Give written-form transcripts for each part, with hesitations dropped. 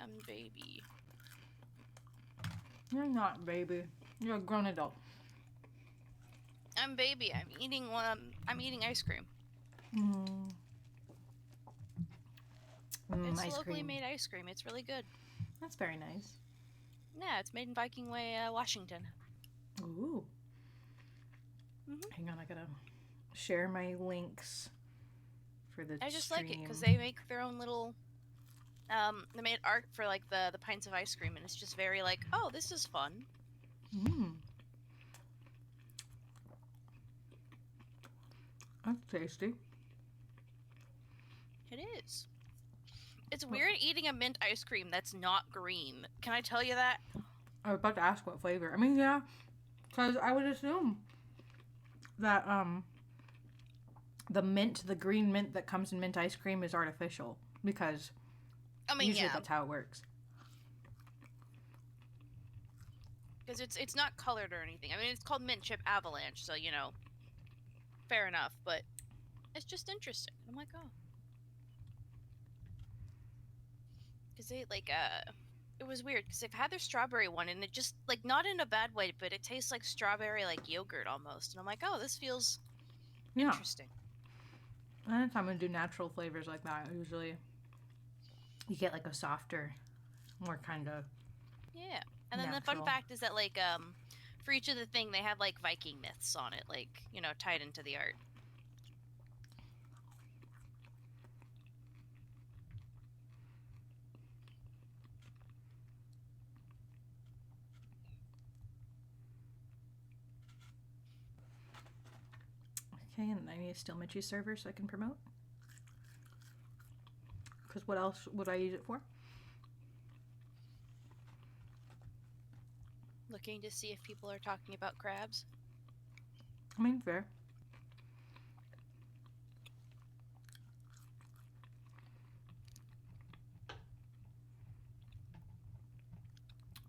am baby. You're not baby. You're a grown adult. I'm baby. I'm eating ice cream. It's Ice locally cream. made ice cream. It's really good. That's very nice. Yeah, it's made in Viking Way, Washington. Ooh. Hang on, I gotta share my links for the I just stream. like it because they make their own little. They made art for like the pints of ice cream, and it's just very like, oh, this is fun. That's tasty. It is. It's weird eating a mint ice cream that's not green. Can I tell you that? I was about to ask what flavor. I mean, yeah, because I would assume that the green mint that comes in mint ice cream is artificial because usually that's how it works. Because it's not colored or anything. I mean, it's called mint chip avalanche, so you know, fair enough. But it's just interesting. I'm like, oh, because they like it was weird because they've had their strawberry one and it just like not in a bad way, but it tastes like strawberry like yogurt almost. And I'm like, oh, this feels interesting. Anytime I do natural flavors like that, usually you get like a softer, more kind of And then natural. the fun fact is that like for each of the thing they have like Viking myths on it, like, you know, tied into the art. Okay, and I need a Still Mitchy server so I can promote. Because what else would I use it for? Looking to see if people are talking about crabs. I mean, fair.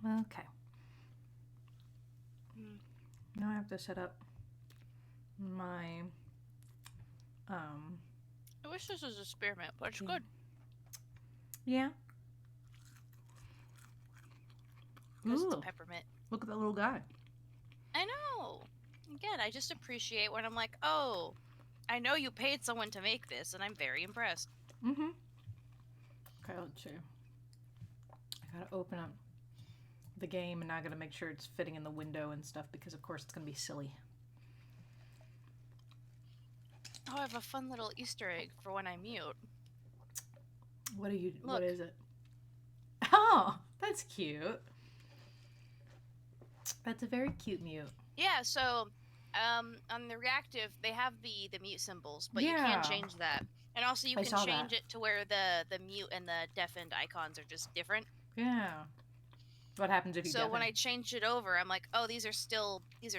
Okay. Now I have to set up my I wish this was a spearmint, but it's good. Yeah. Because it's a peppermint. Look at that little guy. I know. Again, I just appreciate when I'm like, oh, I know you paid someone to make this, and I'm very impressed. Okay, let's see. I gotta open up the game, and now I gotta make sure it's fitting in the window and stuff because, of course, it's gonna be silly. Oh, I have a fun little Easter egg for when I mute. What are you? Look. What is it? Oh, that's cute. That's a very cute mute. Yeah, so on the reactive, they have the mute symbols, but you can't change that. And also you can change it to where the mute and the deafened icons are just different. Yeah. What happens if you So when I changed it over, I'm like, oh, these are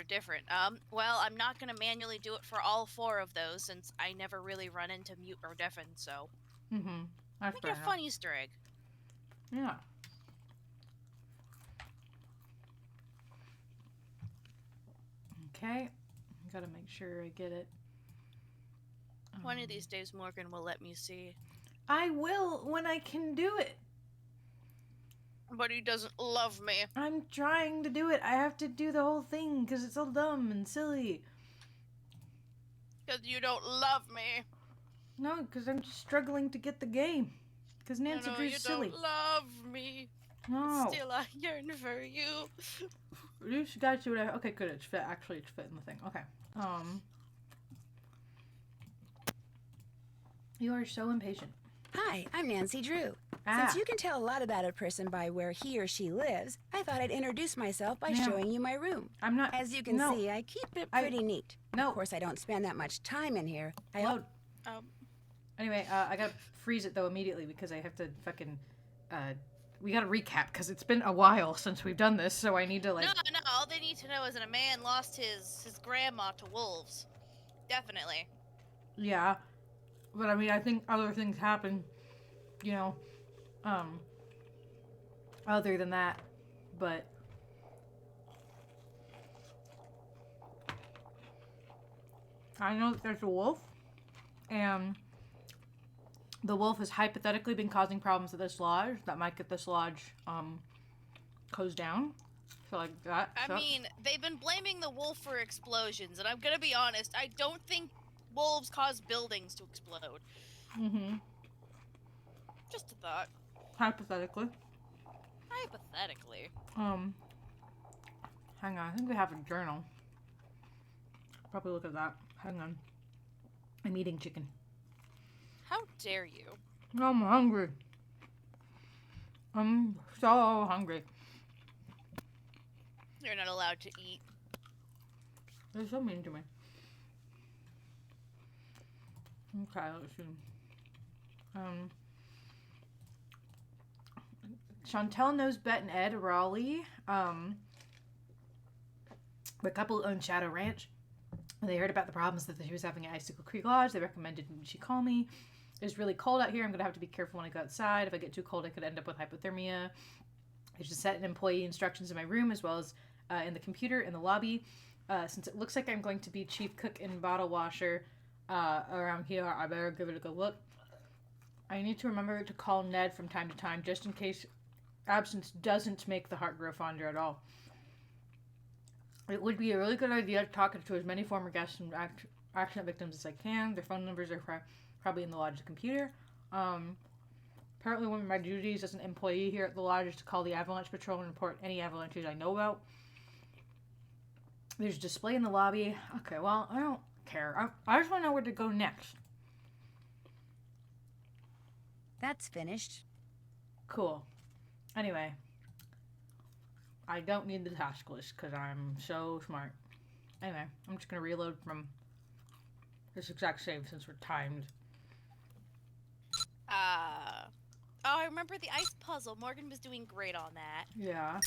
different. Well, I'm not going to manually do it for all 4 of those since I never really run into mute or deafened, so. That's make it a fun Easter egg. Yeah. Okay. Gotta make sure I get it. One of these days, Morgan will let me see. I will when I can do it. But he doesn't love me. I'm trying to do it. I have to do the whole thing because it's all dumb and silly. Because you don't love me. No, because I'm just struggling to get the game. Because Nancy Drew's silly. You don't love me. No. Still, I yearn for you. You guys see what I... Okay, good. It's fit. Actually, it's fit in the thing. Okay. You are so impatient. Hi, I'm Nancy Drew. Since you can tell a lot about a person by where he or she lives, I thought I'd introduce myself by showing you my room. I'm not... As you can see, I keep it pretty neat. No. Of course, I don't spend that much time in here. Anyway, I gotta freeze it, though, immediately because I have to fucking... we gotta recap because it's been a while since we've done this, so I need to, like... No, all they need to know is that a man lost his grandma to wolves. Definitely. Yeah. But, I mean, I think other things happen, you know, other than that, but... I know that there's a wolf, and the wolf has hypothetically been causing problems at this lodge that might get this lodge closed down. So like that. I mean, they've been blaming the wolf for explosions, and I'm gonna be honest, I don't think wolves cause buildings to explode. Mm-hmm. Just a thought. Hypothetically. Hypothetically. Hang on. I think we have a journal. Probably look at that. Hang on. I'm eating chicken. How dare you? I'm hungry. I'm so hungry. You're not allowed to eat. They're so mean to me. Okay, let's see. Chantel knows Bet and Ed Raleigh. The couple owned Shadow Ranch. When they heard about the problems that she was having at Icicle Creek Lodge, they recommended she call me. It's really cold out here. I'm going to have to be careful when I go outside. If I get too cold, I could end up with hypothermia. I should set employee instructions in my room as well as in the computer in the lobby. Since it looks like I'm going to be chief cook and bottle washer around here, I better give it a good look. I need to remember to call Ned from time to time just in case absence doesn't make the heart grow fonder at all. It would be a really good idea to talk to as many former guests and accident victims as I can. Their phone numbers are probably in the lodge's computer. Apparently one of my duties as an employee here at the lodge is to call the avalanche patrol and report any avalanches I know about. There's a display in the lobby. Okay, well, I don't care. I just want to know where to go next. That's finished. Cool. Anyway, I don't need the task list because I'm so smart. Anyway, I'm just going to reload from this exact save since we're timed. Oh, I remember the ice puzzle. Morgan was doing great on that. Yeah.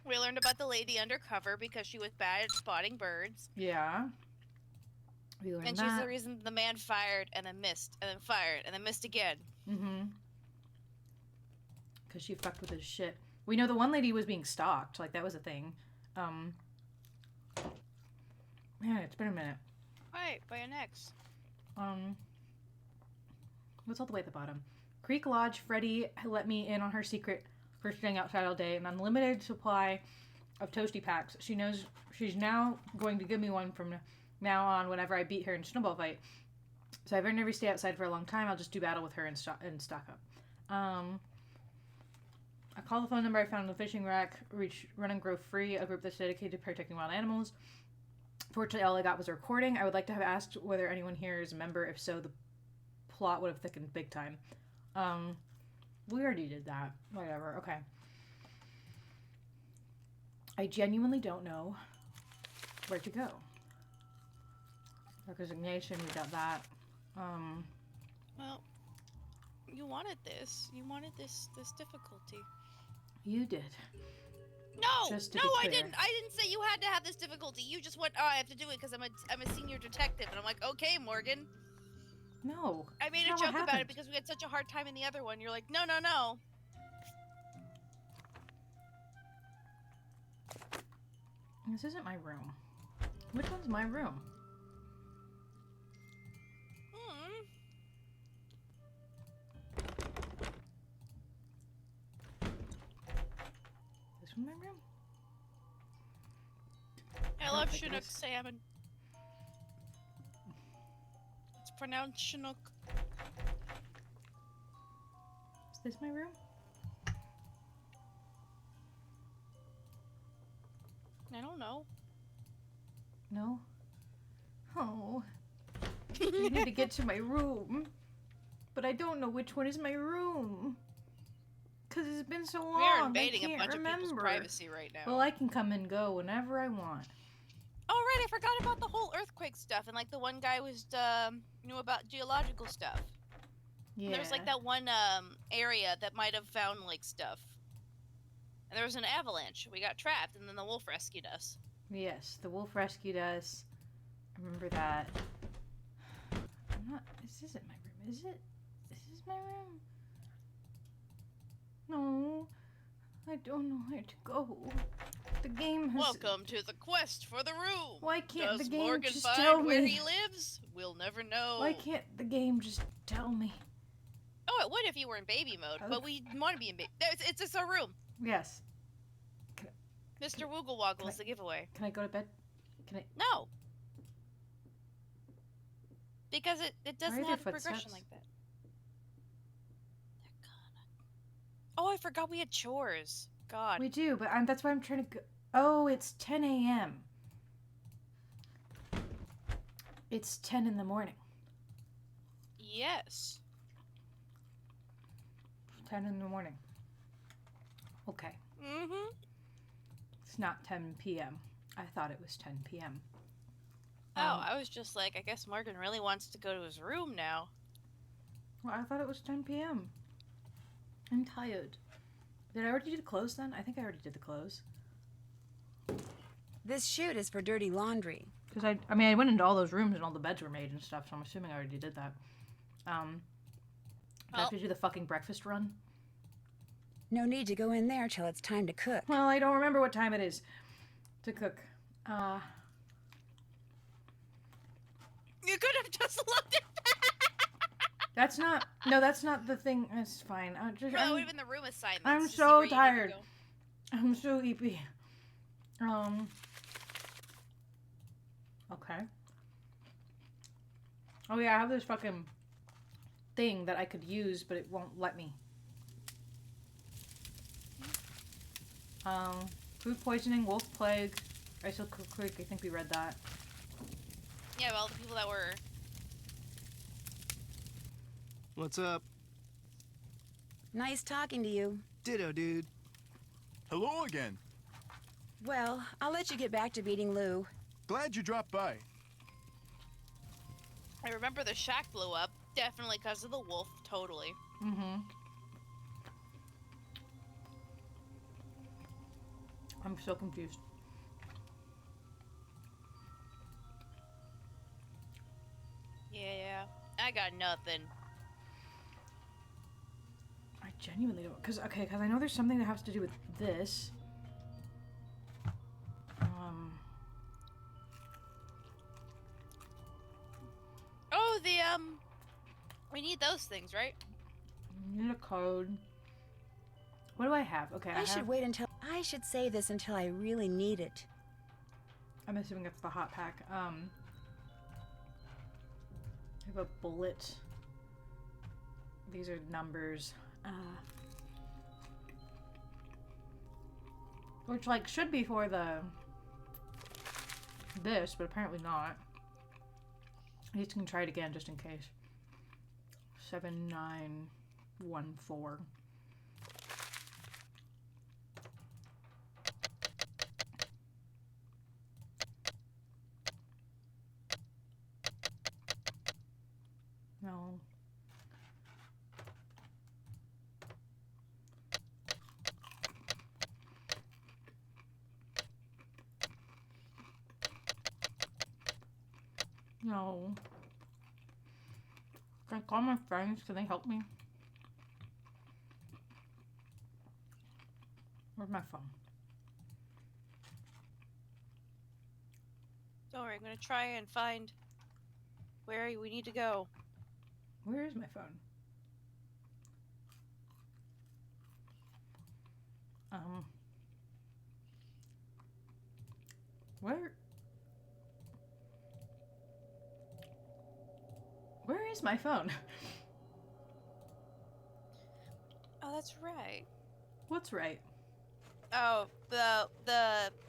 We learned about the lady undercover because she was bad at spotting birds. Yeah. We learned and that. she's the reason the man fired and then missed and then fired and then missed again. Mm-hmm. Because she fucked with his shit. We know the one lady was being stalked. Like, that was a thing. Man, it's been a minute. Alright, by an X. What's all the way at the bottom? Creek Lodge, Freddie let me in on her secret for staying outside all day. An unlimited supply of Toasty Packs. She knows she's now going to give me one from now on whenever I beat her in Snowball Fight. So if I never stay outside for a long time, I'll just do battle with her and stock up. I call the phone number I found in the fishing rack, reach Run and Grow Free, a group that's dedicated to protecting wild animals. Fortunately, all I got was a recording. I would like to have asked whether anyone here is a member. If so, the plot would have thickened big time. We already did that. Whatever. Okay. I genuinely don't know where to go. Resignation, we got that. Well, you wanted this. You wanted this difficulty. You did. No, Just to no, be I clear. didn't. I didn't say you had to have this difficulty. You just went, oh, I have to do it because I'm a senior detective, and I'm like, okay, Morgan. No. I made a That's not joke what about happened. it because we had such a hard time in the other one. You're like, no, no, no. This isn't my room. Which one's my room? This one my room? I love think it Chinook is. salmon. It's pronounced Chinook. Is this my room? I don't know. No? Oh. I need to get to my room. But I don't know which one is my room. Because it's been so long. We are invading I a can't bunch remember. of people's privacy right now. Well, I can come and go whenever I want. Oh, right, I forgot about the whole earthquake stuff, and, like, the one guy was, knew about geological stuff. Yeah. And there was, like, that one, area that might have found, like, stuff. And there was an avalanche. We got trapped, and then the wolf rescued us. Yes, the wolf rescued us. I remember that. I'm not... This isn't my room, is it? This is my room? No. I don't know where to go. the game has... Welcome to the quest for the room. Why can't Does the game Morgan just find tell where me? he lives? We'll never know. Why can't the game just tell me? Oh, it would if you were in baby mode, but we want to be in baby. It's just a room. Yes. Mr. Woogle Woggle is the giveaway. Can I go to bed? Can I? No. Because it doesn't have a progression footsteps? like that. Oh, I forgot we had chores. God. We do, but that's why I'm trying to go. Oh, it's 10 a.m. It's 10 in the morning. Yes. 10 in the morning. Okay. Mm-hmm. It's not 10 p.m. I thought it was 10 p.m. Oh, I was just like, I guess Morgan really wants to go to his room now. Well, I thought it was 10 p.m. I'm tired. Did I already do the clothes then? I think I already did the clothes. This chute is for dirty laundry. Because I mean, I went into all those rooms and all the beds were made and stuff, so I'm assuming I already did that. Do I have to do the fucking breakfast run? No need to go in there till it's time to cook. Well, I don't remember what time it is to cook. You could have just looked at that. That's not. No, that's not the thing. It's fine. That would have been the room assignment. I'm so tired. I'm so eepy. Okay. Oh yeah, I have this fucking thing that I could use, but it won't let me. Food poisoning, wolf plague, icicle creek. I think we read that. Yeah, well, the people that were. What's up? Nice talking to you. Ditto, dude. Hello again. Well, I'll let you get back to beating Lou. Glad you dropped by. I remember the shack blew up. Definitely because of the wolf. Totally. Mm-hmm. I'm so confused. Yeah. I got nothing. I genuinely don't. Because I know there's something that has to do with this. Oh, we need those things, right? I need a code. What do I have? Okay, I should save this until I really need it. I'm assuming it's the hot pack. I have a bullet. These are numbers. Which, like, should be for this, but apparently not. I just can try it again just in case. 7914. No. No. Can I call my friends? Can they help me? Where's my phone? Don't worry, I'm gonna try and find where we need to go. Where is my phone? Where is my phone? Oh, that's right. What's right? Oh, the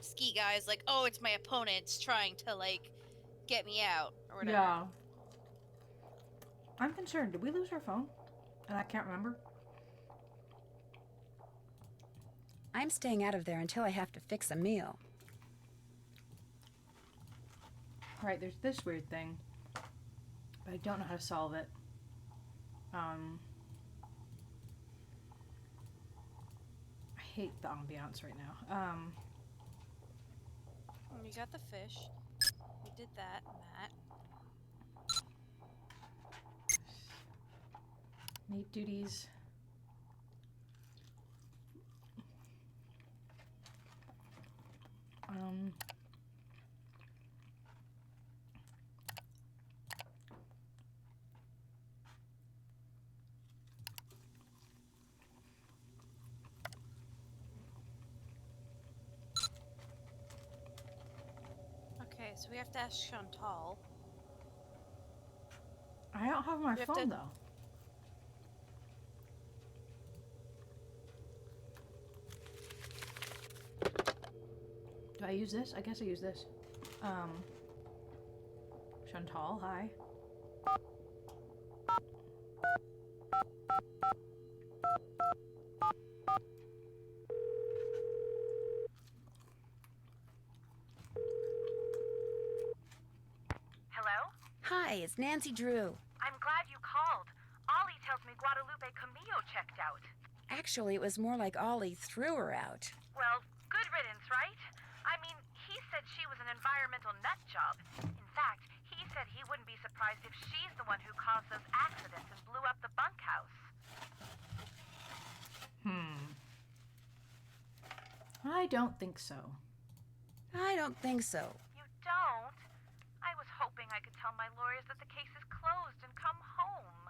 ski guy's like, oh, it's my opponent's trying to, like, get me out, or whatever. Yeah. I'm concerned. Did we lose our phone? And I can't remember. I'm staying out of there until I have to fix a meal. Alright, there's this weird thing. But I don't know how to solve it. I hate the ambiance right now. We got the fish. We did that and that. Maid duties. Um. Okay, so we have to ask Chantal. I don't have my We have phone to- though. Do I use this? I guess I use this. Chantal, hi. Hello? Hi, it's Nancy Drew. I'm glad you called. Ollie tells me Guadalupe Camillo checked out. Actually, it was more like Ollie threw her out. Well, good riddance, right? I mean, he said she was an environmental nut job. In fact, he said he wouldn't be surprised if she's the one who caused those accidents and blew up the bunkhouse. I don't think so. I don't think so. You don't? I was hoping I could tell my lawyers that the case is closed and come home.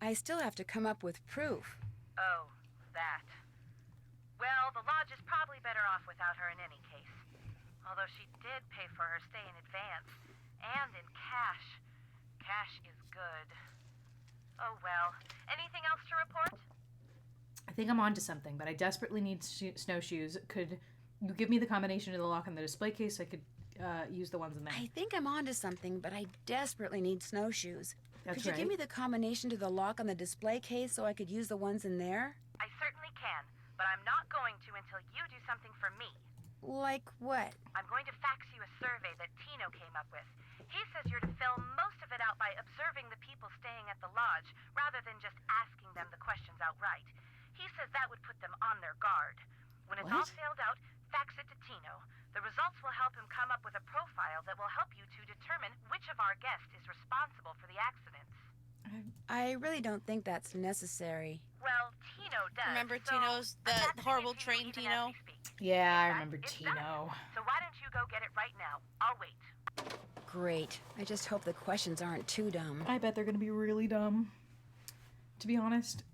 I still have to come up with proof. Oh, that. Well, the lodge is probably better off without her in any case. Although she did pay for her stay in advance. And in cash. Cash is good. Oh well. Anything else to report? I think I'm onto something, but I desperately need snowshoes. Could you give me the combination of the lock and the display case? I could use the ones in there. I think I'm onto something, but I desperately need snowshoes. That's Could you right. give me the combination to the lock on the display case so I could use the ones in there? I certainly can, but I'm not going to until you do something for me. Like what? I'm going to fax you a survey that Tino came up with. He says you're to fill most of it out by observing the people staying at the lodge, rather than just asking them the questions outright. He says that would put them on their guard. When it's all What? filled out, fax it to Tino. The results will help him come up with a profile that will help you to determine which of our guests is responsible for the accidents. I really don't think that's necessary. Well, Tino does. Remember so Tino's, I'm the faxing horrible it to you train even Tino? as we speak. Yeah, I In fact, remember it's done. Tino. So why don't you go get it right now? I'll wait. Great. I just hope the questions aren't too dumb. I bet they're gonna be really dumb. To be honest,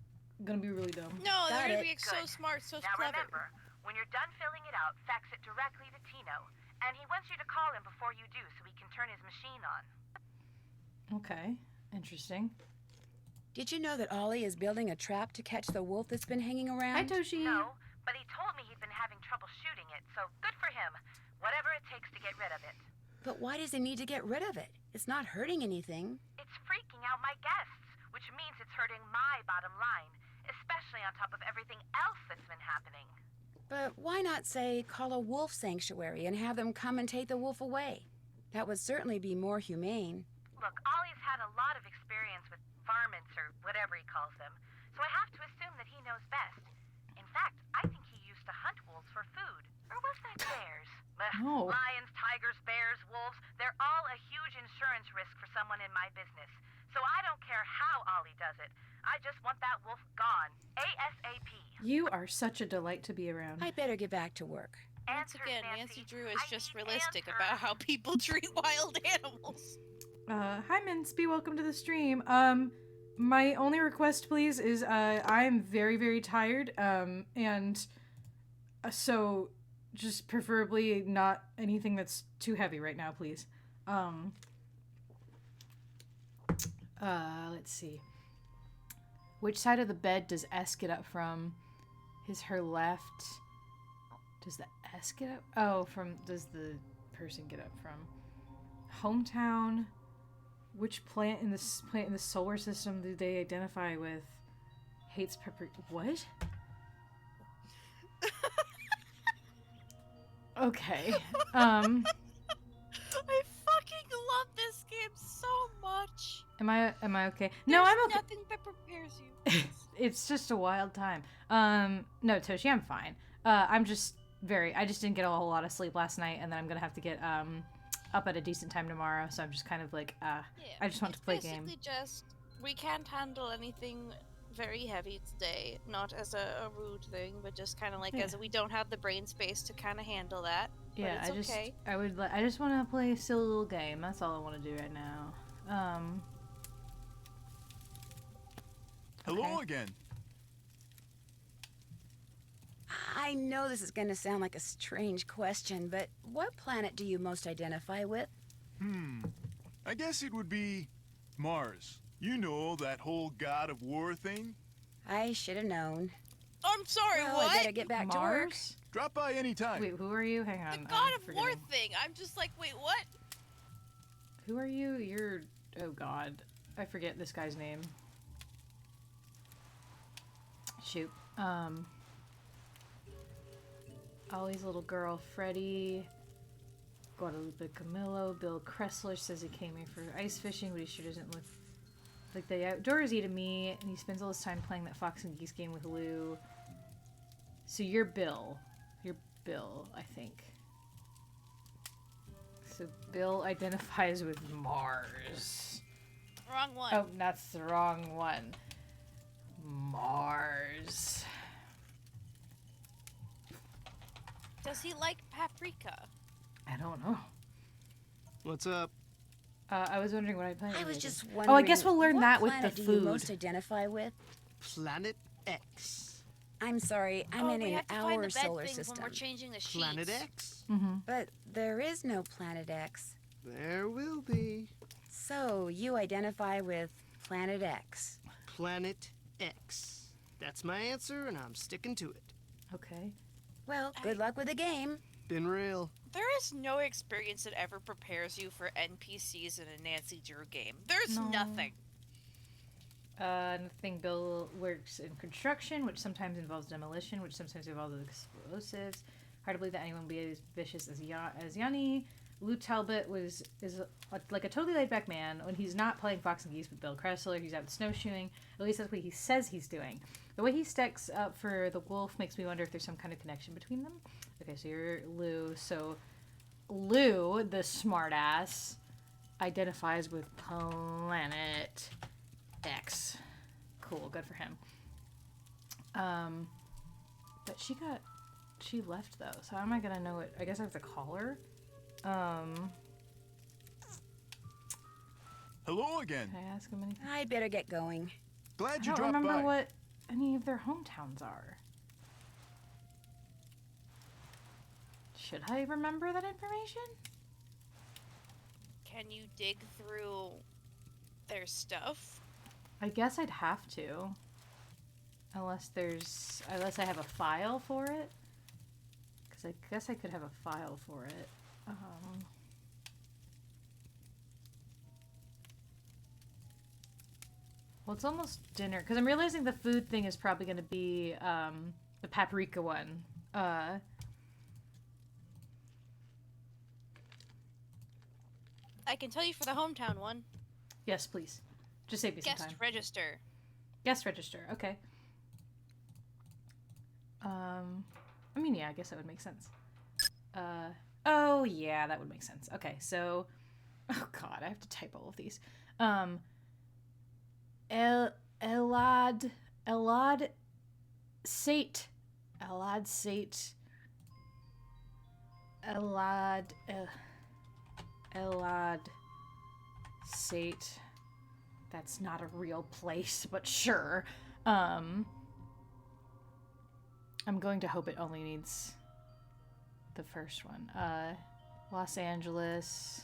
gonna be really dumb. No, Got they're gonna it. be so Good. smart, so Now clever. remember, when you're done filling it out, fax it directly to Tino. And he wants you to call him before you do so he can turn his machine on. Okay, interesting. Did you know that Ollie is building a trap to catch the wolf that's been hanging around? Hi, Toshi. No, but he told me he'd been having trouble shooting it, so good for him. Whatever it takes to get rid of it. But why does he need to get rid of it? It's not hurting anything. It's freaking out my guests, which means it's hurting my bottom line, especially on top of everything else that's been happening. But why not, say, call a wolf sanctuary and have them come and take the wolf away? That would certainly be more humane. Look, Ollie's had a lot of experience with varmints or whatever he calls them, so I have to assume that he knows best. In fact, I think he used to hunt wolves for food. Or was that bears? No. Lions, tigers, bears, wolves, they're all a huge insurance risk for someone in my business. So I don't care how Ollie does it. I just want that wolf gone. ASAP. You are such a delight to be around. I better get back to work. Once Answers, again, Nancy Drew is I just need realistic answers. about how people treat wild animals. Hi, Minspy. Welcome to the stream. My only request, please, is I am very, very tired. And so just preferably not anything that's too heavy right now, please. Let's see. Which side of the bed does S get up from? Is her left? Does the S get up? Oh, does the person get up from? Hometown. Which plant in the solar system do they identify with? Hates pepper. What? Okay. I fucking love this game so much. Am I okay? No, I'm okay. Nothing that prepares you. It's just a wild time. No, Toshi, I'm fine. I just didn't get a whole lot of sleep last night, and then I'm gonna have to get up at a decent time tomorrow. So I'm just kind of like, Yeah, I just want to play a game. Basically, just we can't handle anything very heavy today. Not as a rude thing, but just kind of like Yeah. as we don't have the brain space to kind of handle that. Yeah, but it's okay. I just want to play a silly little game. That's all I want to do right now. Hello Okay. again. I know this is going to sound like a strange question, but what planet do you most identify with? I guess it would be Mars. You know, that whole god of war thing? I should have known. I'm sorry, Well, what? I better get back to work. Mars? Drop by anytime. Wait, who are you? Hang The on. God I'm of War forgetting. thing. I'm just like, wait, what? Who are you? You're... Oh, God. I forget this guy's name. Shoot. Ollie's little girl, Freddie. Guadalupe Camillo. Bill Kressler says he came here for ice fishing, but he sure doesn't look like the outdoorsy to me. And he spends all his time playing that Fox and Geese game with Lou. So you're Bill. You're Bill, I think. So Bill identifies with Mars. Wrong one. Oh, that's the wrong one. Mars. Does he like paprika? I don't know. What's up? I was wondering what I played. I was just Oh, wondering. I guess we'll learn what that with the planet do you food. most identify with? Planet X. I'm sorry, I'm oh, in we an have to find our the bed solar things system. when we're changing the sheets. Planet X? Mm-hmm. But there is no Planet X. There will be. So you identify with Planet X. Planet X. That's my answer, and I'm sticking to it. Okay. Well, good luck with the game. Been real. There is no experience that ever prepares you for NPCs in a Nancy Drew game. There's No. nothing. Another thing, Bill works in construction, which sometimes involves demolition, which sometimes involves explosives. Hard to believe that anyone would be as vicious as Yanni. Lou Talbot is like a totally laid back man when he's not playing Fox and Geese with Bill Kressler. He's out snowshoeing. At least that's what he says he's doing. The way he stacks up for the wolf makes me wonder if there's some kind of connection between them. Okay, so you're Lou. So Lou, the smartass, identifies with Planet X. Cool, good for him. But she left though. So how am I gonna know it? I guess I have to call her. Hello again. Can I ask him anything? I'd better get going. Glad I you don't dropped remember by. what any of their hometowns are. Should I remember that information? Can you dig through their stuff? I guess I'd have to. Unless I have a file for it. Because I guess I could have a file for it. Well, it's almost dinner. Because I'm realizing the food thing is probably going to be the paprika one. I can tell you for the hometown one. Yes, please. Just save me some Guest time. register. Guest register. Okay. I mean, yeah, I guess that would make sense. Oh, yeah, that would make sense. Okay, so... Oh, God, I have to type all of these. Elad Sate. That's not a real place, but sure. I'm going to hope it only needs the first one. Los Angeles.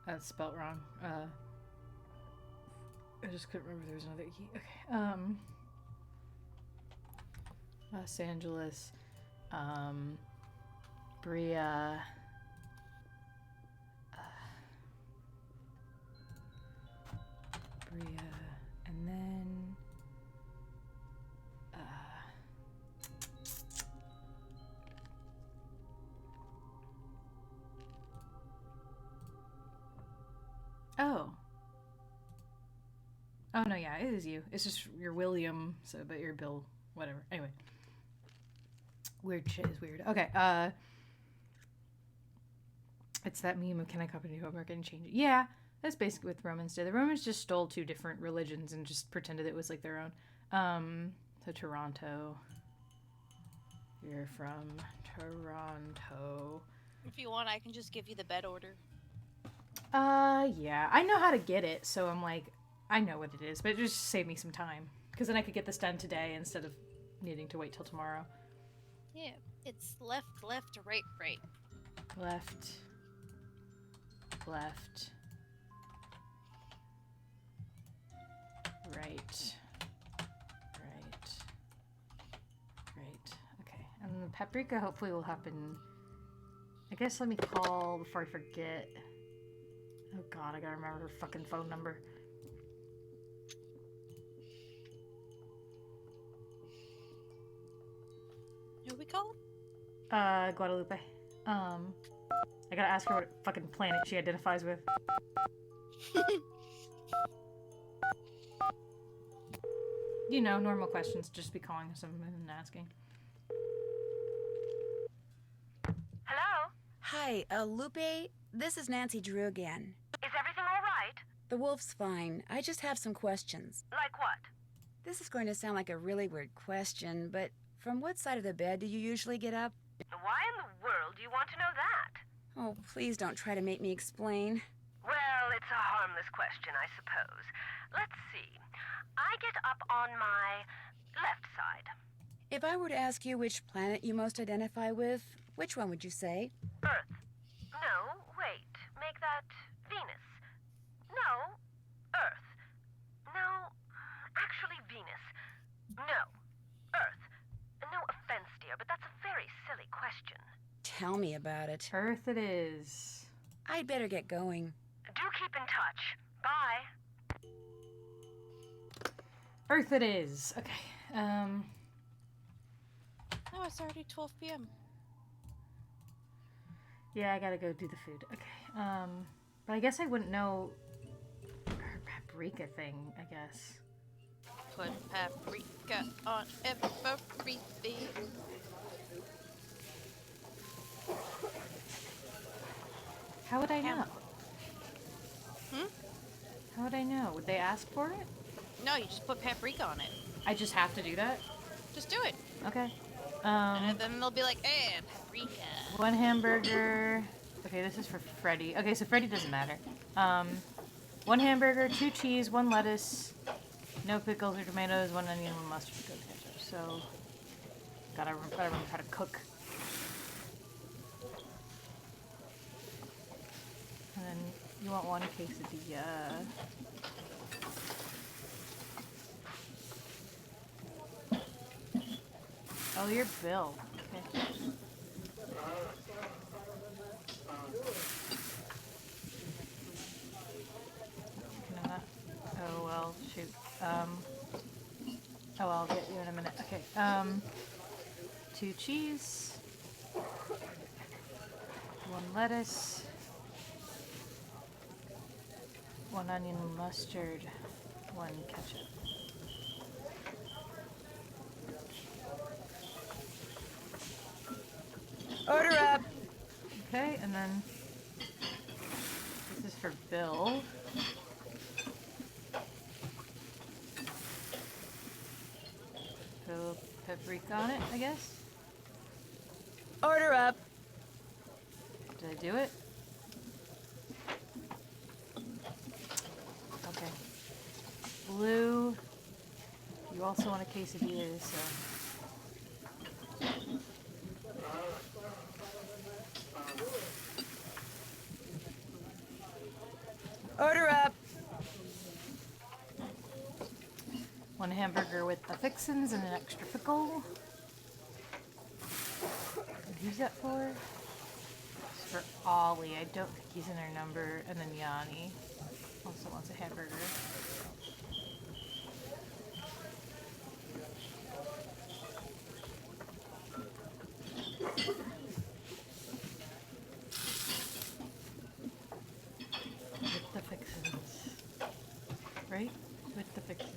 That's spelt wrong. I just couldn't remember if there was another E. Okay. Los Angeles. Bria. Bria. And then. Oh. Oh no, yeah, it is you. It's just you're William, so but you're Bill, whatever. Anyway. Weird shit is weird. Okay, It's that meme of can I copy new homework and change it? Yeah, that's basically what the Romans did. The Romans just stole 2 different religions and just pretended it was like their own. So Toronto. You're from Toronto. If you want, I can just give you the bed order. Yeah. I know how to get it, so I'm like, I know what it is, but it just saved me some time. Because then I could get this done today instead of needing to wait till tomorrow. Yeah, it's left, right, right. Left. Left. Right. Right. Right. Okay. And the paprika hopefully will happen. I guess let me call before I forget. Oh god, I gotta remember her fucking phone number. Who we call? Guadalupe. I gotta ask her what fucking planet she identifies with. You know, normal questions. Just be calling someone and asking. Hello? Hi, Lupe. This is Nancy Drew again. Is everything all right? The wolf's fine. I just have some questions. Like what? This is going to sound like a really weird question, but from what side of the bed do you usually get up? Why in the world do you want to know that? Oh, please don't try to make me explain. Well, it's a harmless question, I suppose. Let's see. I get up on my left side. If I were to ask you which planet you most identify with, which one would you say? Earth. No, wait. Make that Venus. No, Earth. No, actually Venus. No, Earth. No offense, dear, but that's a very silly question. Tell me about it. Earth it is. I'd better get going. Do keep in touch. Bye. Earth it is. Okay. Oh, it's already 12 p.m. Yeah, I gotta go do the food. Okay. But I guess I wouldn't know her paprika thing, I guess. Put paprika on everything. How would I know? Hmm? How would I know? Would they ask for it? No, you just put paprika on it. I just have to do that? Just do it. Okay. And then they'll be like, eh, paprika. 1 hamburger. Okay, this is for Freddy. Okay, so Freddy doesn't matter. 1 hamburger, 2 cheese, 1 lettuce, no pickles or tomatoes, 1 onion, 1 mustard, go ketchup. So, gotta remember how to cook. And then you want 1 quesadilla. Oh, you're Bill. Okay. No, not. Oh well, shoot. Oh, I'll get you in a minute. Okay. 2 cheese, 1 lettuce, 1 onion, mustard, 1 ketchup. Order up! Okay, and then this is for Bill. Put paprika on it, I guess. Order up! Did I do it? Okay. Blue. You also want a quesadilla, so. Order up! 1 hamburger with the fixins and an extra pickle. And who's that for? It's for Ollie. I don't think he's in our number. And then Yanni also wants a hamburger. With the fixins. Right? With the fixins.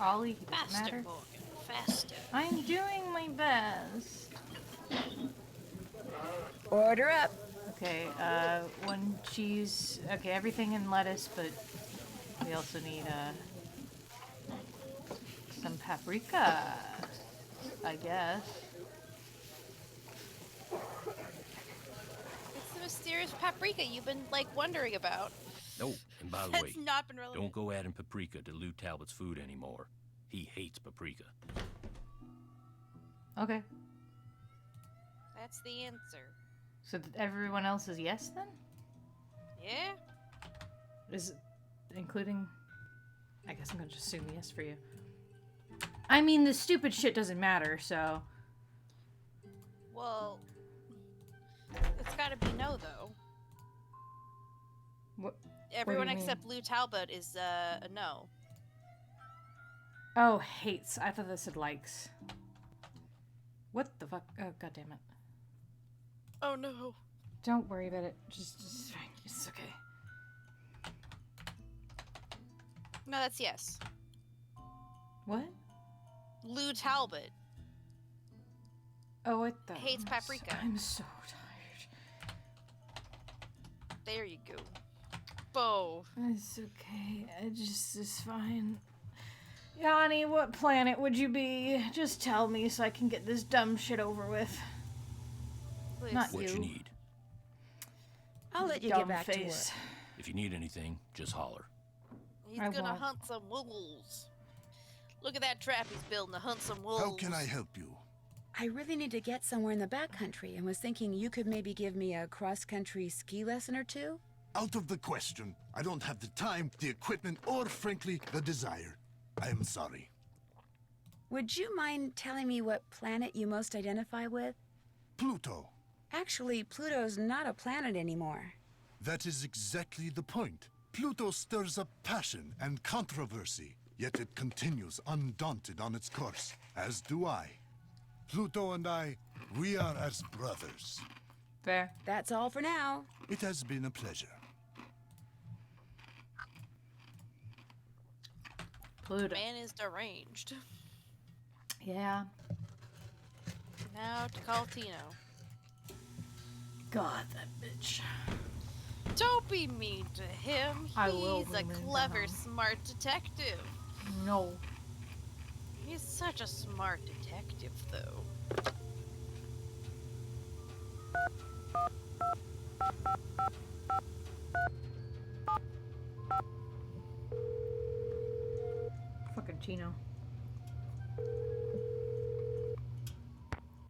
Ollie, he doesn't Faster, matter. Morgan, faster. I'm doing my best. Order up. Okay, one cheese. Okay, everything in lettuce, but we also need, some paprika, I guess. It's the mysterious paprika you've been, like, wondering about. Oh, and by the That's way, not been relevant. don't go adding paprika to Lou Talbot's food anymore. He hates paprika. Okay, That's the answer. so everyone else is yes then? Yeah? Is it including? I guess I'm gonna just assume yes for you. I mean, the stupid shit doesn't matter, so. Well, it's gotta be no, though. What? Everyone mean? except Lou Talbot is a no. Oh, hates. I thought that said likes. What the fuck? Oh, god damn it. Oh no. Don't worry about it. Just fine. It's okay. No, that's yes. What? Lou Talbot. Oh, what the? Hates paprika. I'm so tired. There you go. Bo. It's okay. It's fine. Yanni, what planet would you be? Just tell me so I can get this dumb shit over with. Please. Not What you. you need. I'll let you Dumb get back to work. face. If you need anything, just holler. He's I gonna won't. hunt some wolves. Look at that trap he's building to hunt some wolves. How can I help you? I really need to get somewhere in the backcountry and was thinking you could maybe give me a cross-country ski lesson or two? Out of the question. I don't have the time, the equipment, or frankly, the desire. I am sorry. Would you mind telling me what planet you most identify with? Pluto. Actually, Pluto's not a planet anymore. That is exactly the point. Pluto stirs up passion and controversy, yet it continues undaunted on its course, as do I. Pluto and I, we are as brothers. Fair. That's all for now. It has been a pleasure. Pluto. Man is deranged. Yeah. Now to call Tino. God, that bitch. Don't be mean to him. I will He's be a mean to clever, him. smart detective. No. He's such a smart detective, though. Fucking Chino.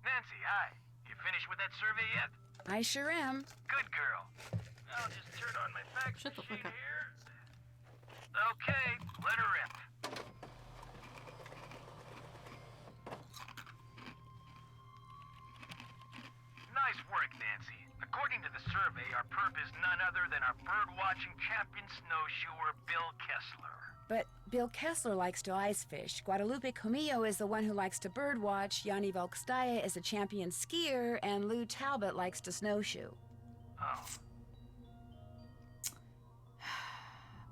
Nancy, hi. You finished with that survey yet? I sure am. Good girl. I'll just turn on my fax Shut the machine fuck up. here. Okay, let her rip. Nice work, Nancy. According to the survey, our perp is none other than our bird-watching champion snowshoer, Bill Kessler. But Bill Kessler likes to ice fish. Guadalupe Comillo is the one who likes to birdwatch. Yanni Volkstaya is a champion skier. And Lou Talbot likes to snowshoe. Oh,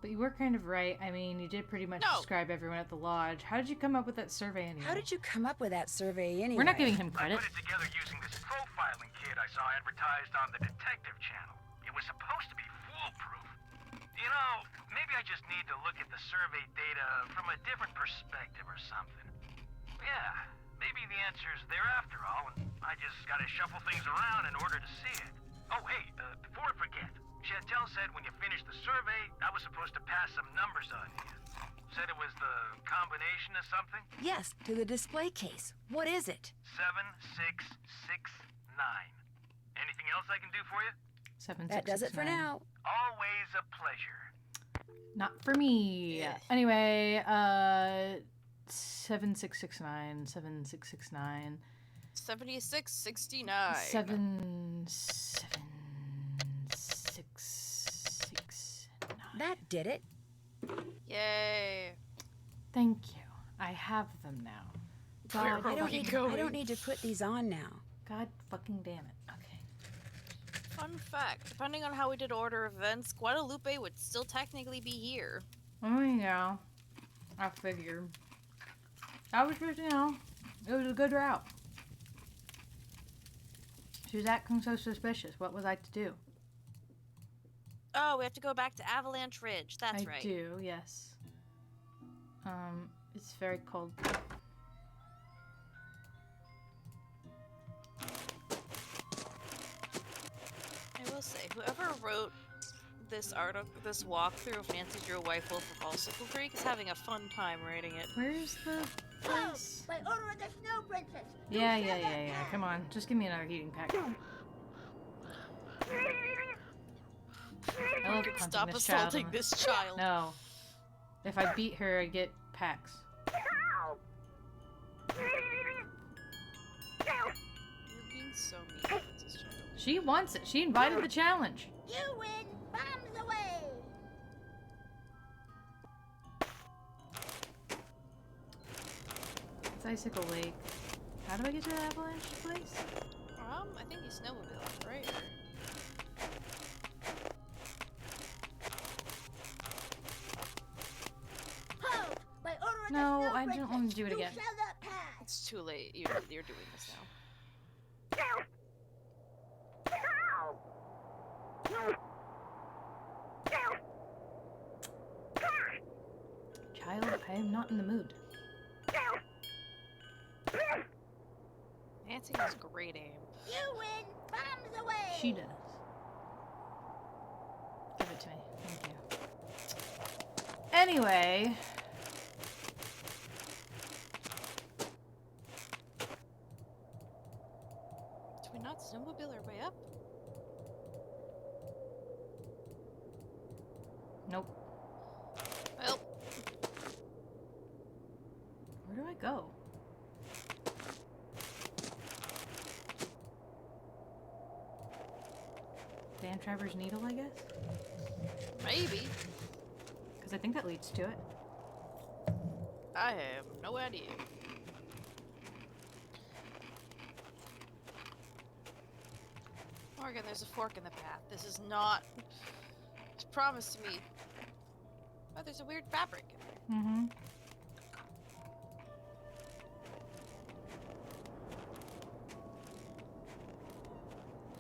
But you were kind of right. I mean, you did pretty much No. describe everyone at the lodge. How did you come up with that survey anyway? How did you come up with that survey anyway? We're not giving him I credit. put it together using this profiling kit I saw advertised on the Detective Channel. It was supposed to be foolproof. You know, maybe I just need to look at the survey data from a different perspective or something. Yeah, maybe the answer's there after all, and I just gotta shuffle things around in order to see it. Oh, hey, before I forget, Chantel said when you finished the survey, I was supposed to pass some numbers on you. Said it was the combination of something? Yes, to the display case. What is it? 7669. Anything else I can do for you? That does it for 7669. now. Always a pleasure. Not for me. Yeah. Anyway, 7669, 7669, 7669. 7669. That did it. Yay. Thank you. I have them now. God, Where I are don't, we need to, going? I don't need to put these on now. God fucking damn it. Okay. Fun fact, depending on how we did order events, Guadalupe would still technically be here. Oh yeah. I figured. I was just, it was a good route. She was acting so suspicious. What was I to do? Oh, we have to go back to Avalanche Ridge. That's right. I do, yes. It's very cold. I will say, whoever wrote this article, this walkthrough of Nancy Drew Wife Wolf of Allsicle Creek is having a fun time writing it. Where's the place? By order of the Snow Princess. Yeah. Come on, just give me another heating pack. I love punching Stop this assaulting child. this child. No. If I beat her, I get packs. You're being so mean against this child. She wants it. She invited the challenge. You win. Bombs away. It's Icicle Lake. How do I get to the avalanche place? I think you snowmobile, right? Halt! By order of No, the Snow I Princess. don't want to do it You again. shall not pass. It's too late. You're doing this now. Child, I am not in the mood. Nancy has great aim. You win. Bombs away. She does. Give it to me. Thank you. Anyway. Do we not snowmobile our way up? Nope. Well, Where do I go? Dan Trevor's Needle, I guess? maybe. Because I think that leads to it. I have no idea. Morgan, there's a fork in the path. This is not... It's promised to me. Oh, there's a weird fabric in there. Mm-hmm.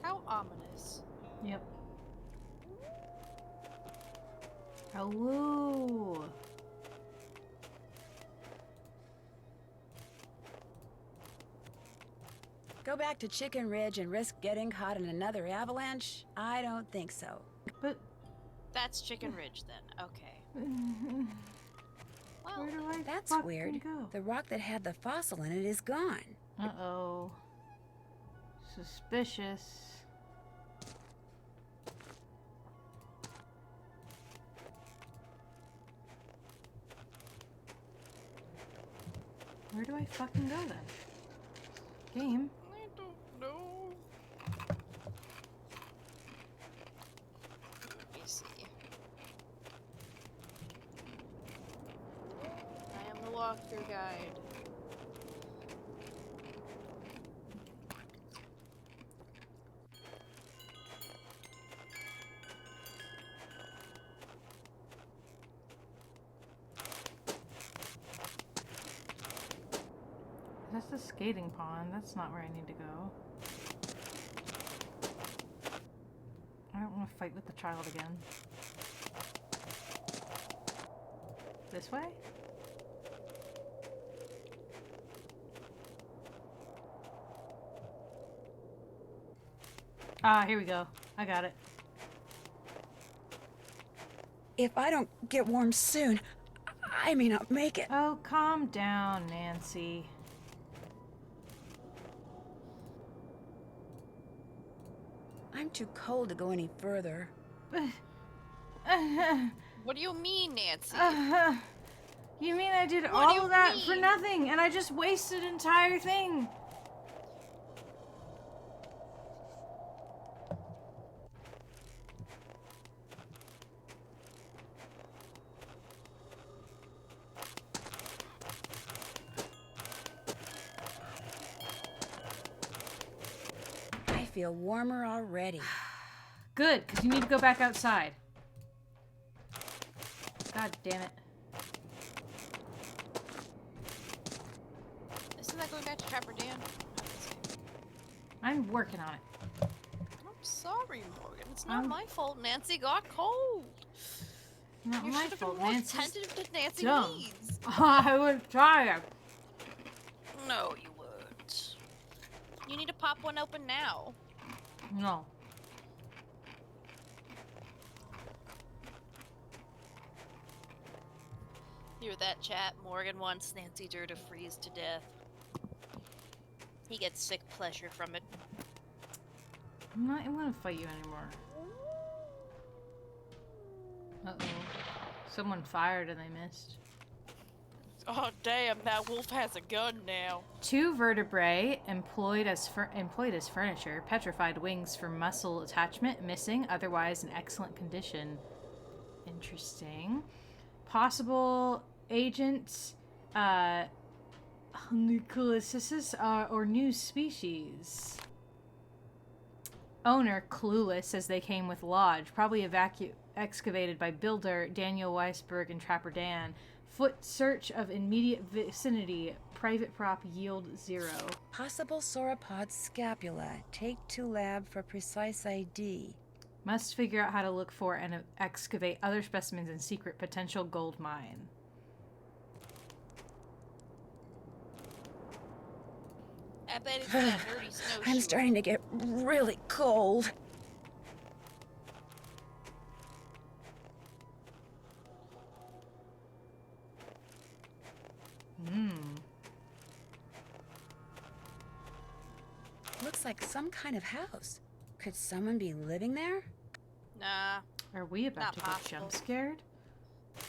How ominous. Yep. Hello. Go back to Chicken Ridge and risk getting caught in another avalanche? I don't think so. But That's Chicken Ridge, then. Okay. Well, where do I That's fucking weird. go? The rock that had the fossil in it is gone. Uh-oh. Suspicious. Where do I fucking go then? Game? I don't know. Let me see. I am the walkthrough guide. That's the skating pond. That's not where I need to go. I don't want to fight with the child again. This way? Ah, here we go. I got it. If I don't get warm soon, I may not make it. Oh, calm down, Nancy. I'm too cold to go any further. What do you mean, Nancy? You mean I did What do all you of that for mean? nothing and I just wasted an entire thing? I feel warmer already. Good, because you need to go back outside. God damn it. that going back to Trapper Dan? I'm working on it. I'm sorry, Morgan. It's not my fault. Nancy got cold. Not You my should have fault. been more Nancy's attentive to Nancy dumb. needs. I was tired. No, you weren't. You need to pop one open now. No. Hear that, chat? Morgan wants Nancy Drew to freeze to death. He gets sick pleasure from it. I'm not even gonna fight you anymore. Uh-oh. Someone fired and they missed. Oh damn, that wolf has a gun now. 2 vertebrae employed as furniture. Petrified wings for muscle attachment missing. Otherwise in excellent condition. Interesting. Possible agents. Nucleosis or new species. Owner clueless as they came with lodge. Probably excavated by builder Daniel Weisberg and Trapper Dan. Foot search of immediate vicinity. Private prop yield 0. Possible sauropod scapula. Take to lab for precise ID. Must figure out how to look for and excavate other specimens in secret potential gold mine. I bet it's that nerdy snowshoe. I'm starting to get really cold. Looks like some kind of house. Could someone be living there? Nah. Are we about Not to possible. get jump scared?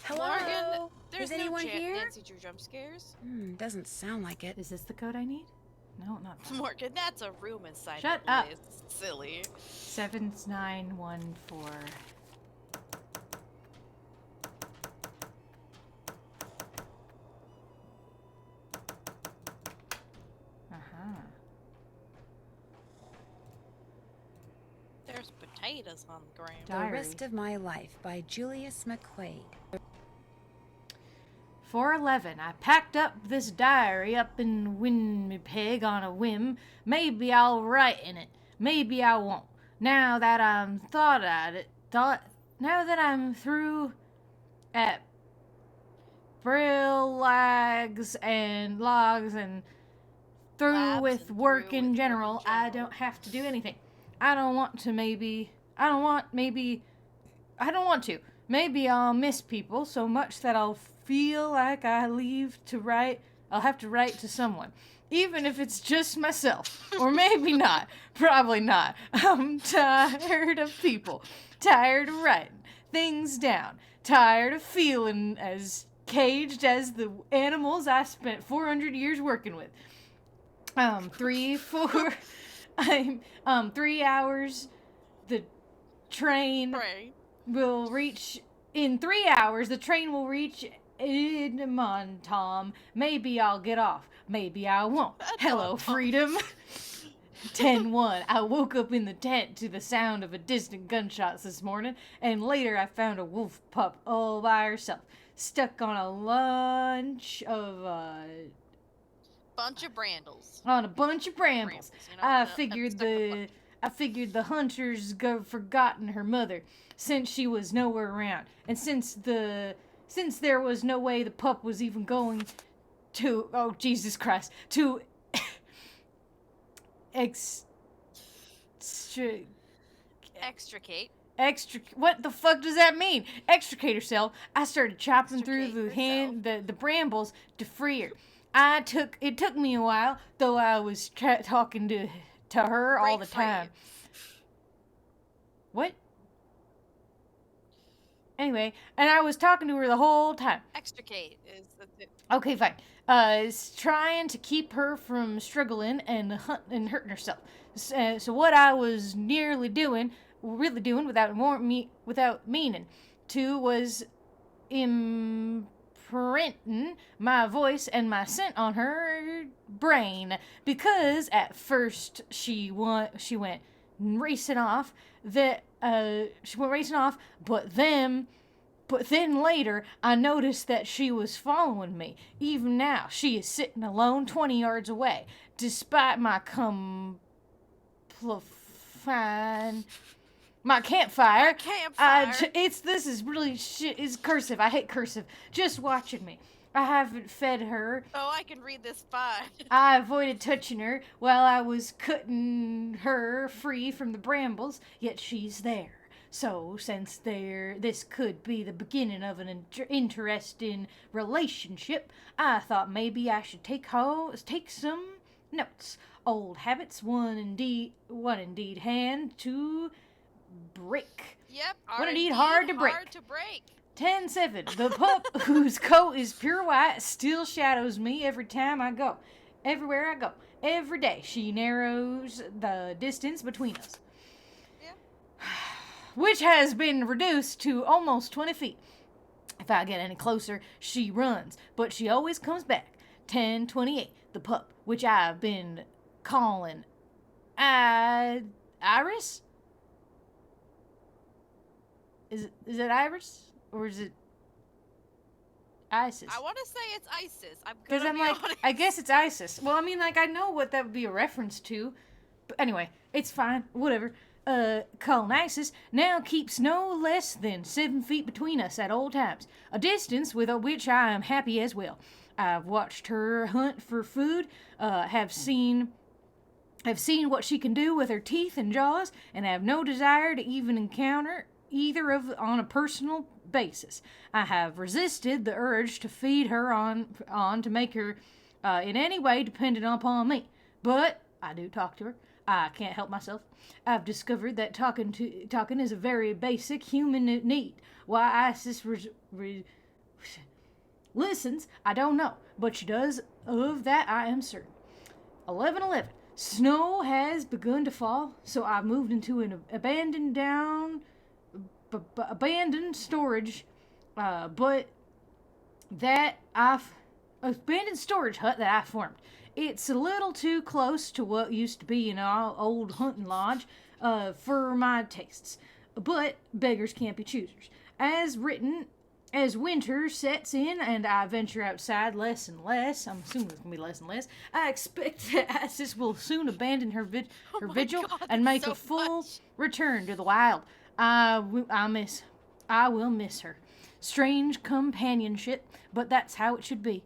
Hello? Morgan, there's Is anyone no here? Nancy Drew jump scares. Doesn't sound like it. Is this the code I need? No, not that. Morgan, that's a room inside Shut the up. list. Silly. 7914. There's potatoes on the ground. The Diary. Rest of My Life by Julius McQuaid. 411. I packed up this diary up in Winnipeg on a whim. Maybe I'll write in it. Maybe I won't. Now that I'm now that I'm through at braille logs and through Labs with and work through in with general, work in I general. don't have to do anything. I don't want to. Maybe I'll miss people so much that I'll feel like I'll have to write to someone. Even if it's just myself. Or maybe not. Probably not. I'm tired of people. Tired of writing things down. Tired of feeling as caged as the animals I spent 400 years working with. 3 hours. The train Right. will reach in 3 hours. The train will reach Edmonton, Tom. Maybe I'll get off. Maybe I won't. Hello, freedom. 10-1. I woke up in the tent to the sound of a distant gunshots this morning, and later I found a wolf pup all by herself, stuck on a bunch of Bunch of brandles. on a bunch of brambles. You know, I stuck figured up a I figured the hunters forgotten her mother since she was nowhere around, and since there was no way the pup was even going to Jesus Christ to Extricate. what the fuck does that mean? Extricate herself. I started chopping through Extricate the brambles to free her. It took me a while, though I was talking to her all the Break free. time. What? Anyway, and I was talking to her the whole time. Extricate is the Okay, fine. It's trying to keep her from struggling and hurting herself. So what I was really doing without meaning to, was imprinting my voice and my scent on her brain. Because at first she went racing off. But then But then later, I noticed that she was following me. Even now, she is sitting alone 20 yards away, despite my campfire. This is really shit. It's cursive. I hate cursive. Just watching me. I haven't fed her. Oh, I can read this fine. I avoided touching her while I was cutting her free from the brambles, yet she's there. So, since this could be the beginning of an interesting relationship, I thought maybe I should take some notes. Old habits, one indeed hand to break. Yep. One indeed hard to break. 10-7. The pup, whose coat is pure white, still shadows me everywhere I go. Every day, she narrows the distance between us. Yeah. Which has been reduced to almost 20 feet. If I get any closer, she runs, but she always comes back. 10-28. The pup, which I've been calling Iris? Is it Iris? Or is it Isis? I want to say it's Isis. Because I'm like, honest. I guess it's Isis. Well, I mean, like, I know what that would be a reference to. But anyway, it's fine. Whatever. Calling Isis now keeps no less than 7 feet between us at all times. A distance with which I am happy as well. I've watched her hunt for food, have seen what she can do with her teeth and jaws, and have no desire to even encounter either on a personal basis. I have resisted the urge to feed her on to make her in any way dependent upon me. But I do talk to her. I can't help myself. I've discovered that talking is a very basic human need. Why Isis listens, I don't know, but she does. Of that, I am certain. 11:11. Snow has begun to fall, so I've moved into an abandoned storage, abandoned storage hut that I formed. It's a little too close to what used to be an old hunting lodge, for my tastes. But beggars can't be choosers. As winter sets in and I venture outside less and less, I'm assuming it's going to be less and less, I expect that Isis will soon abandon her vigil and make a full return to the wild. I will miss her. Strange companionship, but that's how it should be.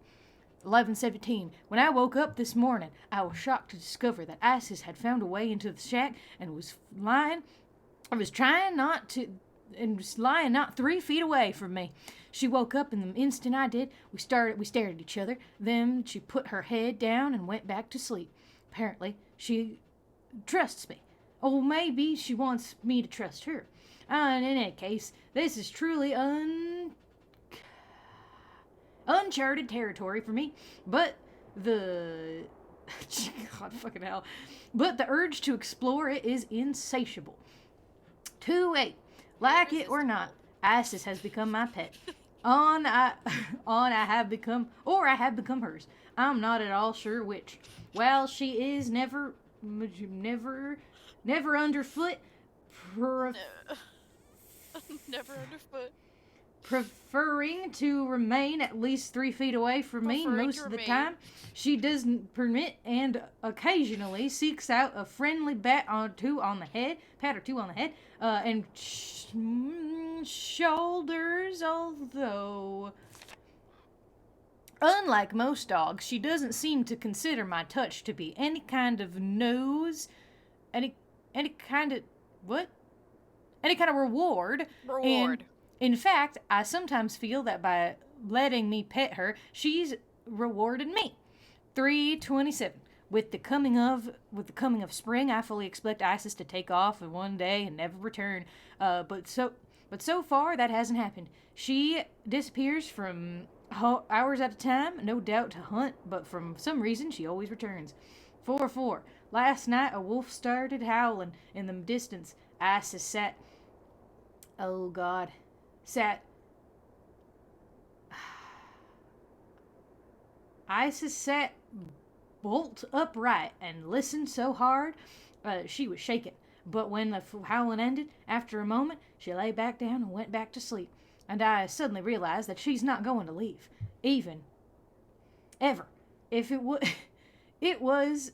11:17. When I woke up this morning, I was shocked to discover that Isis had found a way into the shack and was lying not 3 feet away from me. She woke up in the instant I did. We stared at each other. Then she put her head down and went back to sleep. Apparently, she trusts me. Or maybe she wants me to trust her. In any case, this is truly uncharted territory for me, but the God fucking hell. But the urge to explore it is insatiable. 2-8. Like it or not, Isis has become my pet. I have become hers. I'm not at all sure which. Well, she is never underfoot. Never underfoot. Preferring to remain at least 3 feet away from me most of the time. She doesn't permit and occasionally seeks out a friendly pat or two on the head, and shoulders, although unlike most dogs, she doesn't seem to consider my touch to be any kind of reward. And in fact, I sometimes feel that by letting me pet her, she's rewarded me. 3:27. With the coming of spring, I fully expect Isis to take off in one day and never return. But so far that hasn't happened. She disappears from hours at a time, no doubt to hunt, but from some reason she always returns. 4:4. Last night a wolf started howling in the distance. Isis sat. Oh God. Isis sat bolt upright and listened so hard she was shaken. But when the howling ended, after a moment, she lay back down and went back to sleep. And I suddenly realized that she's not going to leave. Even. Ever. If it would... It was...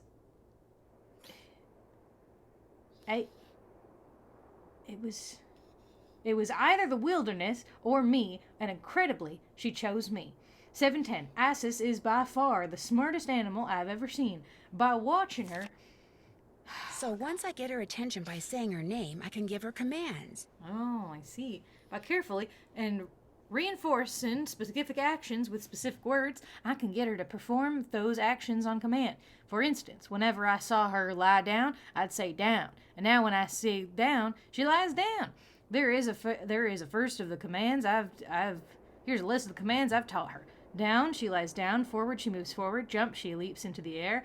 It was either the wilderness or me, and incredibly, she chose me. 710. Isis is by far the smartest animal I've ever seen. By watching her... So once I get her attention by saying her name, I can give her commands. Oh, I see. By carefully and reinforcing specific actions with specific words, I can get her to perform those actions on command. For instance, whenever I saw her lie down, I'd say down. And now when I say down, she lies down. There is a first of the commands here's a list of the commands I've taught her. Down, she lies down. Forward, she moves forward. Jump, she leaps into the air.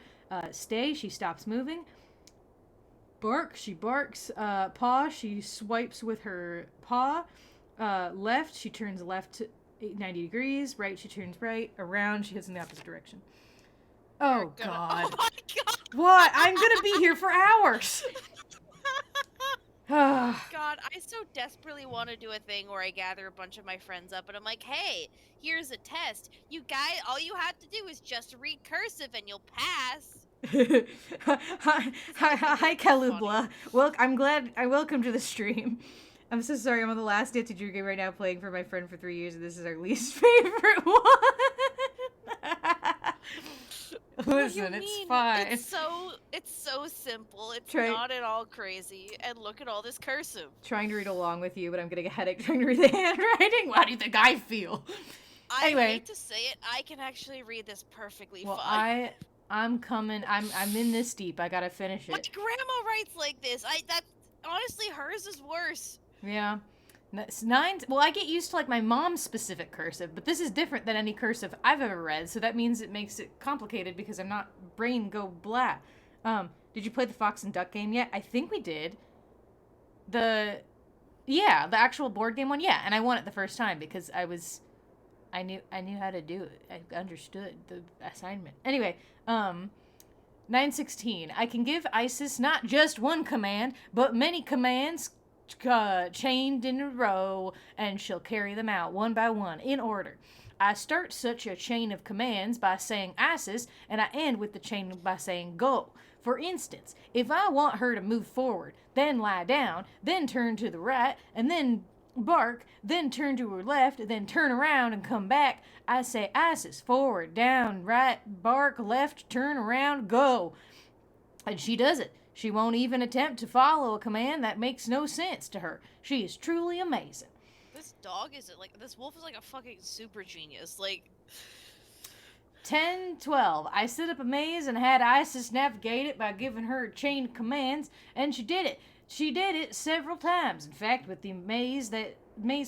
Stay, she stops moving. Bark, she barks. Paw, she swipes with her paw. Left, she turns left 90 degrees. Right, she turns right. Around, she heads in the opposite direction. Oh, God. Oh my god. What? I'm gonna be here for hours. God, I so desperately want to do a thing where I gather a bunch of my friends up and I'm like, hey, here's a test. You guys, all you have to do is just read cursive and you'll pass. Hi, Kalubla. Well, I'm glad I welcome to the stream. I'm so sorry. I'm on the last day to Drew game right now, playing for my friend for 3 years, and this is our least favorite one. Listen, it's fine. It's so simple. It's not at all crazy. And look at all this cursive. Trying to read along with you, but I'm getting a headache trying to read the handwriting. How do you think I feel? Anyway, I hate to say it, I can actually read this perfectly fine. Well, I'm coming. I'm in this deep. I gotta finish it. But grandma writes like this. Honestly, hers is worse. Yeah. Nine. Well, I get used to like my mom's specific cursive, but this is different than any cursive I've ever read, so that means it makes it complicated because I'm not brain go blah. Did you play the Fox and Duck game yet? I think we did. The actual board game one, yeah, and I won it the first time because I knew how to do it. I understood the assignment. Anyway, 916. I can give Isis not just one command, but many commands chained in a row, and she'll carry them out one by one in order. I start such a chain of commands by saying Isis, and I end with the chain by saying go. For instance, if I want her to move forward, then lie down, then turn to the right, and then bark, then turn to her left, then turn around and come back, I say Isis, forward, down, right, bark, left, turn around, go. And she does it. She won't even attempt to follow a command that makes no sense to her. She is truly amazing. This wolf is like a fucking super genius. 10-12. I set up a maze and had Isis navigate it by giving her a chain of commands, and she did it. She did it several times. In fact, with the maze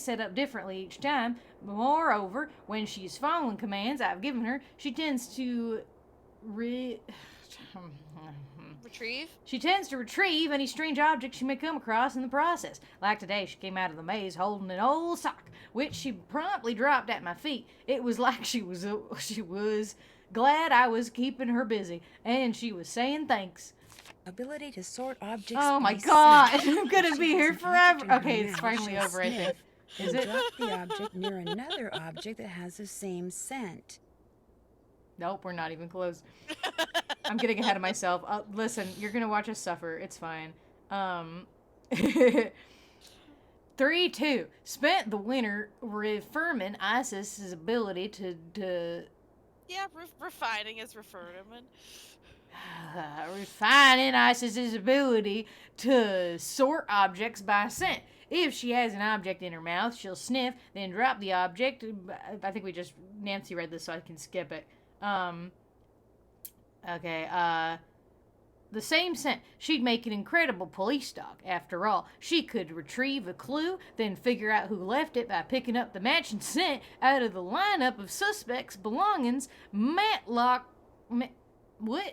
set up differently each time. Moreover, when she's following commands I've given her, she tends to retrieve? She tends to retrieve any strange object she may come across in the process. Like today, she came out of the maze holding an old sock, which she promptly dropped at my feet. It was like she was glad I was keeping her busy, and she was saying thanks. Ability to sort objects. Oh my by God, scent. I'm gonna be here She has an forever. object in her Okay, it's mouth. finally She'll over, I think. sniff Is and it? drop the object near another object that has the same scent. Nope, we're not even close. I'm getting ahead of myself. Listen, you're gonna watch us suffer. It's fine. 3-2. Spent the winter reaffirming Isis's ability to Yeah, refining is referment. refining Isis's ability to sort objects by scent. If she has an object in her mouth, she'll sniff, then drop the object. I think Nancy read this, so I can skip it. The same scent. She'd make an incredible police dog. After all, she could retrieve a clue, then figure out who left it by picking up the matching scent out of the lineup of suspects' belongings. Matlock... what?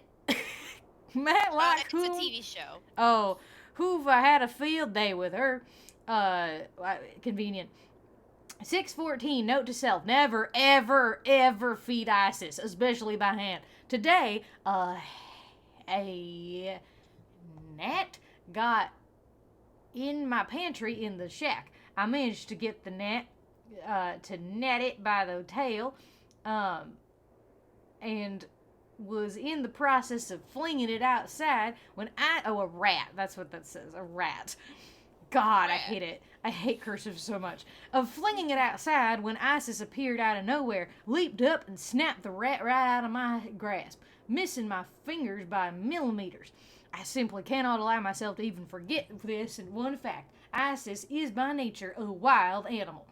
Matlock It's a TV show. Oh, who've had a field day with her. Convenient. 6:14. Note to self: never, ever, ever feed Isis, especially by hand. Today, a gnat got in my pantry in the shack. I managed to get the gnat to net it by the tail, and was in the process of flinging it outside when a rat. That's what that says. A rat. God, I hate it. I hate cursive so much. Of flinging it outside when Isis appeared out of nowhere, leaped up and snapped the rat right out of my grasp, missing my fingers by millimeters. I simply cannot allow myself to even forget this and one fact. Isis is by nature a wild animal.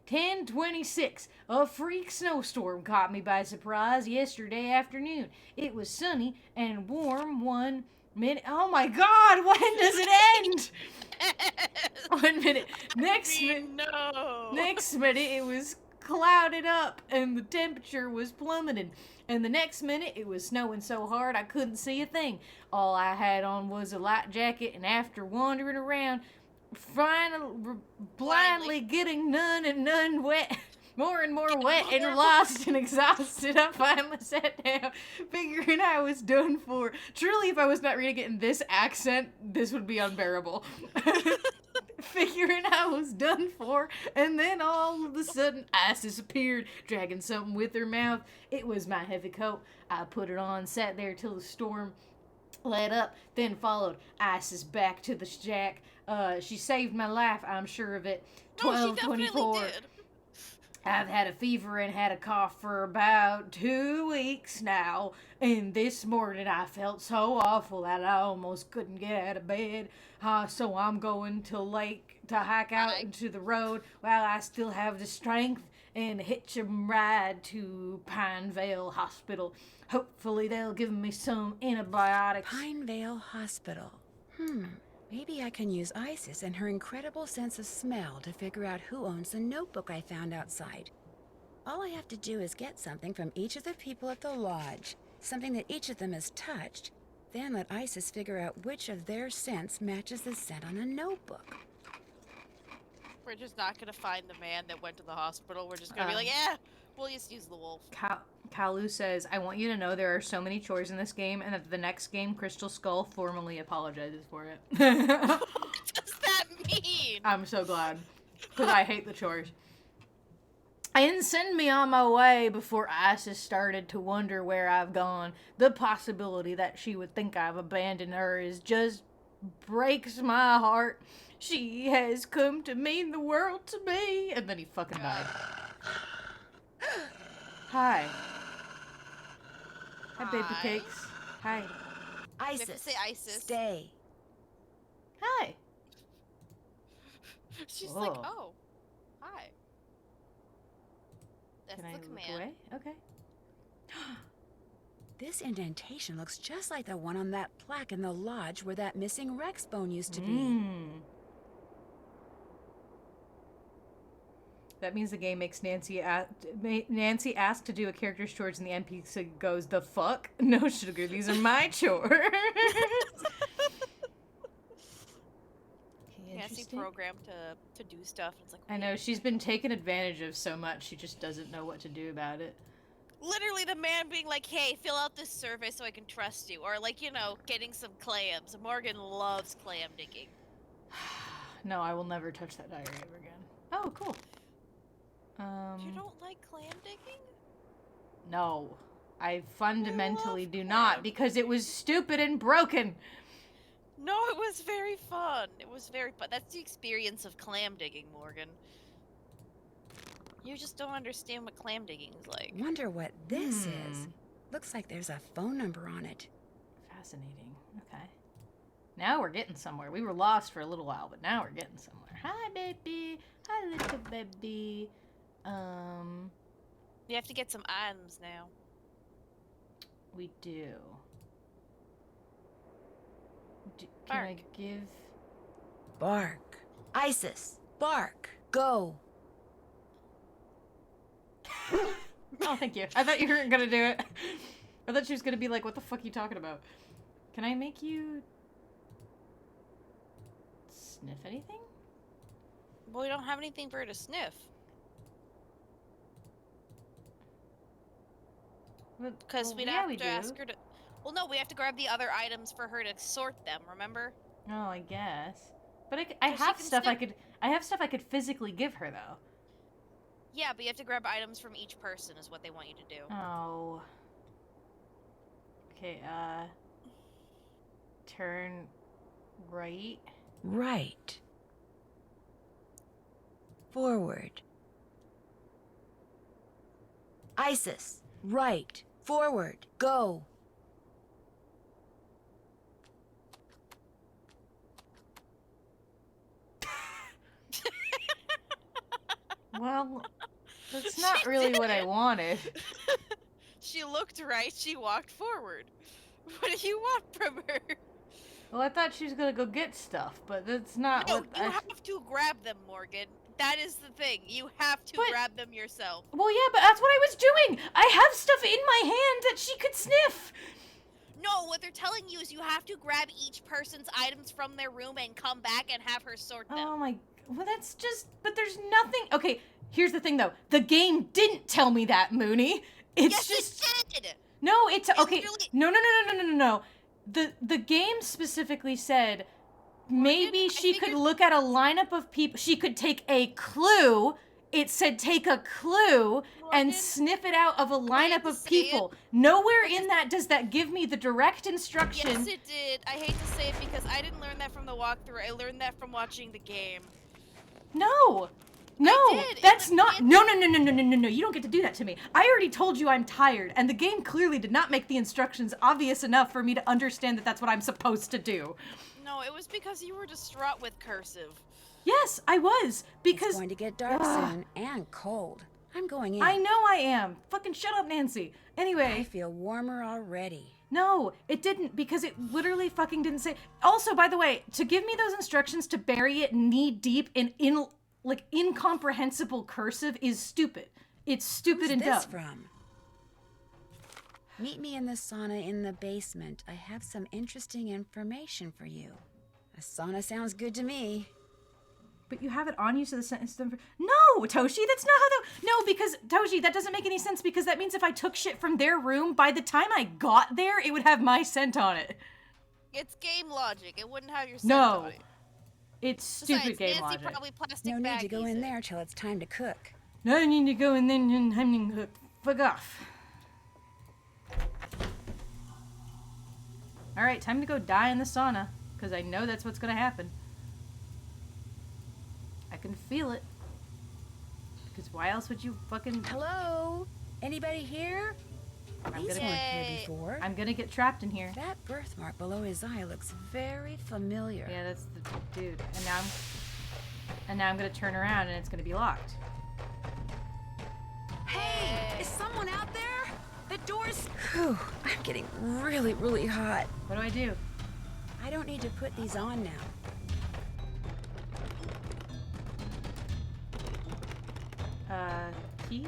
10:26. A freak snowstorm caught me by surprise yesterday afternoon. It was sunny and warm 1 minute. Oh my God! When does it end? 1 minute. Next minute. No. Next minute, it was clouded up and the temperature was plummeting. And the next minute, it was snowing so hard I couldn't see a thing. All I had on was a light jacket, and after wandering around, finally, blindly getting none and none wet, more and more wet and lost and exhausted, I finally sat down, figuring I was done for. Truly, if I was not reading it in this accent, this would be unbearable. Figuring I was done for, and then all of a sudden, Isis appeared, dragging something with her mouth. It was my heavy coat. I put it on, sat there till the storm let up, then followed Isis back to the shack. She saved my life, I'm sure of it. 12:24. I've had a fever and had a cough for about 2 weeks now, and this morning I felt so awful that I almost couldn't get out of bed. So I'm going to lake to hike out into the road while I still have the strength and hitch a ride to Pinevale Hospital. Hopefully they'll give me some antibiotics. Pinevale Hospital. Maybe I can use Isis and her incredible sense of smell to figure out who owns the notebook I found outside. All I have to do is get something from each of the people at the lodge, something that each of them has touched, then let Isis figure out which of their scents matches the scent on the notebook. We're just not gonna find the man that went to the hospital. We're just gonna be like, yeah, we'll just use the wolf. Kalu says, I want you to know there are so many chores in this game, and that the next game, Crystal Skull formally apologizes for it. What does that mean? I'm so glad, because I hate the chores. And send me on my way before Isis started to wonder where I've gone. The possibility that she would think I've abandoned her is just breaks my heart. She has come to mean the world to me. And then he fucking died. Hi. Hi, baby cakes. Hi. Isis. We have to say Isis. Stay. Hi. She's Whoa. like, oh, hi. That's Can I the look command. away? Okay. This indentation looks just like the one on that plaque in the lodge where that missing Rex bone used to be. That means the game makes Nancy ask to do a character's chores, and the NPC goes, "The fuck? No, sugar, these are my chores." Nancy programmed to do stuff. It's like, I know, she's been taken advantage of so much, she just doesn't know what to do about it. literally the man being like, hey, fill out this survey so I can trust you. Or like, you know, getting some clams. Morgan loves clam digging. No, I will never touch that diary ever again. Oh, cool. You don't like clam digging? No. I fundamentally do not, because it was stupid and broken. No, it was very fun. It was very fun. That's the experience of clam digging, Morgan. You just don't understand what clam digging is like. Wonder what this is. Looks like there's a phone number on it. Fascinating. Okay. Now we're getting somewhere. We were lost for a little while, but now we're getting somewhere. Hi, baby. Hi, little baby. You have to get some items now. We do. Can I give... Bark. Isis. Bark. Go. Oh, thank you. I thought you weren't gonna do it. I thought she was gonna be like, what the fuck are you talking about? Can I make you... sniff anything? Well, we don't have anything for her to sniff. Because we'd have to ask her to... Well, no, we have to grab the other items for her to sort them, remember? Oh, I guess. But I have stuff I could... I have stuff I could physically give her, though. Yeah, but you have to grab items from each person is what they want you to do. Oh. Okay, turn right. Right. Forward. Isis. Right. Forward. Go. Well, that's not really what I wanted. She looked right, she walked forward. What do you want from her? Well, I thought she was gonna go get stuff, but that's not No, what you have to grab them, Morgan. That is the thing. You have to But- grab them yourself. Well, yeah, but that's what I was doing! I have stuff in my hand that she could sniff! No, what they're telling you is you have to grab each person's items from their room and come back and have her sort them. Oh my... Well, that's just... But there's nothing... Okay, here's the thing, though. The game didn't tell me that, Mooney. It's yes, just... it did! No, it's... It Okay, literally- no. The game specifically said maybe I she could figured- look at a lineup of people. She could take a clue. It said take a clue and Morgan, sniff it out of a lineup to of say people. Nowhere in that does that give me the direct instruction. Yes, it did. I hate to say it because I didn't learn that from the walkthrough. I learned that from watching the game. No. No, did. It that's was- not. it- No. You don't get to do that to me. I already told you I'm tired, and the game clearly did not make the instructions obvious enough for me to understand that that's what I'm supposed to do. No, it was because you were distraught with cursive. Yes, I was, because It's going to get dark Ugh. soon and cold. I'm going in. I know I am. Fucking shut up, Nancy. I Anyway, feel warmer already. no, it didn't, because it literally fucking didn't say. Also, by the way, to give me those instructions to bury it knee deep in incomprehensible cursive is stupid. It's stupid Who's and this dumb. from? Meet me in the sauna in the basement. I have some interesting information for you. A sauna sounds good to me. But you have it on you, so the sentence. No, Toshi, that's not how the. No, because Toshi, that doesn't make any sense. Because that means if I took shit from their room, by the time I got there, it would have my scent on it. It's game logic. It wouldn't have your scent No, on it. it's stupid Besides, game Nancy logic. probably plastic No need to go baggies in it. there till it's time to cook. No, I need to go and then fuck off. All right, time to go die in the sauna, because I know that's what's gonna happen. I can feel it. Because why else would you fucking? Hello? Anybody here? I'm These gonna, weren't here Yay. before. I'm gonna get trapped in here. That birthmark below his eye looks very familiar. Yeah, that's the dude. And now I'm gonna turn around and it's gonna be locked. Hey, is someone out there? The door's... Whew, I'm getting really, really hot. What do I do? I don't need to put these on now. Key?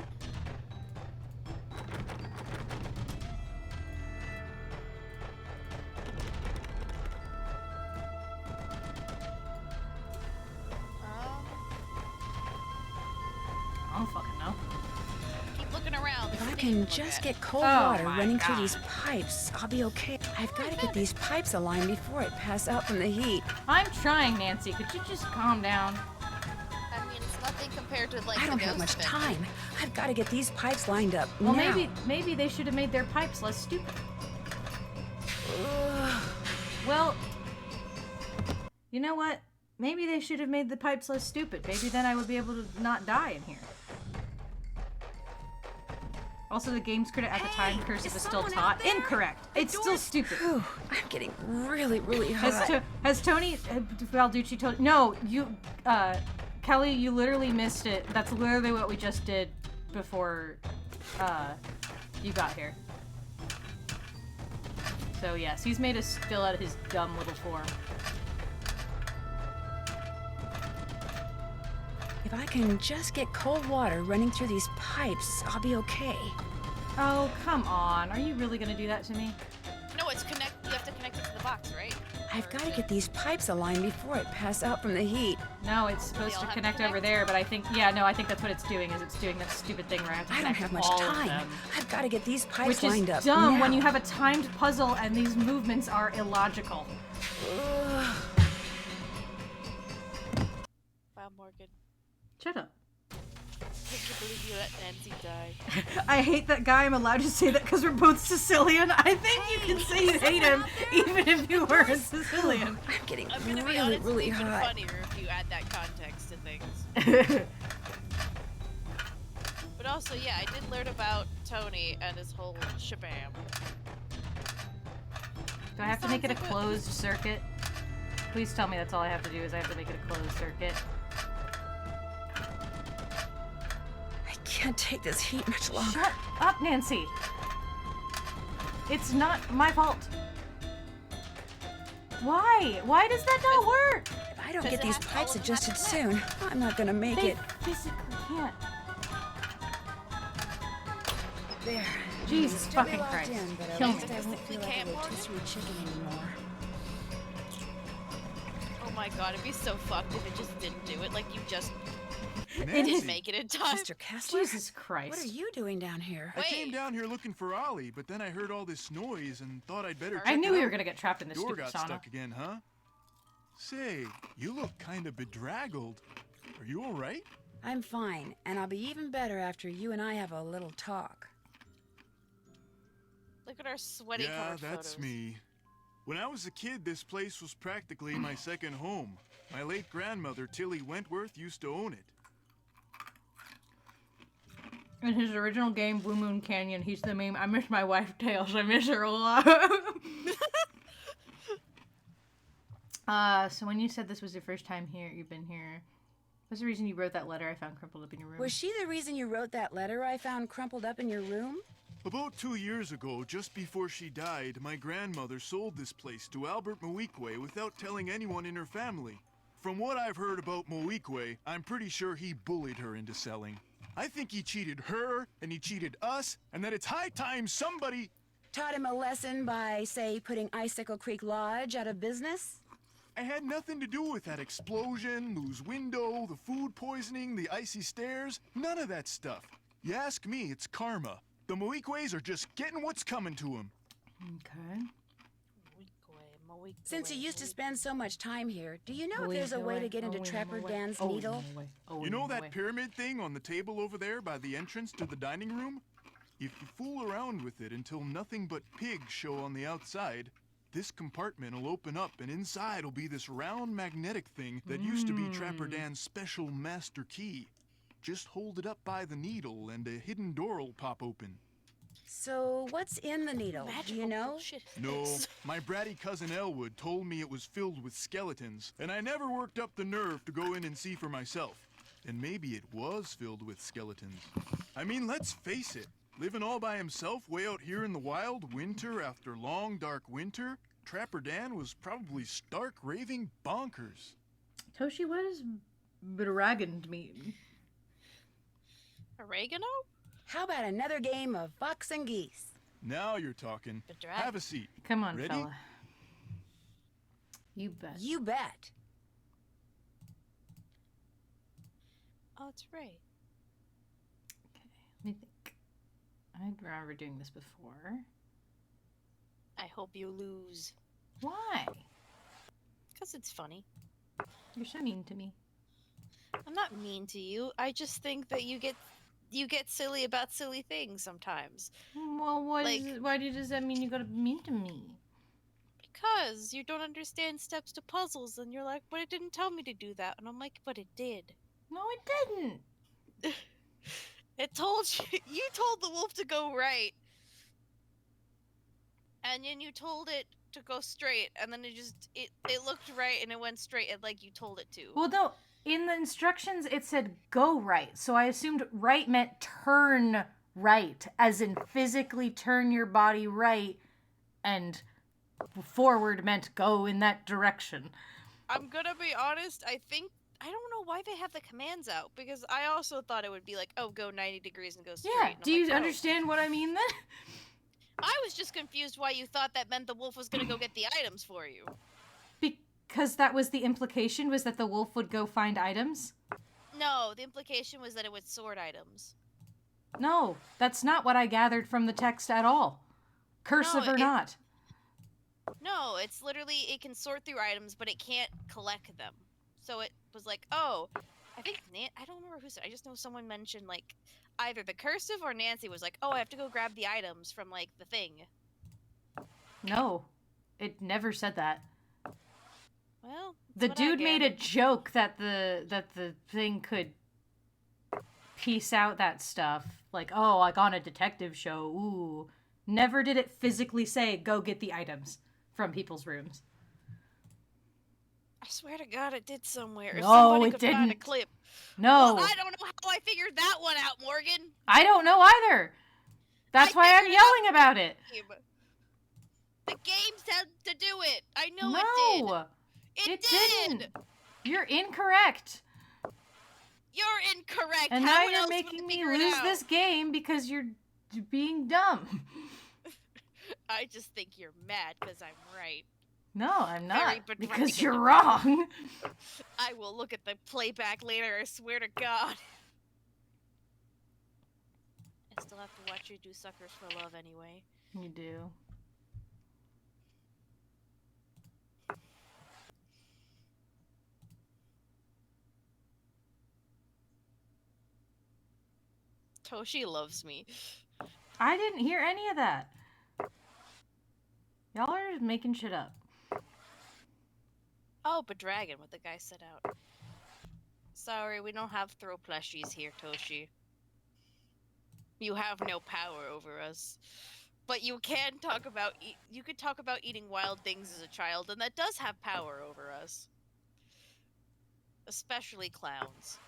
I don't fucking know. Keep looking around. If There's I a thing can to look just at. get cold Oh water my running through God. these pipes, I'll be okay. I've got to get these pipes aligned before it pass out from the heat. I'm trying, Nancy. Could you just calm down? I mean, it's nothing compared to like I the don't have ghost much thing. time. I've got to get these pipes lined up Well, now. maybe they should have made their pipes less stupid. Ugh. Well, you know what? Maybe they should have made the pipes less stupid. Maybe then I would be able to not die in here. Also, the game's credit at the time Hey, cursive is is still someone taught. out there? Incorrect. The It's still door's- stupid. Whew, I'm getting really, really hot. Has Tony Valducci told? No, you, Kelly, you literally missed it. That's literally what we just did before, you got here. So yes, he's made us fill out his dumb little form. If I can just get cold water running through these pipes, I'll be okay. Oh, come on. Are you really gonna do that to me? No, it's connect. You have to connect it to the box, right? I've Or got is to it- get these pipes aligned before it pass out from the heat. No, it's supposed all to have to connect over connect? there, but I think, yeah, no, I think that's what it's doing, is it's doing that stupid thing where I have to I don't connect have much all of time. them. I've got to get these pipes Which lined is up dumb now. when you have a timed puzzle and these movements are illogical. Ugh. Wow, Morgan. Shut up. Get believe you let Nancy die. I hate that guy. I'm allowed to say that because we're both Sicilian. I think you can say you hate him even if you weren't Sicilian. I'm getting I'm gonna be really, honest, really it's even hot. funnier if you add that context to things. But also, yeah, I did learn about Tony and his whole shabam. Do I have to make it a closed circuit? Please tell me that's all I have to do is I have to make it a closed circuit. I can't take this heat much longer. Shut up, Nancy! It's not my fault. Why? Why does that not work? If I don't get these pipes adjusted soon, I'm not gonna make They it. physically can't. There. Jesus Still be fucking locked Christ. in, but at Kill least me. I won't feel like a Can't, rotisserie chicken anymore. Oh my god, it'd be so fucked if it just didn't do it. Like, you just It is. make it in time. Mr. Kessler? Jesus Christ. What are you doing down here? I came Wait. down here looking for Ollie, but then I heard all this noise and thought I'd better check I knew it we were out. gonna get trapped in this Door stupid got sauna. stuck again, huh? Say, you look kind of bedraggled. Are you all right? I'm fine, and I'll be even better after you and I have a little talk. Look at our sweaty Yeah, covered that's photos. me. When I was a kid, this place was practically my second home. My late grandmother, Tilly Wentworth, used to own it. In his original game, Blue Moon Canyon, he's the meme, I miss my wife Tails, I miss her a lot. So when you said this was your first time here, you've been here, what's the reason you wrote that letter I found crumpled up in your room? Was she the reason you wrote that letter I found crumpled up in your room? About 2 years ago, just before she died, my grandmother sold this place to Albert Moikwe without telling anyone in her family. From what I've heard about Moikwe, I'm pretty sure he bullied her into selling. I think he cheated her, and he cheated us, and that it's high time somebody... Taught him a lesson by, say, putting Icicle Creek Lodge out of business? I had nothing to do with that explosion, Lou's window, the food poisoning, the icy stairs. None of that stuff. You ask me, it's karma. The Moikways are just getting what's coming to them. Okay. Since you used to spend so much time here, do you know if there's a way to get into Trapper Dan's needle? You know that pyramid thing on the table over there by the entrance to the dining room? If you fool around with it until nothing but pigs show on the outside, this compartment will open up and inside will be this round magnetic thing that used to be Trapper Dan's special master key. Just hold it up by the needle and a hidden door will pop open. So what's in the needle? Do you know? Bullshit. No, my bratty cousin Elwood told me it was filled with skeletons, and I never worked up the nerve to go in and see for myself. And maybe it was filled with skeletons. I mean, let's face it, living all by himself way out here in the wild, winter after long dark winter, Trapper Dan was probably stark raving bonkers. Toshi, what does bedragend mean? Oregano? How about another game of fox and geese? Now you're talking. Have a seat. Come on, Ready? fella. You bet. You bet. Oh, that's right. Okay, let me think. I remember doing this before. I hope you lose. Why? Because it's funny. You're so mean to me. I'm not mean to you. I just think that you get silly about silly things sometimes. Well, does that mean you gotta be mean to me? Because you don't understand steps to puzzles and you're like, but it didn't tell me to do that. And I'm like, but it did. No, it didn't. It told you, you told the wolf to go right. And then you told it to go straight. And then it looked right and it went straight and like you told it to. Well, no, in the instructions it said go right. So I assumed right meant turn right, as in physically turn your body right, and forward meant go in that direction. I'm gonna be honest, I don't know why they have the commands out, because I also thought it would be like, oh, go 90 degrees and go straight. Yeah, And I'm do you like, oh. understand what I mean then? I was just confused why you thought that meant the wolf was gonna go get the items for you. Because that was the implication, was that the wolf would go find items? No, the implication was that it would sort items. No, that's not what I gathered from the text at all. Cursive No, or not. No, it's literally, it can sort through items, but it can't collect them. So it was like, oh, I think I don't remember who said. I just know someone mentioned like either the cursive or Nancy was like, "Oh, I have to go grab the items from like the thing." No, it never said that. Well, The that's what I dude made a gathered. joke that the thing could piece out that stuff. Like, oh, like on a detective show. Ooh. Never did it physically say, go get the items from people's rooms. I swear to God, it did somewhere. If No, somebody it could find a didn't. clip. No. Well, I don't know how I figured that one out, Morgan. I don't know either. That's why I'm figured it yelling out about it. The game said to do it. I know No, it did. it didn't. You're incorrect. You're incorrect. And How now else you're would making I me figure it lose out? this game because you're being dumb. I just think you're mad because I'm right. No, I'm not. Very Because bedraggled. you're wrong. I will look at the playback later, I swear to God. I still have to watch you do Suckers for Love anyway. You do. Toshi loves me. I didn't hear any of that. Y'all are just making shit up. Oh, Bedragon, what the guy said out. Sorry, we don't have throw plushies here, Toshi. You have no power over us. But you can talk about you could talk about eating wild things as a child, and that does have power over us. Especially clowns.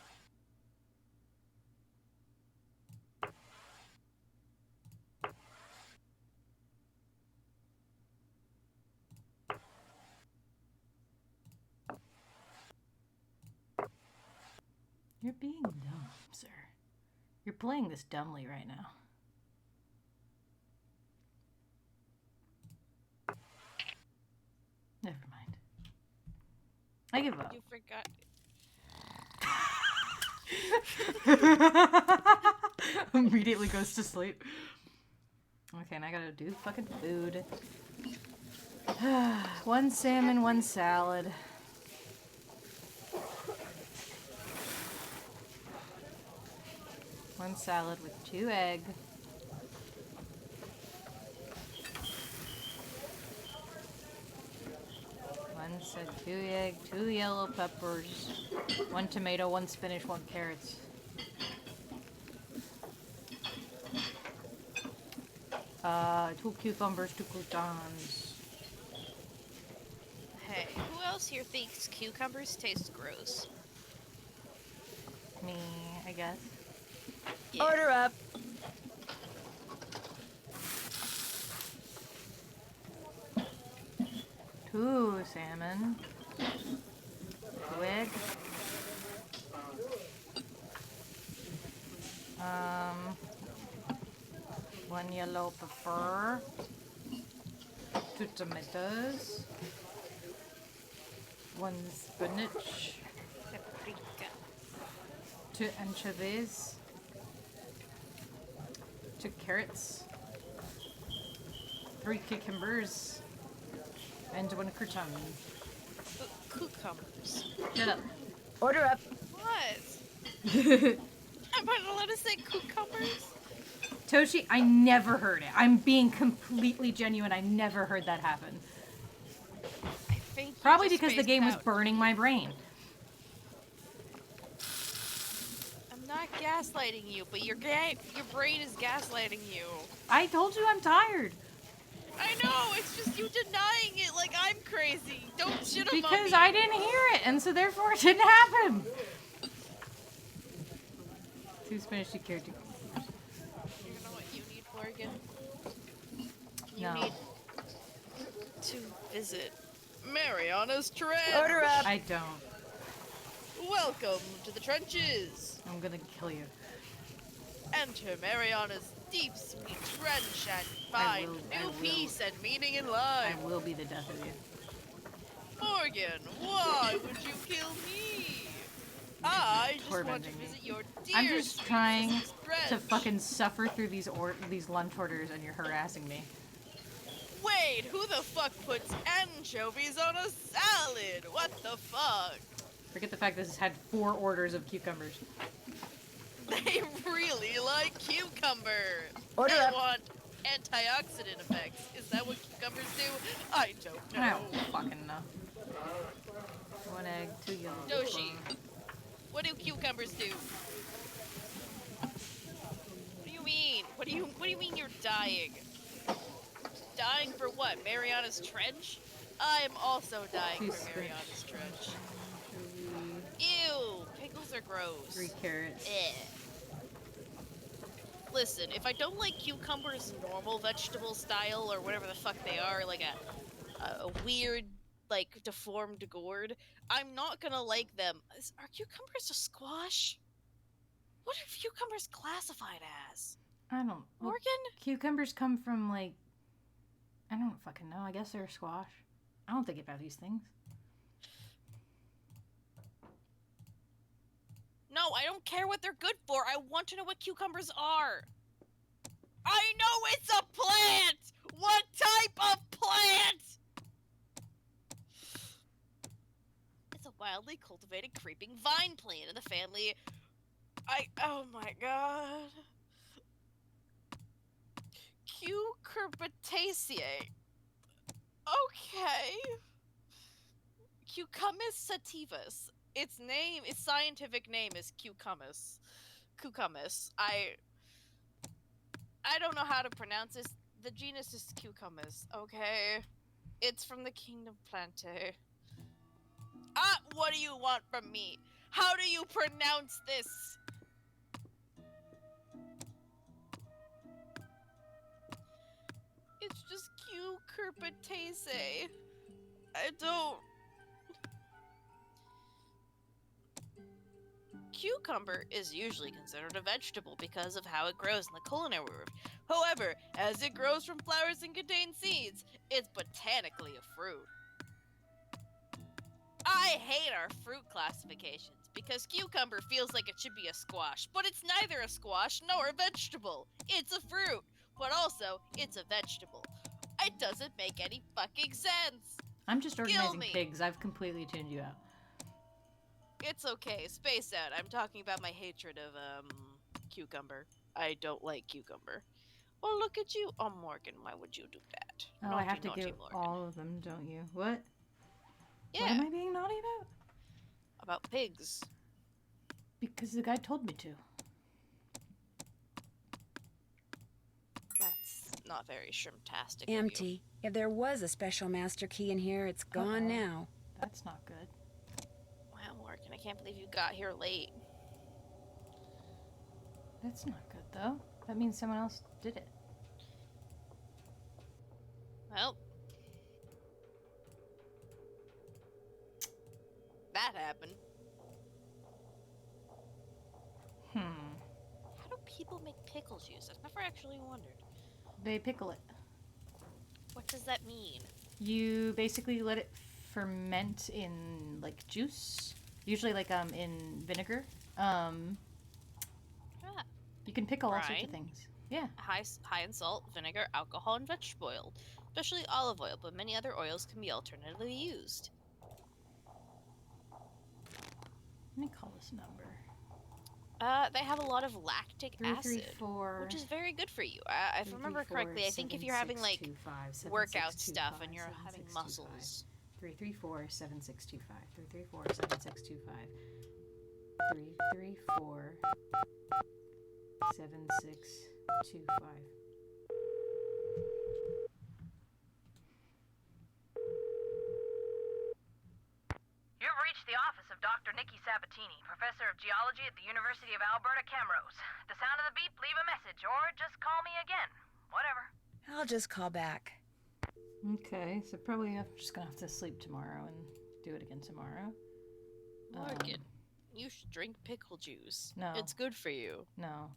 You're being dumb, sir. You're playing this dumbly right now. Never mind. I give up. You forgot. Immediately goes to sleep. Okay, and I gotta do fucking food. One salmon, one salad. One salad with 2 eggs. One said 2 egg, 2 yellow peppers, 1 tomato, 1 spinach, 1 carrots. Two cucumbers, 2 croutons. Hey, who else here thinks cucumbers taste gross? Me, I guess. Yeah. Order up. Two salmon. 2 egg. One yellow pepper. 2 tomatoes. 1 spinach. Paprika. 2 anchovies. 2 carrots. 3 cucumbers. And 1 crouton. Cucumbers. Shut up. Order up. What? Am I not allowed to say cucumbers? Toshi, I never heard it. I'm being completely genuine. I never heard that happen. I think you Probably just because the spaced game was out. burning my brain. I'm not gaslighting you, but your brain is gaslighting you. I told you I'm tired. I know, it's just you denying it like I'm crazy. Don't shit on Because me. I didn't hear it, and so therefore it didn't happen. 2 spinach, 2 carrot, 2 You know what you need, Morgan? You No. need to visit Mariana's Trench. Order up. I don't. Welcome to the trenches. I'm gonna kill you. Enter Mariana's deep, sweet trench and I find will. new peace and meaning in I life. will be the death of you. Morgan, why would you kill me? I just want to Tormenting me. visit your dear I'm just sweet trying sister's to trench. fucking suffer through these lunch orders, and you're harassing me. Wait, who the fuck puts anchovies on a salad? What the fuck? Forget the fact this has had 4 orders of cucumbers. They really like cucumber. Order They up. want antioxidant effects. Is that what cucumbers do? I don't know. I don't fucking know. 1 egg, 2 yellow. Doshi, what do cucumbers do? What do you mean? What do you mean you're dying? Dying for what? Mariana's Trench? I am also dying Two for spinach. Mariana's Trench. Ew, pickles are gross. 3 carrots. Eh. Listen, if I don't like cucumbers normal vegetable style or whatever the fuck they are, like a weird, like, deformed gourd, I'm not gonna like them. Are cucumbers a squash? What are cucumbers classified as? I don't. Well, Morgan? cucumbers come from, like, I don't fucking know. I guess they're a squash. I don't think about these things. No, I don't care what they're good for. I want to know what cucumbers are. I know it's a plant! What type of plant? It's a wildly cultivated creeping vine plant in the family. Oh my god. Cucurbitaceae. Okay. Cucumis sativus. Its scientific name is cucumis. Cucumis. I don't know how to pronounce this. The genus is cucumis, okay? It's from the kingdom Plantae. What do you want from me? How do you pronounce this? It's just cucurbitaceae. I don't... Cucumber is usually considered a vegetable because of how it grows in the culinary world. However, as it grows from flowers and contains seeds, it's botanically a fruit. I hate our fruit classifications because cucumber feels like it should be a squash, but it's neither a squash nor a vegetable. It's a fruit, but also it's a vegetable. It doesn't make any fucking sense. I'm just organizing me. pigs. I've completely tuned you out. It's okay, space out. I'm talking about my hatred of cucumber. I don't like cucumber. Well, look at you. Oh, Morgan, why would you do that? Oh, I Naughty, have to naughty give Morgan. all of them, don't you? What? Yeah. What am I being naughty about? About pigs. Because the guy told me to. That's not very shrimptastic of you. Empty. If there was a special master key in here, it's gone now. That's not good. Wow, Morgan, I can't believe you got here late. That's not good, though. That means someone else did it. Well, that happened. How do people make pickle juice? I've never actually wondered. They pickle it. What does that mean? You basically let it ferment in, like, juice. Usually, like, in vinegar. You can pickle all sorts Brine? of things. Yeah. High in salt, vinegar, alcohol, and vegetable oil. Especially olive oil, but many other oils can be alternatively used. Let me call this number. They have a lot of lactic acid, 334. which is very good for you. If I remember correctly, I think if you're having, like, workout stuff and you're having muscles. 334-7625. 334-7625. 334-7625. You've reached the office of Dr. Nikki Sabatini, professor of geology at the University of Alberta, Camrose. At the sound of the beep, leave a message, or just call me again. Whatever. I'll just call back. Okay, so probably I'm just gonna have to sleep tomorrow and do it again tomorrow. Morgan, you should drink pickle juice. No. It's good for you. No,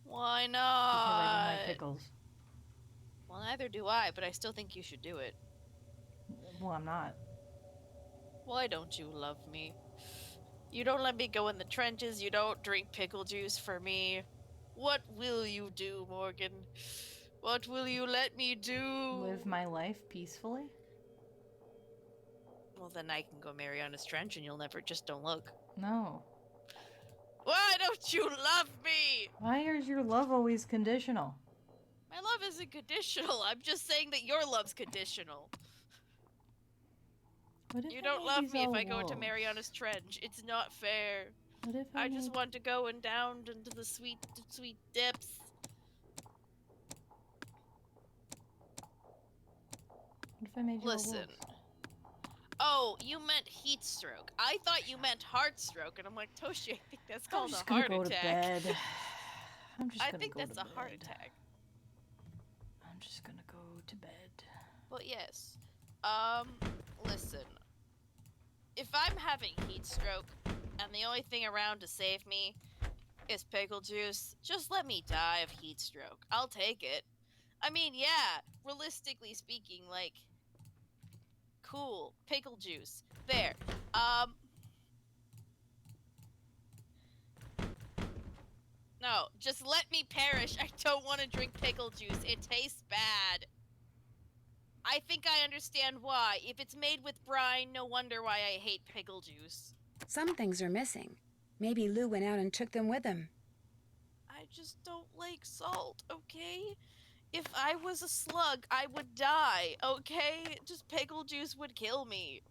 Why because I don't not? like pickles. Well, neither do I, but I still think you should do it. Well, I'm not. Why don't you love me? You don't let me go in the trenches, you don't drink pickle juice for me. What will you do, Morgan? What will you let me do? Live my life peacefully. Well, then I can go Mariana's Trench and you'll never, just don't look. No. Why don't you love me? Why is your love always conditional? My love isn't conditional. I'm just saying that your love's conditional. What if You I don't made love these me if all I go to wolves? Mariana's Trench. It's not fair. What if I just made... want to go and down into the sweet, sweet depths. What if I made you all Listen. wolves? Oh, you meant heat stroke. I thought you meant heart stroke, and I'm like, Toshi, I think that's I'm called just a gonna heart go attack. to bed. I'm just I gonna think go that's to a bed. heart attack. I'm just gonna go to bed. But yes, listen. If I'm having heat stroke, and the only thing around to save me is pickle juice, just let me die of heat stroke. I'll take it. I mean, yeah, realistically speaking, like, cool, pickle juice. There. No, just let me perish. I don't want to drink pickle juice. It tastes bad. I think I understand why. If it's made with brine, no wonder why I hate pickle juice. Some things are missing. Maybe Lou went out and took them with him. I just don't like salt, okay? If I was a slug, I would die, okay? Just pickle juice would kill me.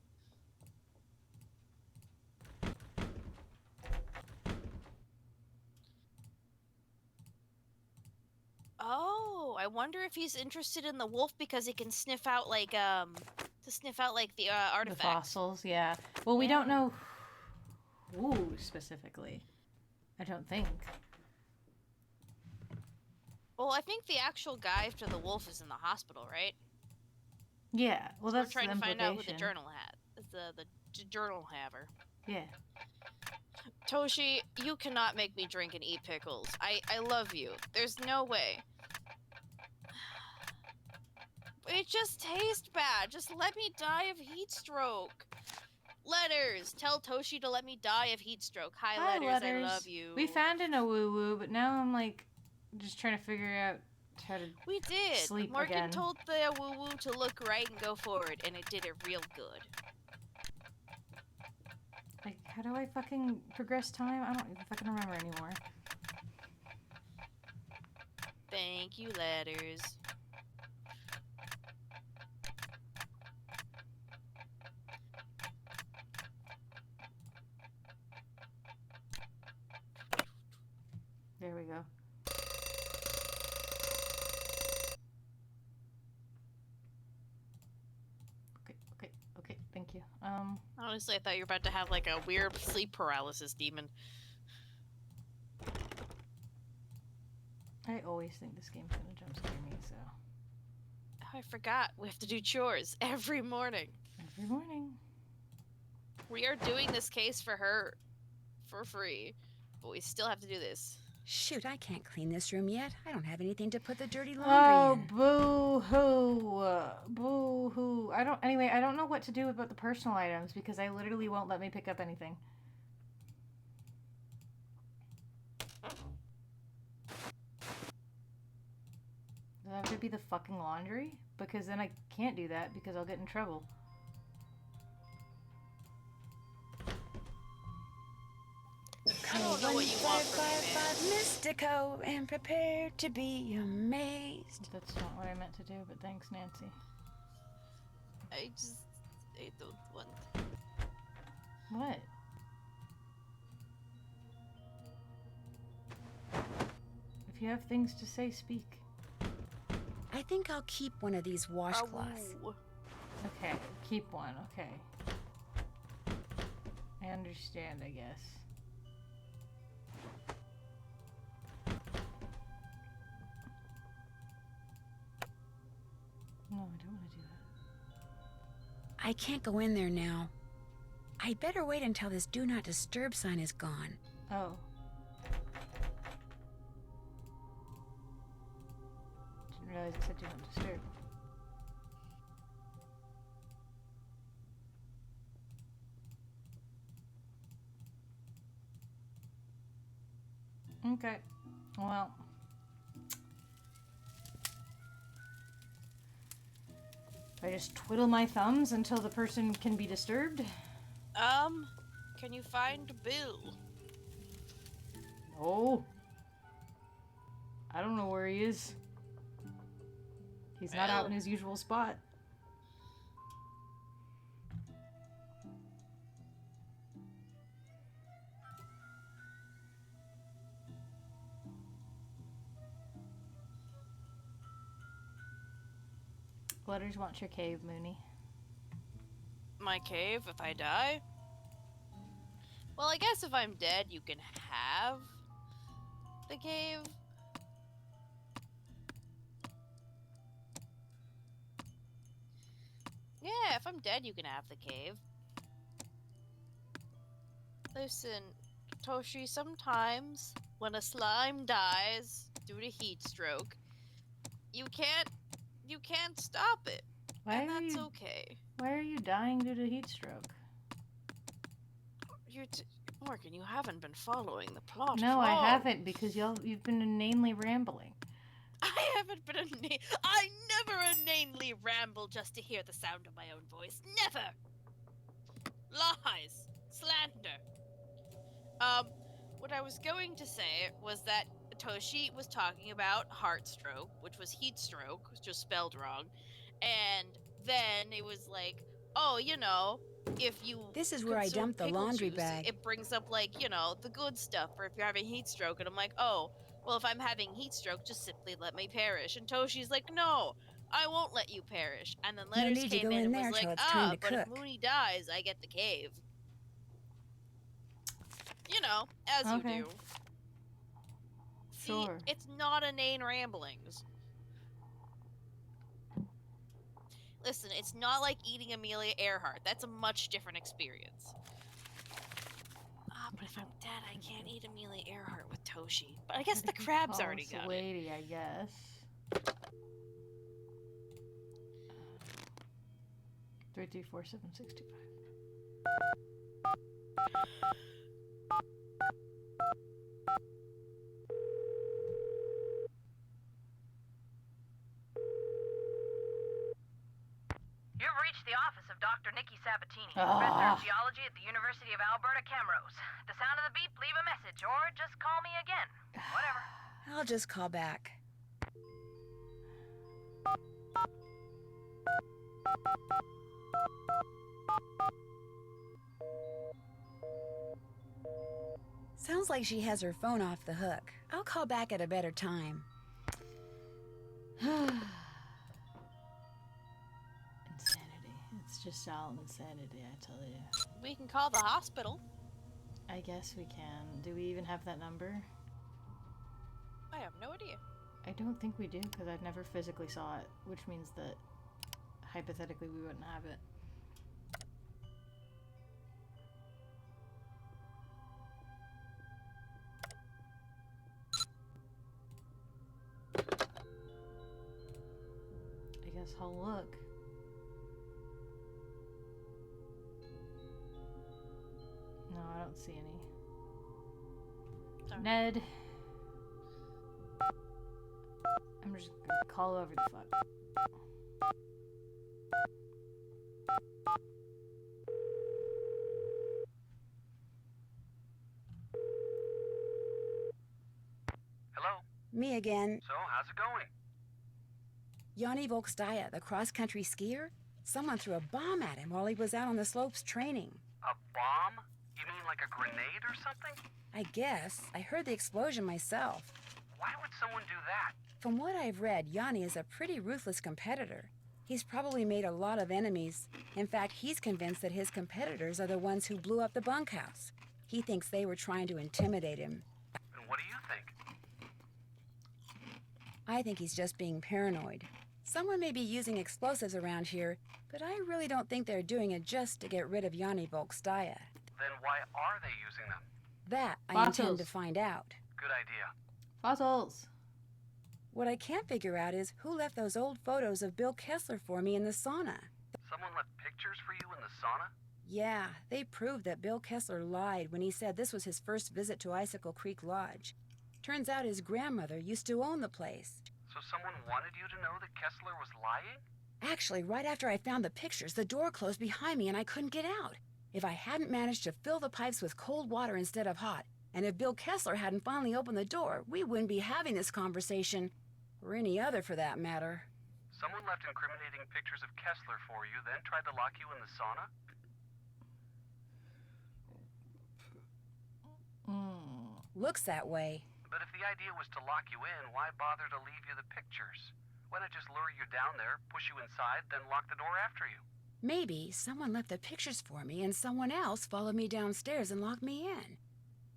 Oh, I wonder if he's interested in the wolf because he can sniff out like the The artifacts. fossils, yeah. Well, we don't know who specifically. I don't think. Well, I think the actual guy for the wolf is in the hospital, right? Yeah, well, So that's we're trying the to find out who the implication. journal had. The journal haver. Yeah. Toshi, you cannot make me drink and eat pickles. I love you. There's no way. It just tastes bad. Just let me die of heat stroke. Letters. Tell Toshi to let me die of heat stroke. Hi, letters. I love you. We found in a woo-woo, but now I'm like just trying to figure out how to We did. sleep Morgan again. told the woo-woo to look right and go forward, and it did it real good. Like, how do I fucking progress time? I don't even fucking remember anymore. Thank you, letters. There we go. Okay, thank you. Honestly, I thought you were about to have like a weird sleep paralysis demon. I always think this game's gonna jump scare me, so. Oh, I forgot. We have to do chores every morning. Every morning. We are doing this case for her for free, but we still have to do this. Shoot, I can't clean this room yet. I don't have anything to put the dirty Oh, laundry in. boo-hoo. Boo-hoo. Anyway, I don't know what to do about the personal items because I literally won't let me pick up anything. Does that have to be the fucking laundry? Because then I can't do that because I'll get in trouble. I don't know what you want from me, man. Mystico, and prepare to be amazed. That's not what I meant to do, but thanks, Nancy. I don't want. What? If you have things to say, speak. I think I'll keep one of these washcloths. Oh. Okay, keep one, okay. I understand, I guess. No, I don't want to do that. I can't go in there now. I better wait until this Do Not Disturb sign is gone. Oh. Didn't realize it said do not disturb. Okay. Well. I just twiddle my thumbs until the person can be disturbed? Can you find Bill? No. I don't know where he is. He's not out in his usual spot. Letters wants your cave, Mooney. My cave if I die? Well, I guess if I'm dead, you can have the cave. Yeah, if I'm dead, you can have the cave. Listen, Toshi, sometimes when a slime dies due to heat stroke, you can't stop it. And that's okay. Why are you dying due to heat stroke? Morgan, you haven't been following the plot. No, I haven't, because you've been inanely rambling. I haven't been I never inanely ramble just to hear the sound of my own voice. Never! Lies! Slander! What I was going to say was that Toshi was talking about heart stroke, which was heat stroke, just spelled wrong. And then it was like, oh, you know, if you This is where I consume dumped the pickle laundry juice, bag. it brings up, like, you know, the good stuff, or if you're having heat stroke. And I'm like, oh, well, if I'm having heat stroke, just simply let me perish. And Toshi's like, no, I won't let you perish. And then No letters need to came go in in and there was till like, it's time to but if cook. Mooney dies, I get the cave. You know, as Okay. you do. Sure. See, it's not inane ramblings. Listen, it's not like eating Amelia Earhart. That's a much different experience. But if I'm dead, I can't eat Amelia Earhart with Toshi. But I guess the crab's already got it. Lady, I guess. 334-765. You've reached the office of Dr. Nikki Sabatini, professor of geology at the University of Alberta, Camrose. At the sound of the beep, leave a message, or just call me again. Whatever. I'll just call back. Sounds like she has her phone off the hook. I'll call back at a better time. Insanity. It's just all insanity, I tell you. We can call the hospital. I guess we can. Do we even have that number? I have no idea. I don't think we do, because I never physically saw it, which means that hypothetically we wouldn't have it. I guess I'll look. No, I don't see any. Sorry. Ned. I'm just gonna call over the fuck. Hello? Me again. So, how's it going? Yanni Volkstaya, the cross-country skier? Someone threw a bomb at him while he was out on the slopes training. A bomb? You mean like a grenade or something? I guess. I heard the explosion myself. Why would someone do that? From what I've read, Yanni is a pretty ruthless competitor. He's probably made a lot of enemies. In fact, he's convinced that his competitors are the ones who blew up the bunkhouse. He thinks they were trying to intimidate him. And what do you think? I think he's just being paranoid. Someone may be using explosives around here, but I really don't think they're doing it just to get rid of Yanni Volkstaya. Then why are they using them? That I Fossils. intend to find out. Good idea. Fossils. What I can't figure out is who left those old photos of Bill Kessler for me in the sauna. Someone left pictures for you in the sauna? Yeah, they proved that Bill Kessler lied when he said this was his first visit to Icicle Creek Lodge. Turns out his grandmother used to own the place. So someone wanted you to know that Kessler was lying? Actually, right after I found the pictures, the door closed behind me and I couldn't get out. If I hadn't managed to fill the pipes with cold water instead of hot, and if Bill Kessler hadn't finally opened the door, we wouldn't be having this conversation. Or any other, for that matter. Someone left incriminating pictures of Kessler for you, then tried to lock you in the sauna? Looks that way. But if the idea was to lock you in, why bother to leave you the pictures? Why not just lure you down there, push you inside, then lock the door after you? Maybe someone left the pictures for me and someone else followed me downstairs and locked me in.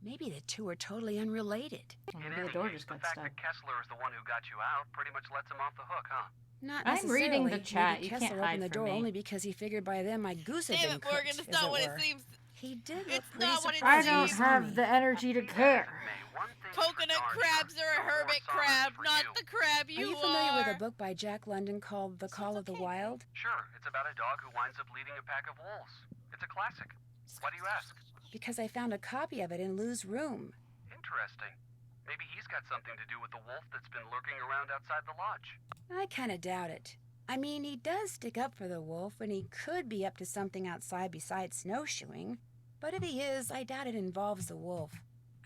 Maybe the two are totally unrelated. Maybe the door just got the fact stuck. that Kessler is the one who got you out pretty much lets him off the hook, huh? Not I'm necessarily. reading the chat. Maybe You Kessler can't hide opened the from door me. only because he figured by then my goose had Damn been it, Morgan, cooked, it's as not it what were. it seems. He did look It's pretty not what it surprised I when he don't seems. saw have me. the energy to care. Coconut crabs are a hermit crab, not the crab Are you you familiar with a book by Jack London called The Call of the Wild? Sure, it's about a dog who winds up leading a pack of wolves. It's a classic. Why do you ask? Because I found a copy of it in Lou's room. Interesting. Maybe he's got something to do with the wolf that's been lurking around outside the lodge. I kind of doubt it. I mean, he does stick up for the wolf, and he could be up to something outside besides snowshoeing. But if he is, I doubt it involves the wolf.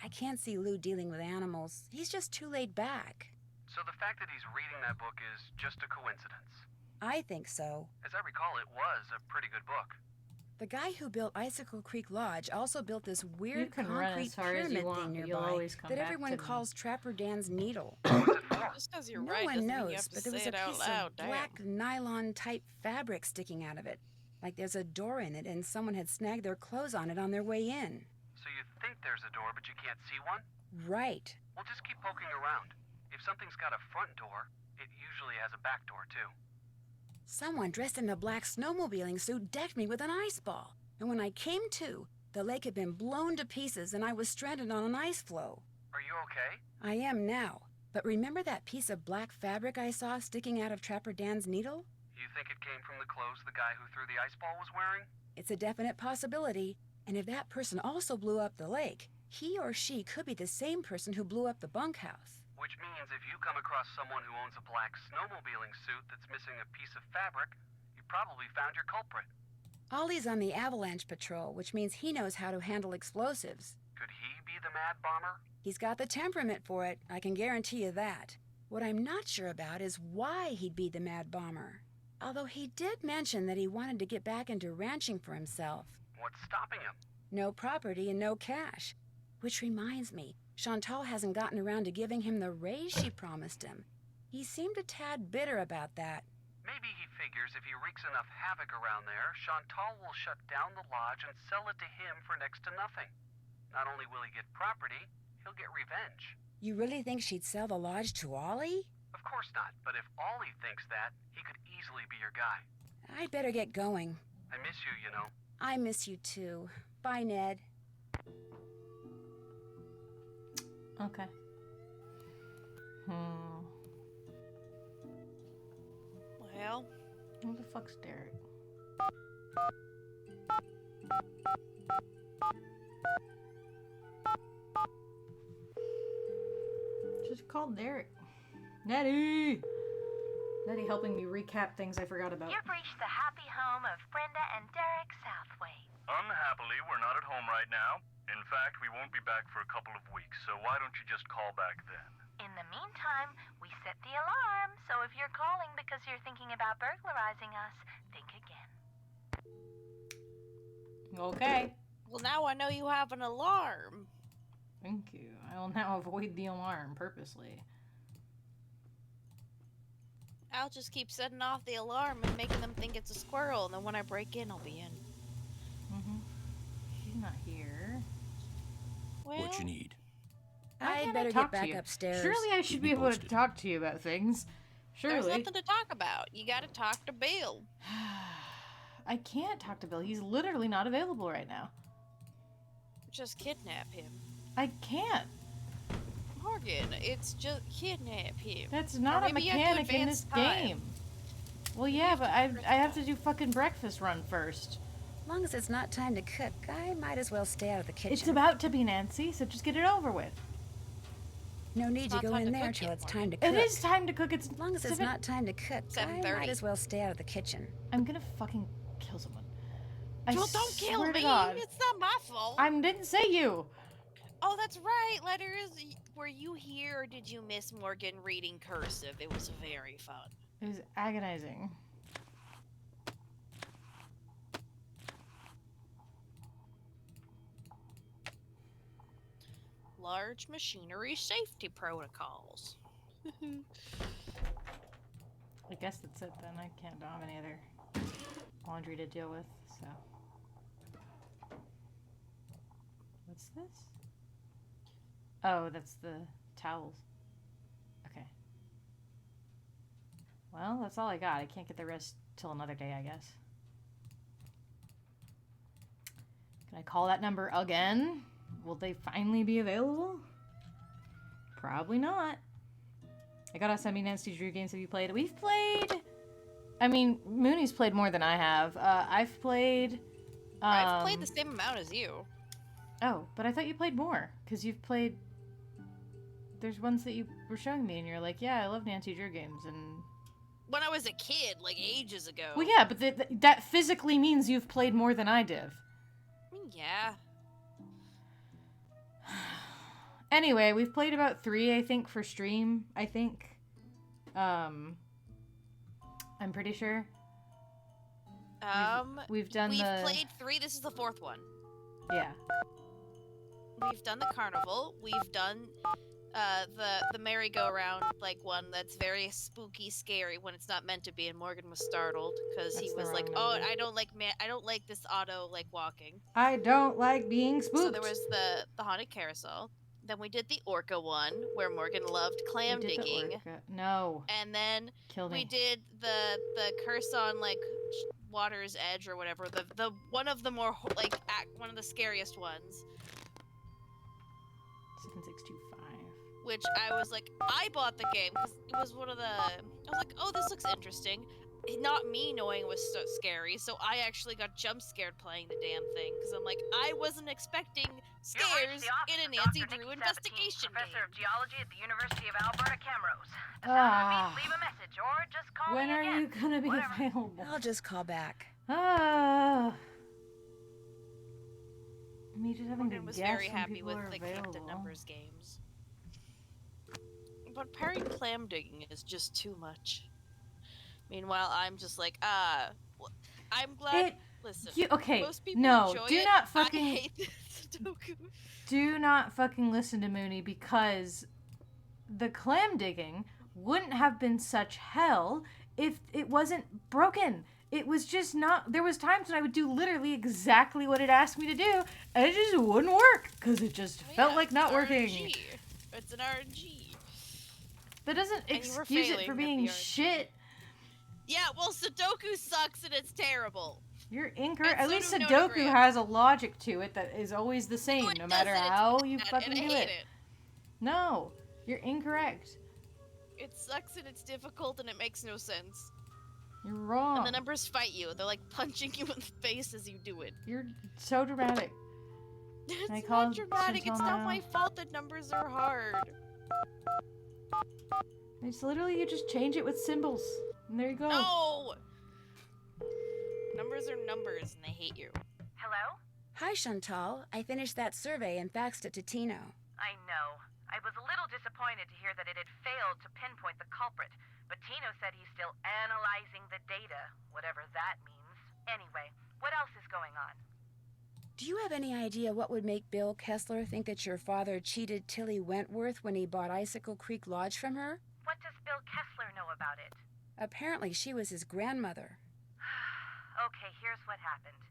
I can't see Lou dealing with animals. He's just too laid back. So the fact that he's reading that book is just a coincidence. I think so. As I recall, it was a pretty good book. The guy who built Icicle Creek Lodge also built this You weird can run concrete as far as you pyramid want, thing but you'll nearby always come that back everyone to me. calls Trapper Dan's Needle. What's it for? Just because you're No right one doesn't mean you knows, have to but there say was it a out piece loud. of black nylon-type fabric sticking out of it. Like there's a door in it and someone had snagged their clothes on it on their way in. So you think there's a door, but you can't see one? Right. Well, just keep poking around. If something's got a front door, it usually has a back door, too. Someone dressed in a black snowmobiling suit decked me with an ice ball. And when I came to, the lake had been blown to pieces and I was stranded on an ice floe. Are you okay? I am now. But remember that piece of black fabric I saw sticking out of Trapper Dan's needle? You think it came from the clothes the guy who threw the ice ball was wearing? It's a definite possibility. And if that person also blew up the lake, he or she could be the same person who blew up the bunkhouse. Which means if you come across someone who owns a black snowmobiling suit that's missing a piece of fabric, you probably found your culprit. Ollie's on the avalanche patrol, which means he knows how to handle explosives. Could he be the mad bomber? He's got the temperament for it, I can guarantee you that. What I'm not sure about is why he'd be the mad bomber. Although he did mention that he wanted to get back into ranching for himself. What's stopping him? No property and no cash. Which reminds me, Chantal hasn't gotten around to giving him the raise she promised him. He seemed a tad bitter about that. Maybe he figures if he wreaks enough havoc around there, Chantal will shut down the lodge and sell it to him for next to nothing. Not only will he get property, he'll get revenge. You really think she'd sell the lodge to Ollie? Of course not, but if Ollie thinks that, he could easily be your guy. I'd better get going. I miss you, you know. I miss you too. Bye, Ned. Okay. Well, Who the fuck's Derek? Just called Derek. Nettie! Nettie helping me recap things I forgot about. You've reached the happy home of Brenda and Derek Southwaite. Unhappily, we're not at home right now. In fact, we won't be back for a couple of weeks, so why don't you just call back then? In the meantime, we set the alarm, so if you're calling because you're thinking about burglarizing us, think again. Okay. well, now I know you have an alarm. Thank you. I will now avoid the alarm purposely. I'll just keep setting off the alarm and making them think it's a squirrel, and then when I break in, I'll be in. She's not here. Well, What you need? I'd better Talk get to back you. upstairs. Surely I should Keep be me able to posted. talk to you about things. there's Surely. nothing to talk about. You gotta talk to Bill. I can't talk to Bill. He's literally not available right now. Just kidnap him. I can't. Morgan, it's just kidnap him. That's not Or a maybe you have to mechanic in this advance time. game. Well, yeah, but I have to do fucking breakfast run first. As long as it's not time to cook, I might as well stay out of the kitchen. It's about to be, Nancy, so just get it over with. No need to not go time in to there cook till yet, it's Morgan. time to cook. It is time to cook. It's As long as it's not time to cook, I might 7:30. as well stay out of the kitchen. I'm gonna fucking kill someone. I Well, don't kill swear to me. God. It's not my fault. I didn't say you. Oh, that's right. Letters. Were you here or did you miss Morgan reading cursive? It was very fun. It was agonizing. Large machinery safety protocols. I guess that's it then. I don't have any other laundry to deal with, so. What's this? Oh, that's the towels. Okay. Well, that's all I got. I can't get the rest till another day, I guess. Can I call that number again? Will they finally be available? Probably not. I gotta send me Nancy Drew games. Have you played? We've played. I mean, Mooney's played more than I have. I've played. I've played the same amount as you. Oh, but I thought you played more because you've played. There's ones that you were showing me, and you're like, "Yeah, I love Nancy Drew games." And when I was a kid, like ages ago. well, yeah, but that physically means you've played more than I did. I mean, yeah. Anyway, we've played about 3, I think, for stream. I think. I'm pretty sure. We've played 3. This is the 4th one. Yeah. We've done the carnival. We've done the merry-go-round like one that's very spooky, scary when it's not meant to be. And Morgan was startled because he was like, "Oh, I don't like this auto like walking. I don't like being spooked." So there was the haunted carousel. Then we did the orca one where Morgan loved clam digging. No. And then we did the curse on like water's edge or whatever. The one of the more like one of the scariest ones. 7625. Which I was like, I bought the game because it was one of the. I was like, oh, this looks interesting. Not me knowing it was so scary, so I actually got jump scared playing the damn thing because I'm like, I wasn't expecting scares in a Nancy Drew investigation Professor of game. Geology at the University of Alberta, Camrose. Leave a message or just call when me are again. you gonna be Whatever. available? I'll just call back. Me just having Morgan to was guess very when happy people with are the available. Captain Numbers games. But pairing clam digging is just too much. Meanwhile, I'm just like, I'm glad. Listen, okay, most people no, enjoy do it. not fucking. I hate this Sudoku. Do not fucking listen to Mooney because the clam digging wouldn't have been such hell if it wasn't broken. It was just not. There was times when I would do literally exactly what it asked me to do, and it just wouldn't work because it just felt like not working. RNG. It's an RNG. That doesn't excuse it for being shit. Yeah, well, Sudoku sucks and it's terrible. You're incorrect. And At least so do Sudoku nonograms. has a logic to it that is always the same, no matter doesn't. It's how you bad, fucking and I do hate it. it. No, you're incorrect. It sucks and it's difficult and it makes no sense. You're wrong. And the numbers fight you. They're like punching you in the face as you do it. You're so dramatic. It's not dramatic. It's not my fault that numbers are hard. It's literally you just change it with symbols. And there you go. No! Numbers are numbers and they hate you. Hello? Hi, Chantal. I finished that survey and faxed it to Tino. I know. I was a little disappointed to hear that it had failed to pinpoint the culprit, but Tino said he's still analyzing the data, whatever that means. Anyway, what else is going on? Do you have any idea what would make Bill Kessler think that your father cheated Tilly Wentworth when he bought Icicle Creek Lodge from her? What does Bill Kessler know about it? Apparently she was his grandmother. Okay, here's what happened.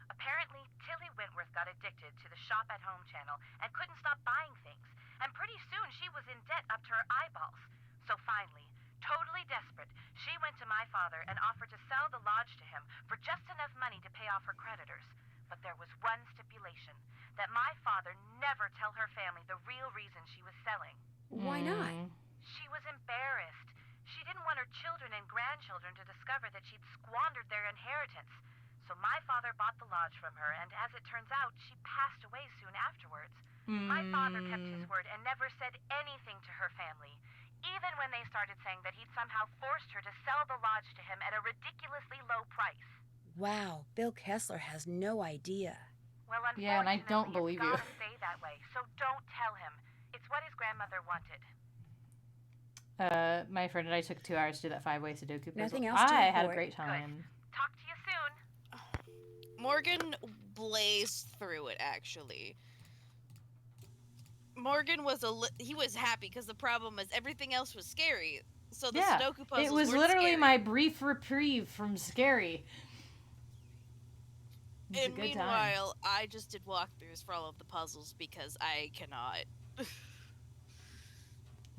Apparently, Tilly Wentworth got addicted to the shop-at-home channel and couldn't stop buying things. And pretty soon she was in debt up to her eyeballs. So finally, totally desperate, she went to my father and offered to sell the lodge to him for just enough money to pay off her creditors. But there was one stipulation, that my father never tell her family the real reason she was selling. Why not? She was embarrassed. She didn't want her children and grandchildren to discover that she'd squandered their inheritance. So my father bought the lodge from her, and as it turns out, she passed away soon afterwards. My father kept his word and never said anything to her family, even when they started saying that he'd somehow forced her to sell the lodge to him at a ridiculously low price. Wow, Bill Kessler has no idea. Well, Yeah, and I don't unfortunately, believe you. it's gotta stay that way, so don't tell him. It's what his grandmother wanted. My friend and I took 2 hours to do that 5-way Sudoku puzzle. Nothing else to I had a report. great time. Talk to you soon. Morgan blazed through it, actually. Morgan was he was happy because the problem is everything else was scary. So the Sudoku puzzles it was weren't literally scary. my brief reprieve from scary. It was And a good meanwhile, I just did walkthroughs for all of the puzzles because I cannot.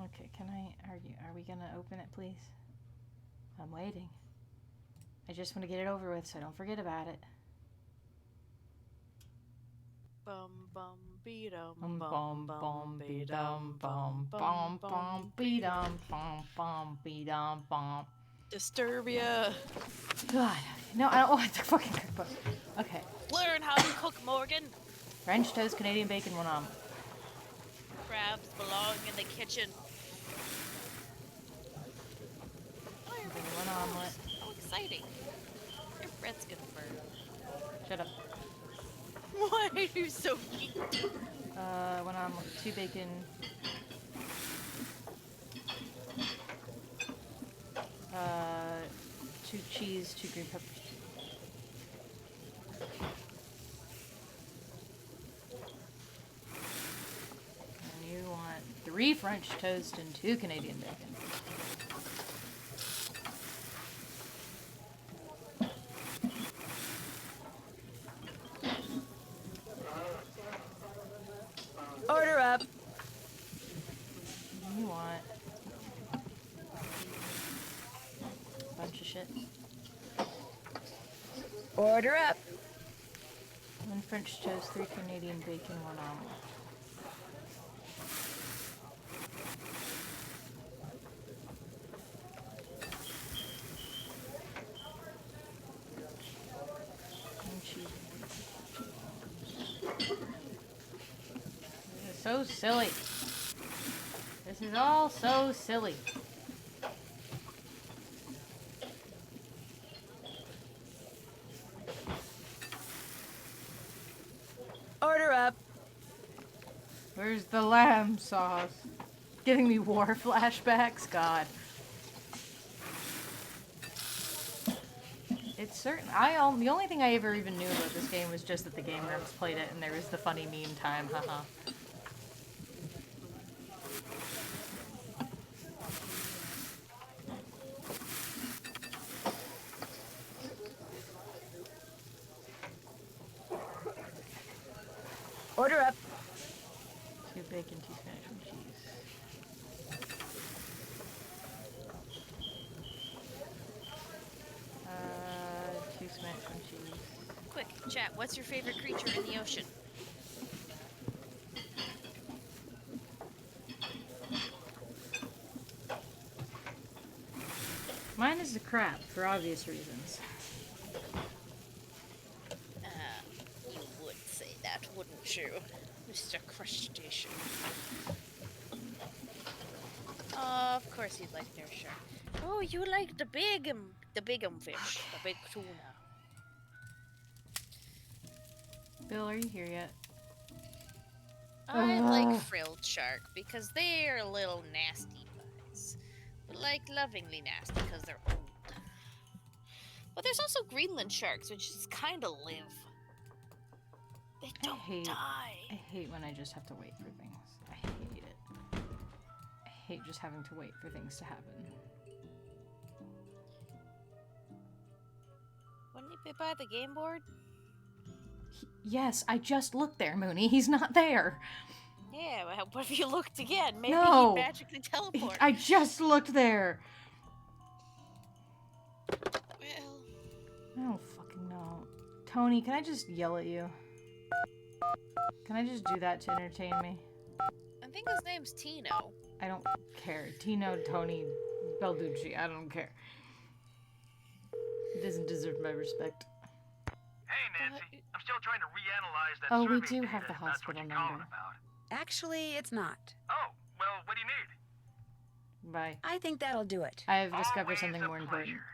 Okay, are we gonna open it, please? I'm waiting. I just want to get it over with so I don't forget about it. Bum bum be dum Bum bum bum bum be be dum dum bum bum be dum be dum bum. Disturbia. God, no, I don't want the fucking cookbook. Okay. Learn how to cook, Morgan. French toast, Canadian bacon, 1 omelet. Crabs belong in the kitchen. Oh, you're making 1 omelet. How exciting. Your bread's gonna burn. Shut up. Why are you so geeked? 1 omelet, 2 bacon. Uh, 2 cheese, 2 green peppers. And you want 3 French toast and 2 Canadian bacon. Order up. You want a bunch of shit. Order up. 1 French toast, 3 Canadian bacon, 1 omelet. And cheese. This is so silly. This is all so silly. Order up. Where's the lamb sauce? Giving me war flashbacks? God. It's certain. The only thing I ever even knew about this game was just that the Game Grumps played it and there was the funny meme time, haha. Order up. 2 bacon, 2 spinach and cheese. 2 spinach and cheese. Quick, chat, what's your favorite creature in the ocean? Mine is a crab, for obvious reasons. You would say that, wouldn't you, Mr. Crustacean? Of course you'd like their shark. Oh, you like the big fish, the big tuna. Bill, are you here yet? I like frilled shark because they're a little nasty guys. But like lovingly nasty because they're old. But there's also Greenland sharks, which just kind of live. They don't die. I hate when I just have to wait for things. I hate it. I hate just having to wait for things to happen. Wouldn't he be by the game board? Yes, I just looked there, Mooney. He's not there. Yeah, well, what if you looked again? Maybe No. he'd magically teleport. I just looked there. Well, I don't fucking know. Tony, can I just yell at you? Can I just do that to entertain me? I think his name's Tino. I don't care. Tino, Tony, Belducci, I don't care. He doesn't deserve my respect. Hey, Nancy. I'm still trying to reanalyze that Oh, we survey do data, have the if that's what hospital you're calling number. about. Actually, it's not. Oh, well, what do you need? Bye. I think that'll do it. I have discovered Always something a more important. pleasure.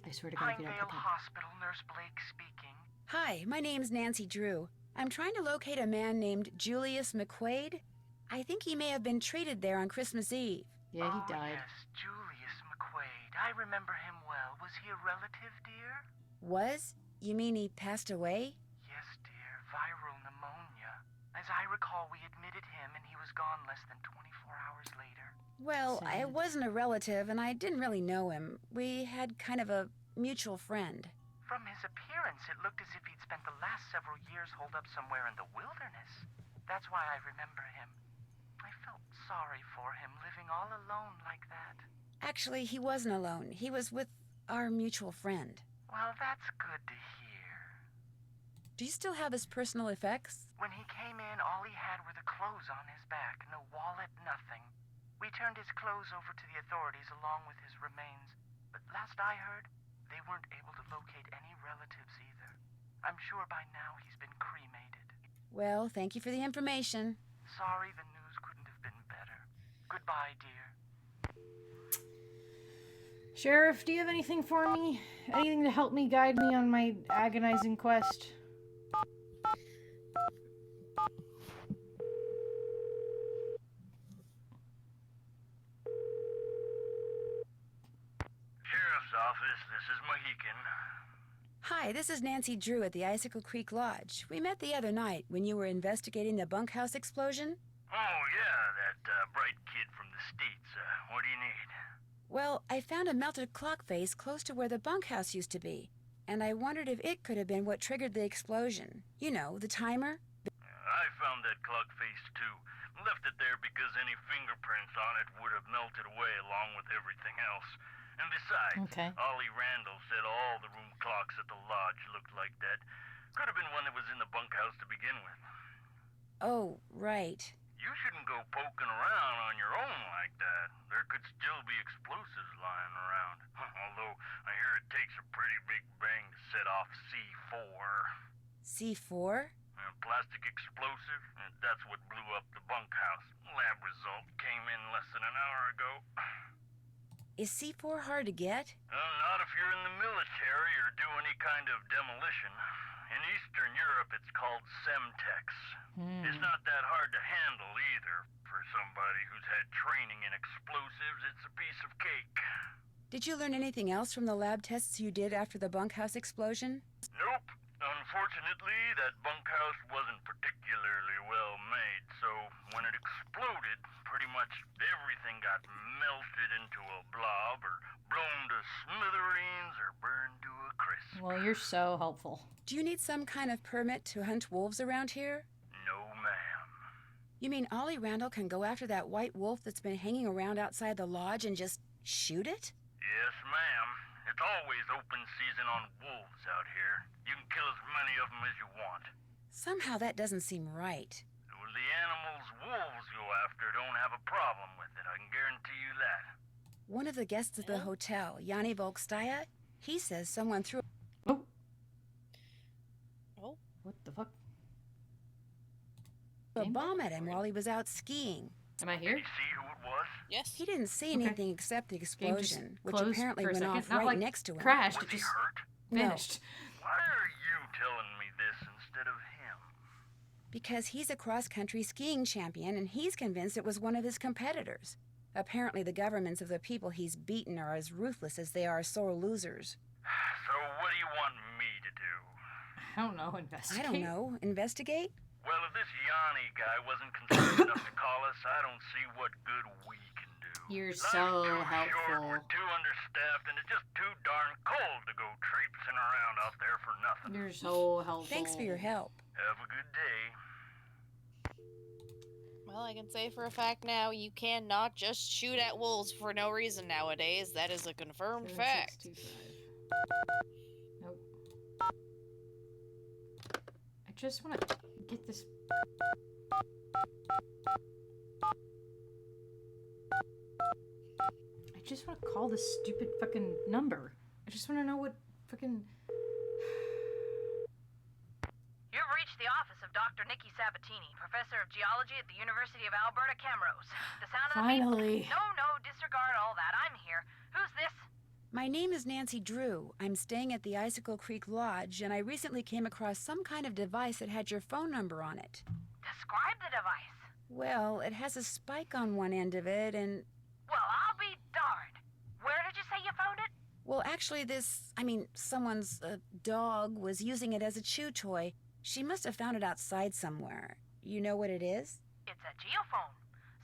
I swear to God, if you don't Pinevale put that. Hospital, Nurse Blake speaking. Hi, my name's Nancy Drew. I'm trying to locate a man named Julius McQuaid. I think he may have been treated there on Christmas Eve. Yeah, he Oh, died. yes, Julius McQuaid. I remember him well. Was he a relative, dear? Was? You mean he passed away? Yes, dear. Viral pneumonia. As I recall, we admitted him and he was gone less than 24 hours later. Well, I Sad. wasn't a relative and I didn't really know him. We had kind of a mutual friend. From his appearance, it looked as if he'd spent the last several years holed up somewhere in the wilderness. That's why I remember him. I felt sorry for him, living all alone like that. Actually, he wasn't alone. He was with our mutual friend. Well, that's good to hear. Do you still have his personal effects? When he came in, all he had were the clothes on his back. No wallet, nothing. We turned his clothes over to the authorities along with his remains. But last I heard, they weren't able to locate any relatives either. I'm sure by now he's been cremated. Well, thank you for the information. Sorry the news couldn't have been better. Goodbye, dear. Sheriff, do you have anything for me? Anything to help me guide me on my agonizing quest? Sheriff's office, this is Mohican. Hi, this is Nancy Drew at the Icicle Creek Lodge. We met the other night when you were investigating the bunkhouse explosion. Oh, yeah, that bright kid from the States. What do you need? Well, I found a melted clock face close to where the bunkhouse used to be, and I wondered if it could have been what triggered the explosion. You know, the timer. I found that clock face, too. Left it there because any fingerprints on it would have melted away along with everything else. And besides, Okay. Ollie Randall said all the room clocks at the lodge looked like that. Could have been one that was in the bunkhouse to begin with. Oh, right. You shouldn't go poking around on your own like that. There could still be explosives lying around. Although, I hear it takes a pretty big bang to set off C4. C4? A plastic explosive? That's what blew up the bunkhouse. Lab result came in less than an hour ago. Is C4 hard to get? Not if you're in the military or do any kind of demolition. In Eastern Europe, it's called Semtex. It's not that hard to handle either. For somebody who's had training in explosives, it's a piece of cake. Did you learn anything else from the lab tests you did after the bunkhouse explosion? Nope. Unfortunately, that bunkhouse wasn't particularly well made, so when it exploded, pretty much everything got melted into a blob or blown to smithereens or burned to a crisp. Well, you're so helpful. Do you need some kind of permit to hunt wolves around here? No, ma'am. You mean Ollie Randall can go after that white wolf that's been hanging around outside the lodge and just shoot it? Yes, ma'am. It's always open season on wolves out here. You can kill as many of them as you want. Somehow that doesn't seem right. Well, the animals wolves go after don't have a problem with it, I can guarantee you that. One of the guests at the hotel, Yanni Volkstaya, he says someone threw Oh. Oh. What the fuck? a Game? bomb at him while he was out skiing. Am I Did here? you see who it was? Yes. He didn't see Okay. anything except the Game just explosion, which closed apparently for a went second. off Not right like next to him. crashed. Was It he just hurt? No. vanished. Why are you telling me this instead of him? Because he's a cross-country skiing champion and he's convinced it was one of his competitors. Apparently the governments of the people he's beaten are as ruthless as they are sore losers. So what do you want me to do? I don't know. Investigate. I don't know. Investigate? Well, if this Yanni guy wasn't concerned enough to call us, I don't see what good we can do. You're Life's so too short, helpful. we're too understaffed, and it's just too darn cold to go traipsing around out there for nothing. You're so helpful. Thanks for your help. Have a good day. Well, I can say for a fact now, you cannot just shoot at wolves for no reason nowadays. That is a confirmed fact. 7625. Nope. I just want to get this. I just want to call this stupid fucking number. I just want to know what fucking... You've reached the office of Dr. Nikki Sabatini, professor of geology at the University of Alberta, Camrose. The sound of the Finally. beep. No, disregard all that. I'm here. Who's this? My name is Nancy Drew. I'm staying at the Icicle Creek Lodge, and I recently came across some kind of device that had your phone number on it. Describe the device. Well, it has a spike on one end of it, and... Well, I'll be darned. Where did you say you found it? Well, actually, someone's dog was using it as a chew toy. She must have found it outside somewhere. You know what it is? It's a geophone.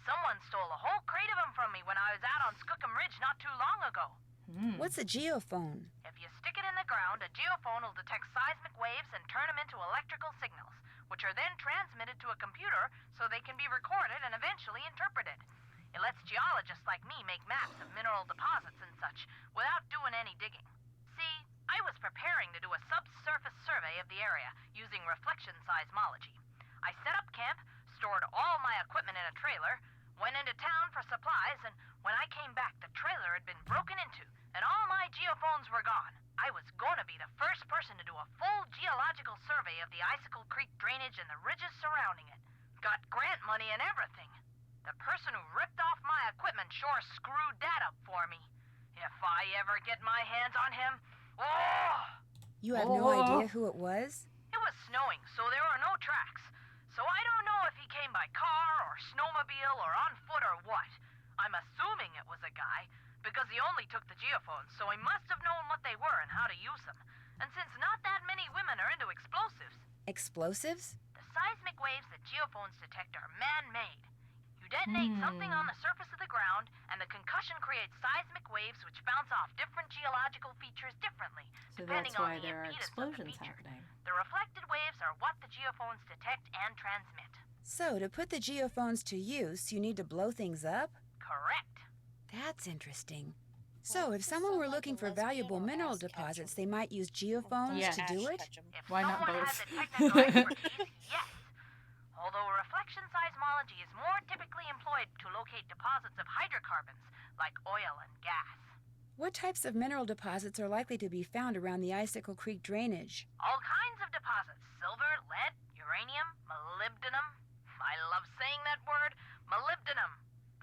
Someone stole a whole crate of them from me when I was out on Skookum Ridge not too long ago. What's a geophone? If you stick it in the ground, a geophone will detect seismic waves and turn them into electrical signals, which are then transmitted to a computer so they can be recorded and eventually interpreted. It lets geologists like me make maps of mineral deposits and such without doing any digging. See, I was preparing to do a subsurface survey of the area using reflection seismology. I set up camp, stored all my equipment in a trailer, went into town for supplies, and when I came back, the trailer had been broken into, and all my geophones were gone. I was gonna be the first person to do a full geological survey of the Icicle Creek drainage and the ridges surrounding it. Got grant money and everything. The person who ripped off my equipment sure screwed that up for me. If I ever get my hands on him, oh! You have no idea who it was? It was snowing, so there were no tracks. So I don't know if he came by car or snowmobile or on foot or what. I'm assuming it was a guy, because he only took the geophones, so he must have known what they were and how to use them. And since not that many women are into explosives... Explosives? The seismic waves that geophones detect are man-made. You detonate something on the surface of the ground, and the concussion creates seismic waves which bounce off different geological features differently, So depending that's why on the there are impedance of the explosions feature. happening. The reflected waves are what the geophones detect and transmit. So, to put the geophones to use, you need to blow things up? Correct. That's interesting. So, if someone were looking for valuable mineral deposits, they might use geophones Yeah. to do it? If Why not someone both? had the technical expertise, yes. Although reflection seismology is more typically employed to locate deposits of hydrocarbons, like oil and gas. What types of mineral deposits are likely to be found around the Icicle Creek drainage? All kinds of deposits. Silver, lead, uranium, molybdenum. I love saying that word, molybdenum.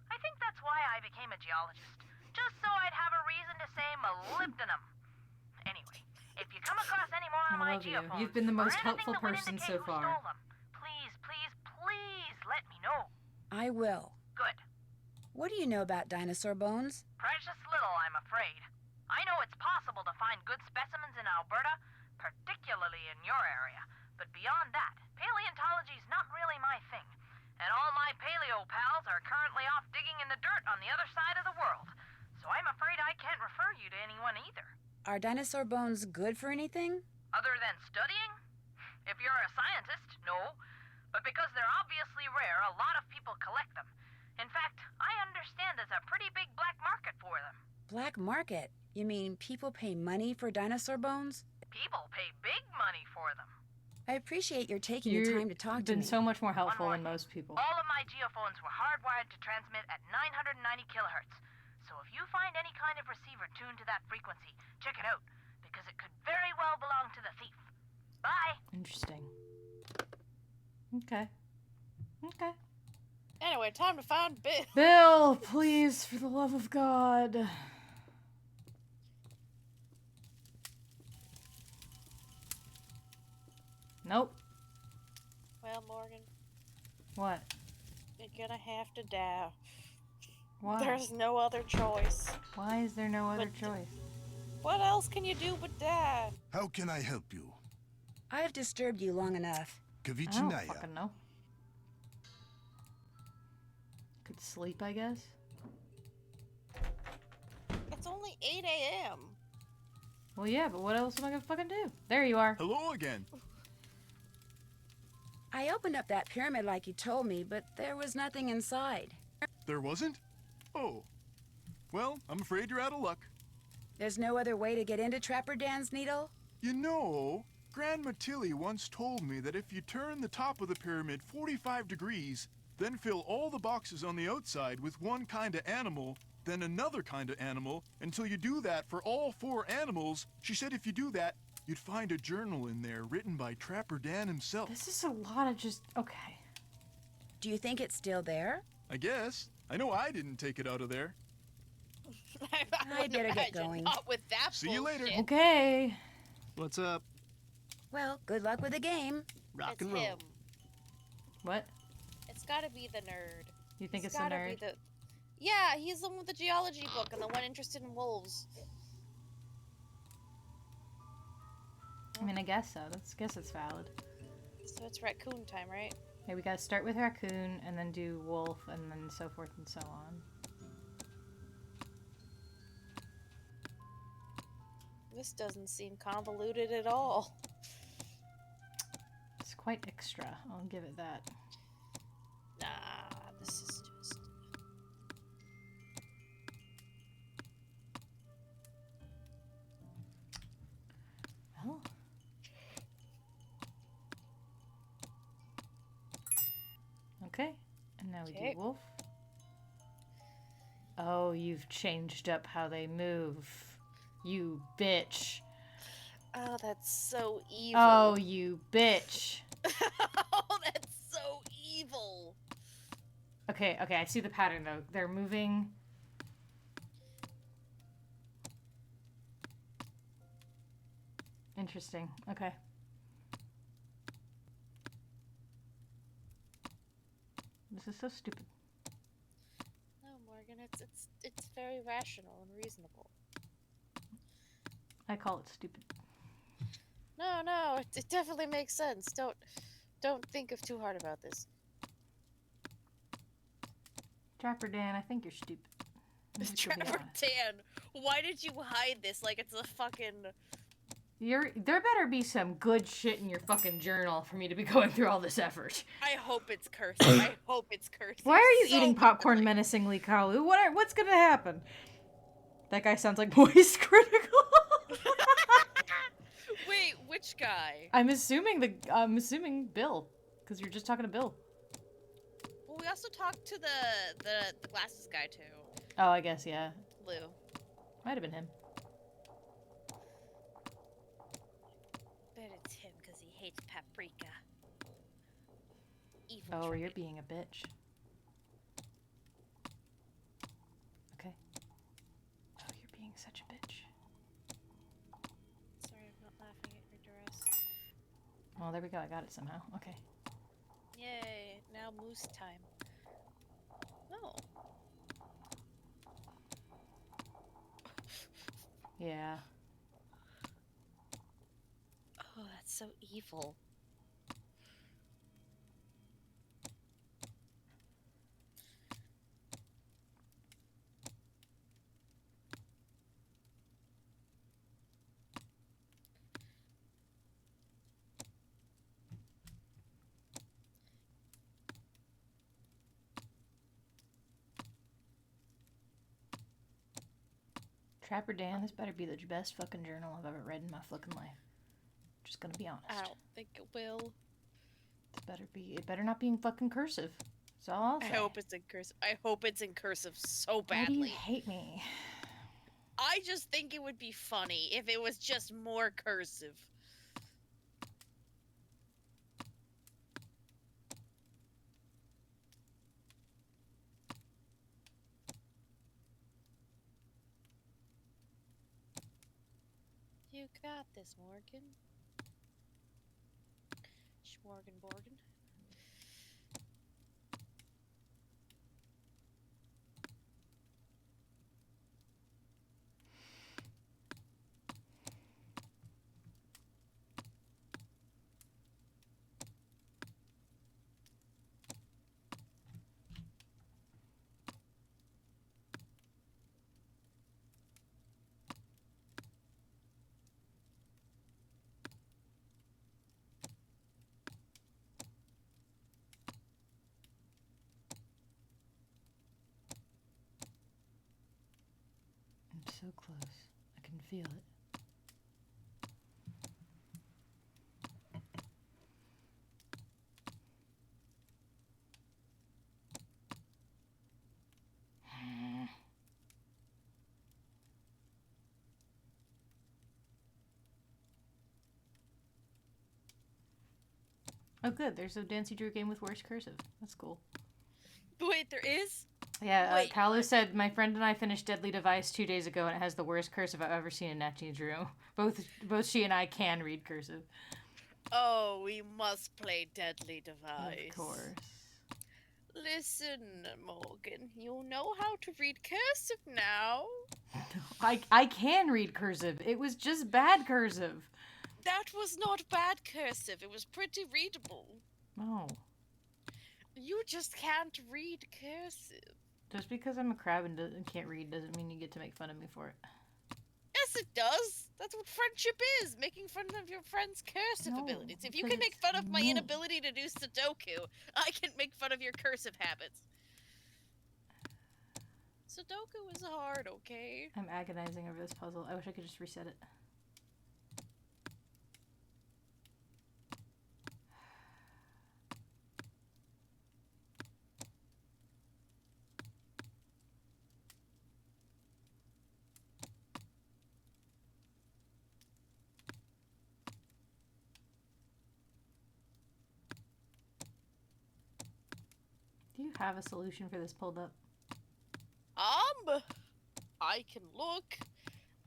I think that's why I became a geologist. Just so I'd have a reason to say molybdenum. Anyway, if you come across any more of I my love you. geophones, You've been the or most anything helpful that would person indicate so who far. stole them, please let me know. I will. Good. What do you know about dinosaur bones? Precious little, I'm afraid. I know it's possible to find good specimens in Alberta, particularly in your area. But beyond that, paleontology's not really my thing. And all my paleo pals are currently off digging in the dirt on the other side of the world. So I'm afraid I can't refer you to anyone either. Are dinosaur bones good for anything? Other than studying? If you're a scientist, no. But because they're obviously rare, a lot of people collect them. In fact, I understand there's a pretty big black market for them. Black market? You mean people pay money for dinosaur bones? People pay big money for them. I appreciate your taking the time to talk to been me. so much more helpful than most people. All of my geophones were hardwired to transmit at 990 kilohertz. So if you find any kind of receiver tuned to that frequency, check it out, because it could very well belong to the thief. Bye. Interesting. Okay. Okay. Anyway, time to find Bill. Bill, please, for the love of God. Nope. Well, Morgan, What? you're gonna have to die. Why? There's no other choice. Why is there no other choice? What else can you do but die? How can I help you? I have disturbed you long enough. I don't Kavichinaya. fucking know. Could sleep, I guess. It's only 8 a.m. Well, yeah, but what else am I gonna fucking do? There you are. Hello again. I opened up that pyramid like you told me, but there was nothing inside. There wasn't? Oh. Well, I'm afraid you're out of luck. There's no other way to get into Trapper Dan's Needle? You know, Grandma Tilly once told me that if you turn the top of the pyramid 45 degrees, then fill all the boxes on the outside with one kind of animal, then another kind of animal, until you do that for all 4 animals. She said if you do that, you'd find a journal in there written by Trapper Dan himself. This is a lot of just... Okay. Do you think it's still there? I guess. I know I didn't take it out of there. I better get going. Not with that See you later. bullshit. Okay. What's up? Well, good luck with the game. Rock It's and roll. him. What? It's gotta be the nerd. You think it's the gotta nerd? be the... Yeah, he's the one with the geology book and the one interested in wolves. I mean, I guess so. Guess it's valid. So it's raccoon time, right? Okay, we gotta start with raccoon, and then do wolf, and then so forth and so on. This doesn't seem convoluted at all. It's quite extra. I'll give it that. Nah, this is just... Well. Okay, and now we Okay. do wolf. Oh, you've changed up how they move. You bitch. Oh, that's so evil. Oh, you bitch. Oh, that's so evil. Okay, I see the pattern though. They're moving. Interesting. Okay. This is so stupid. No, Morgan, it's very rational and reasonable. I call it stupid. No, it definitely makes sense. Don't think of too hard about this. Trapper Dan, I think you're stupid. I'm just gonna be Trapper honest. Dan, why did you hide this like it's a fucking... There better be some good shit in your fucking journal for me to be going through all this effort. I hope it's cursive. I hope it's cursive. Why are you so eating popcorn menacingly, Kalu? What's gonna happen? That guy sounds like Moist Critical. Wait, which guy? I'm assuming Bill, because you're just talking to Bill. Well, we also talked to the glasses guy too. Oh, I guess yeah. Lou. Might have been him. Bet it's him because he hates paprika. Evil. Oh, dragon. you're being a bitch. Okay. Oh, you're being such a bitch. Sorry, I'm not laughing at your duress. Well, there we go. I got it somehow. Okay. Yay! Now moose time. No. Yeah. Oh, that's so evil. Trapper Dan, this better be the best fucking journal I've ever read in my fucking life. Just gonna be honest. I don't think it will. It better not be in fucking cursive. That's all I'll say. I hope it's in cursive. I hope it's in cursive so Why do you badly. hate me? I just think it would be funny if it was just more cursive. You got this, Morgan. Schmorgan Borgan. I'm so close. I can feel it. Oh, good. There's a Dancy Drew game with worse cursive. That's cool. Wait, there is? Yeah, Wait, Kalu what? said, my friend and I finished Deadly Device 2 days ago, and it has the worst cursive I've ever seen in Dancy Drew. Both she and I can read cursive. Oh, we must play Deadly Device. Of course. Listen, Morgan, you know how to read cursive now. I can read cursive. It was just bad cursive. That was not bad cursive. It was pretty readable. No. You just can't read cursive. Just because I'm a crab and can't read doesn't mean you get to make fun of me for it. Yes, it does. That's what friendship is. Making fun of your friend's cursive No, abilities. If you because can make fun of my no. inability to do Sudoku, I can make fun of your cursive habits. Sudoku is hard, okay? I'm agonizing over this puzzle. I wish I could just reset it. Do you have a solution for this pulled up? I can look.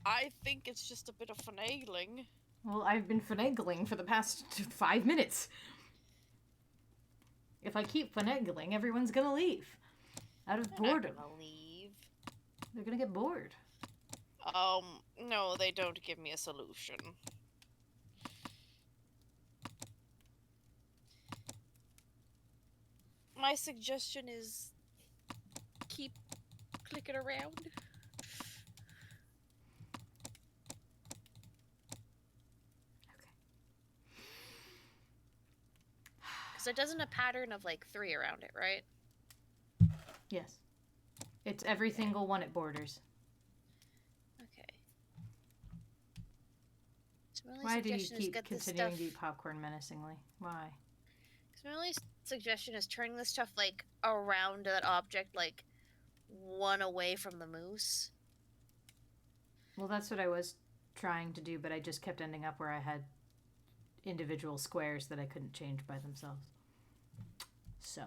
I think it's just a bit of finagling. Well, I've been finagling for the past 5 minutes. If I keep finagling, everyone's gonna leave. Out of boredom. They're gonna leave. They're gonna get bored. No, they don't give me a solution. My suggestion is keep clicking around. Because it doesn't a pattern of like 3 around it, right? Yes. It's every single one it borders. Okay. So my only Why do you suggestion is keep get this continuing stuff. to eat popcorn menacingly? Why? Because my only suggestion is turning this stuff like around that object, like 1 away from the moose. Well, that's what I was trying to do, but I just kept ending up where I had individual squares that I couldn't change by themselves. So.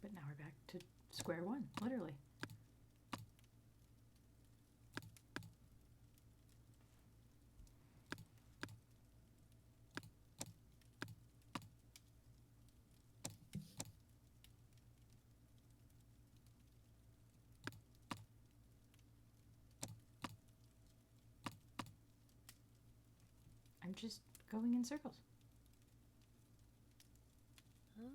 But now we're back to square one, literally. I'm just going in circles. Huh?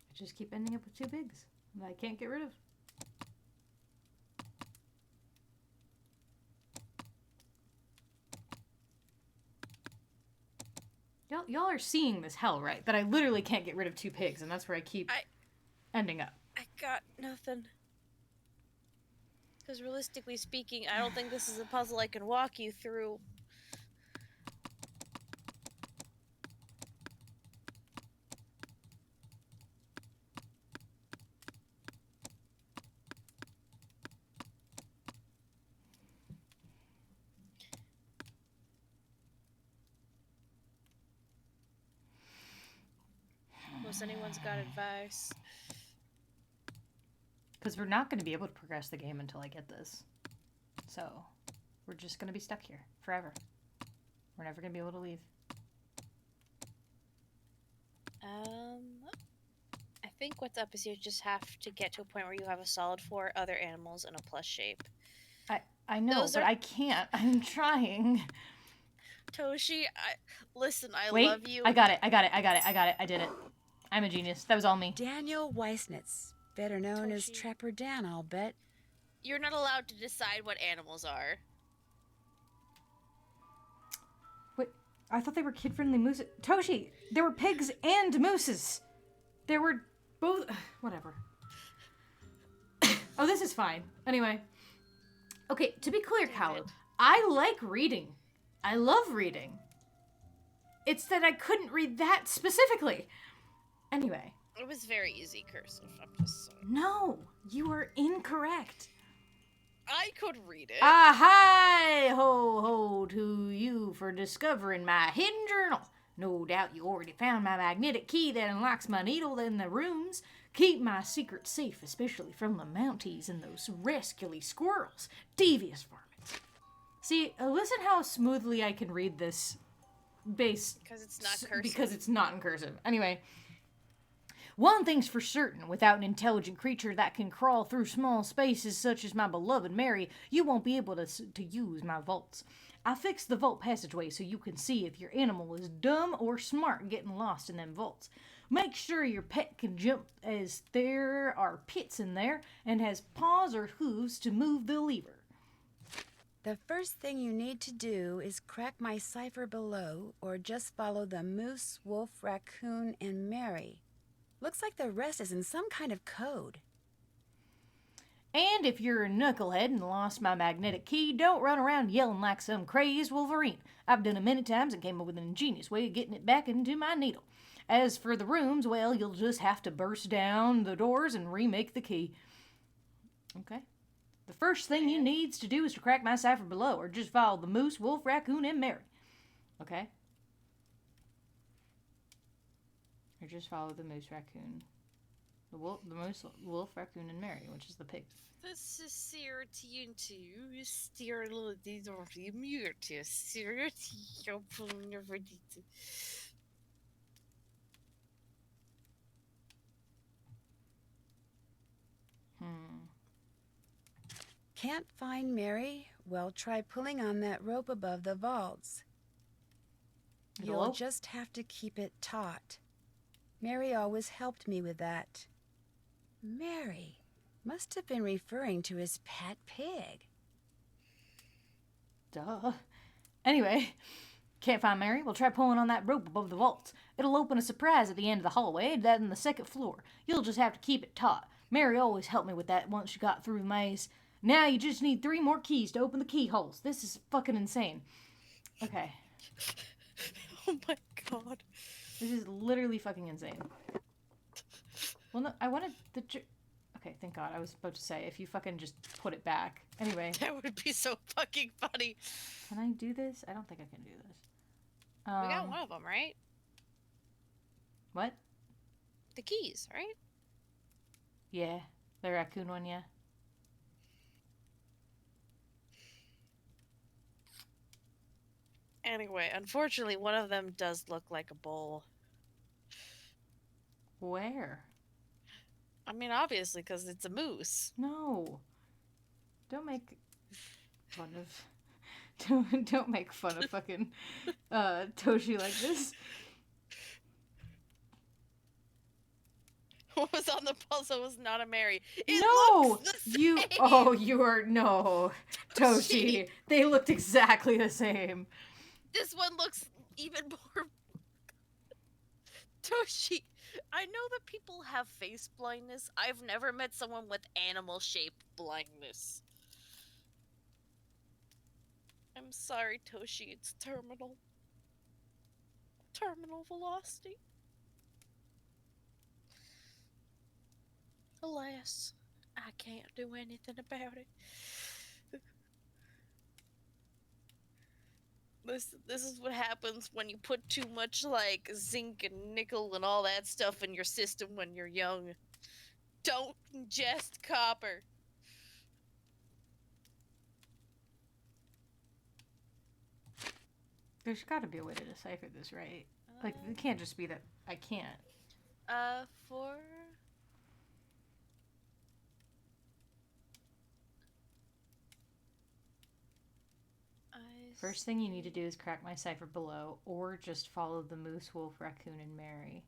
I just keep ending up with 2 bigs that I can't get rid of. Y'all are seeing this hell, right? That I literally can't get rid of 2 pigs, and that's where I keep ending up. I got nothing. Because realistically speaking, I don't think this is a puzzle I can walk you through. Unless anyone's got advice. Because we're not going to be able to progress the game until I get this. So, we're just going to be stuck here forever. We're never going to be able to leave. I think what's up is you just have to get to a point where you have a solid 4 other animals in a plus shape. I know, Those but are- I can't. I'm trying. Toshi, listen, I Wait, love you. I got it. I did it. I'm a genius. That was all me. Daniel Weissnitz, better known as Toshi. Trapper Dan, I'll bet. You're not allowed to decide what animals are. Wait, I thought they were kid-friendly mooses. Toshi, there were pigs and mooses. There were both. Whatever. Oh, this is fine. Anyway. Okay, to be clear, Kalu, I like reading. I love reading. It's that I couldn't read that specifically. Anyway. It was very easy cursive. I'm just saying. No, you are incorrect. I could read it. Hi ho ho to you for discovering my hidden journal. No doubt you already found my magnetic key that unlocks my needle in the rooms. Keep my secret safe, especially from the Mounties and those rascally squirrels. Devious varmints. See, listen how smoothly I can read this base. Because it's not cursive. Because it's not in cursive. Anyway. One thing's for certain, without an intelligent creature that can crawl through small spaces such as my beloved Mary, you won't be able to use my vaults. I fixed the vault passageway so you can see if your animal is dumb or smart getting lost in them vaults. Make sure your pet can jump as there are pits in there and has paws or hooves to move the lever. The first thing you need to do is crack my cipher below or just follow the moose, wolf, raccoon, and Mary. Looks like the rest is in some kind of code. And if you're a knucklehead and lost my magnetic key, don't run around yelling like some crazed Wolverine. I've done it many times and came up with an ingenious way of getting it back into my needle. As for the rooms, well, you'll just have to burst down the doors and remake the key. Okay. The first thing you needs to do is to crack my cipher below, or just follow the moose, wolf, raccoon, and Mary. Okay? Or just follow the moose, raccoon, the moose, wolf, raccoon, and Mary, which is the pig. This is Sirity steer these are the mute Sirity open never did. Can't find Mary? Well, try pulling on that rope above the vaults. You'll just have to keep it taut. Mary always helped me with that. Mary must have been referring to his pet pig. Duh. Anyway, can't find Mary? Well, try pulling on that rope above the vaults. It'll open a surprise at the end of the hallway, that in the second floor. You'll just have to keep it taut. Mary always helped me with that once she got through the maze. Now you just need 3 more keys to open the keyholes. This is fucking insane. Okay. Oh my god. This is literally fucking insane. Well, no, I wanted the... Okay, thank God. I was about to say, if you fucking just put it back. Anyway. That would be so fucking funny. Can I do this? I don't think I can do this. We got one of them, right? What? The keys, right? Yeah. The raccoon one, yeah. Anyway, unfortunately, one of them does look like a bowl. Where? I mean, obviously, because it's a moose. No. Don't make fun of... Don't make fun of fucking Toshi like this. What was on the puzzle was not a Mary. It no! looks the same! You are... No. Toshi. They looked exactly the same. This one looks even more... Toshi, I know that people have face blindness. I've never met someone with animal-shaped blindness. I'm sorry, Toshi, it's terminal. Terminal velocity. Alas, I can't do anything about it. This is what happens when you put too much, like, zinc and nickel and all that stuff in your system when you're young. Don't ingest copper. There's gotta be a way to decipher this, right? Like, it can't just be that I can't. For... First thing you need to do is crack my cipher below, or just follow the moose, wolf, raccoon, and Mary.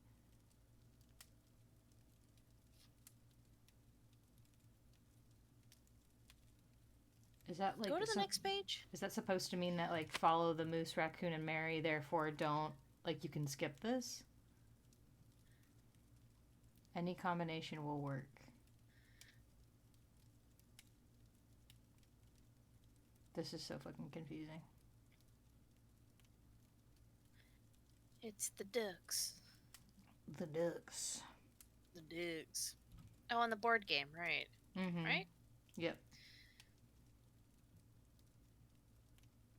Is that like... Go to the next page. Is that supposed to mean that, like, follow the moose, raccoon, and Mary, therefore don't... Like, you can skip this? Any combination will work. This is so fucking confusing. It's the ducks. The ducks. The ducks. Oh, on the board game, right? Mm-hmm. Right? Yep.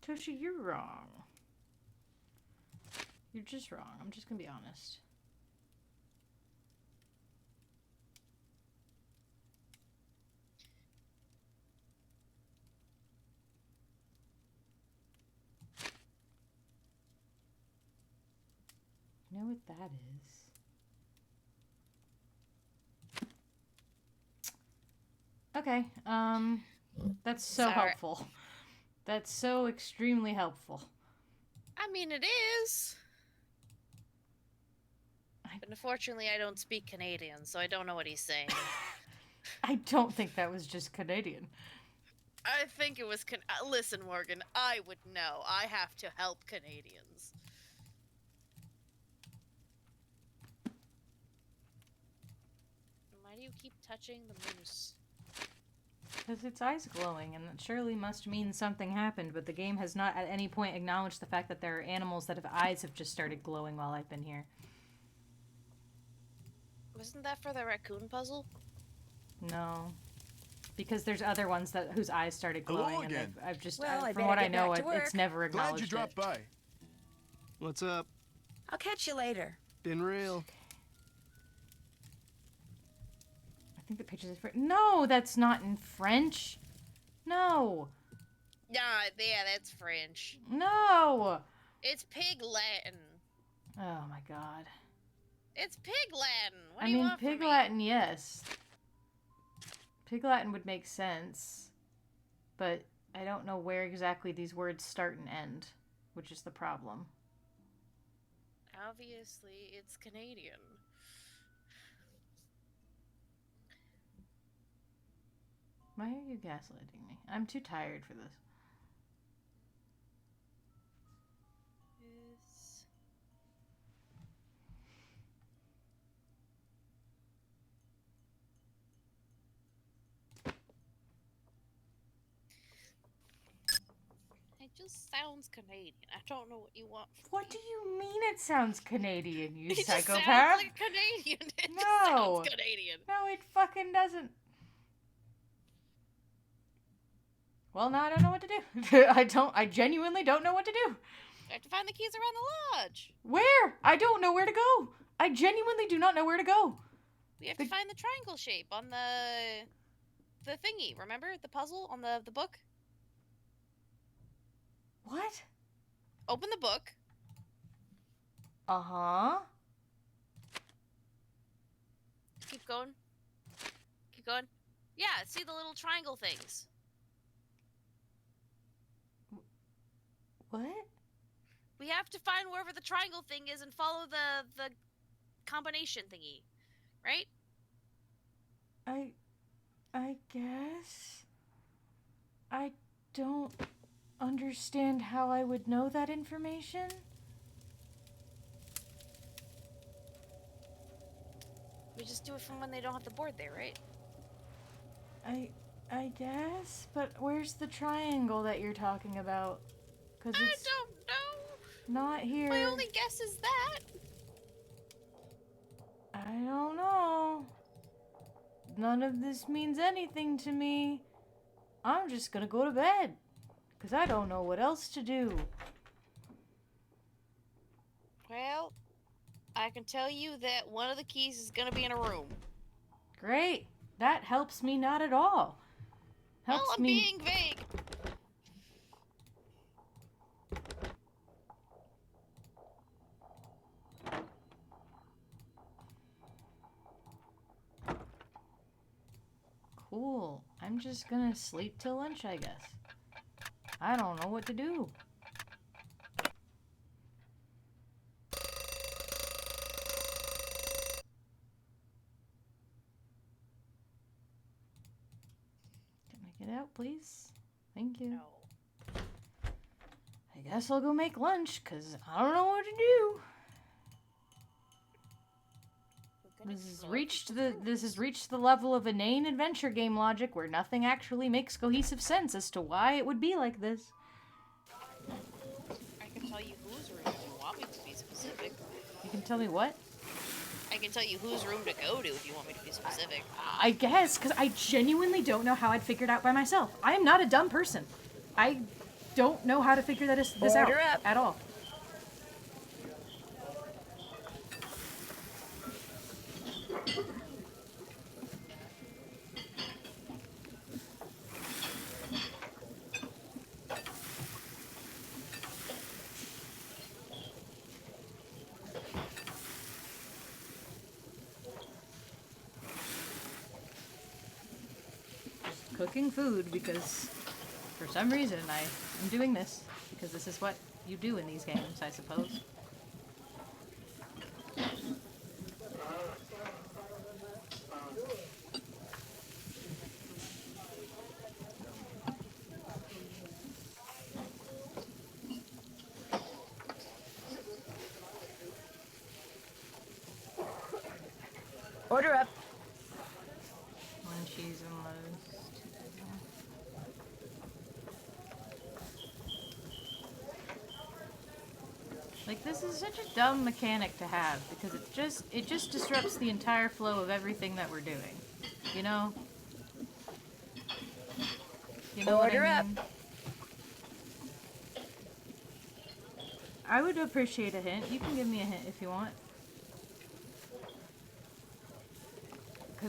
Toshi, you're wrong. You're just wrong. I'm just gonna be honest. You know what that is? Okay, that's so Sorry. helpful. That's so extremely helpful. I mean, it is. But unfortunately, I don't speak Canadian, so I don't know what he's saying. I don't think that was just Canadian. I think it was... Listen, Morgan, I would know. I have to help Canadians. Why do you keep touching the moose? Because its eyes glowing, and that surely must mean something happened, but the game has not at any point acknowledged the fact that there are animals that have eyes have just started glowing while I've been here. Wasn't that for the raccoon puzzle? No. Because there's other ones that whose eyes started glowing, Hello and again. I've just, Well, I from better what I get know, back to it's work. never acknowledged Glad you dropped by. What's up? I'll catch you later. Been real. I think the pictures are... No, that's not in French. No. Yeah, that's French. No. It's Pig Latin. Oh my god. It's Pig Latin. What I do you mean, want Pig from me? Latin, yes. Pig Latin would make sense. But I don't know where exactly these words start and end, which is the problem. Obviously, it's Canadian. Why are you gaslighting me? I'm too tired for this. Is... It just sounds Canadian. I don't know what you want from What me. do you mean it sounds Canadian, you It just psychopath? sounds like Canadian. It No. just sounds Canadian. No, it fucking doesn't. Well, now I don't know what to do. I genuinely don't know what to do. I have to find the keys around the lodge. Where? I don't know where to go. I genuinely do not know where to go. We have to find the triangle shape on the thingy. Remember the puzzle on the book? What? Open the book. Uh-huh. Keep going. Keep going. Yeah, see the little triangle things. What? We have to find wherever the triangle thing is and follow the combination thingy. Right? I guess. I don't understand how I would know that information. We just do it from when they don't have the board there, right? I guess, but where's the triangle that you're talking about? 'Cause I it's don't know. not here. My only guess is that. I don't know. None of this means anything to me. I'm just gonna go to bed. 'Cause I don't know what else to do. Well, I can tell you that one of the keys is gonna be in a room. Great. That helps me not at all. Helps Well, I'm me. being vague. Cool. I'm just gonna sleep till lunch, I guess. I don't know what to do. Get out, please. Thank you. No. I guess I'll go make lunch, because I don't know what to do. This has reached the level of inane adventure game logic where nothing actually makes cohesive sense as to why it would be like this. I can tell you whose room if you want me to be specific. You can tell me what? I can tell you whose room to go to if you want me to be specific. I guess, because I genuinely don't know how I'd figure it out by myself. I am not a dumb person. I don't know how to figure this out at all. Cooking food because for some reason I am doing this because this is what you do in these games, I suppose. Order up. One cheese and lettuce. Like, this is such a dumb mechanic to have because it just disrupts the entire flow of everything that we're doing. You know? You know Order what I up. mean? I would appreciate a hint. You can give me a hint if you want.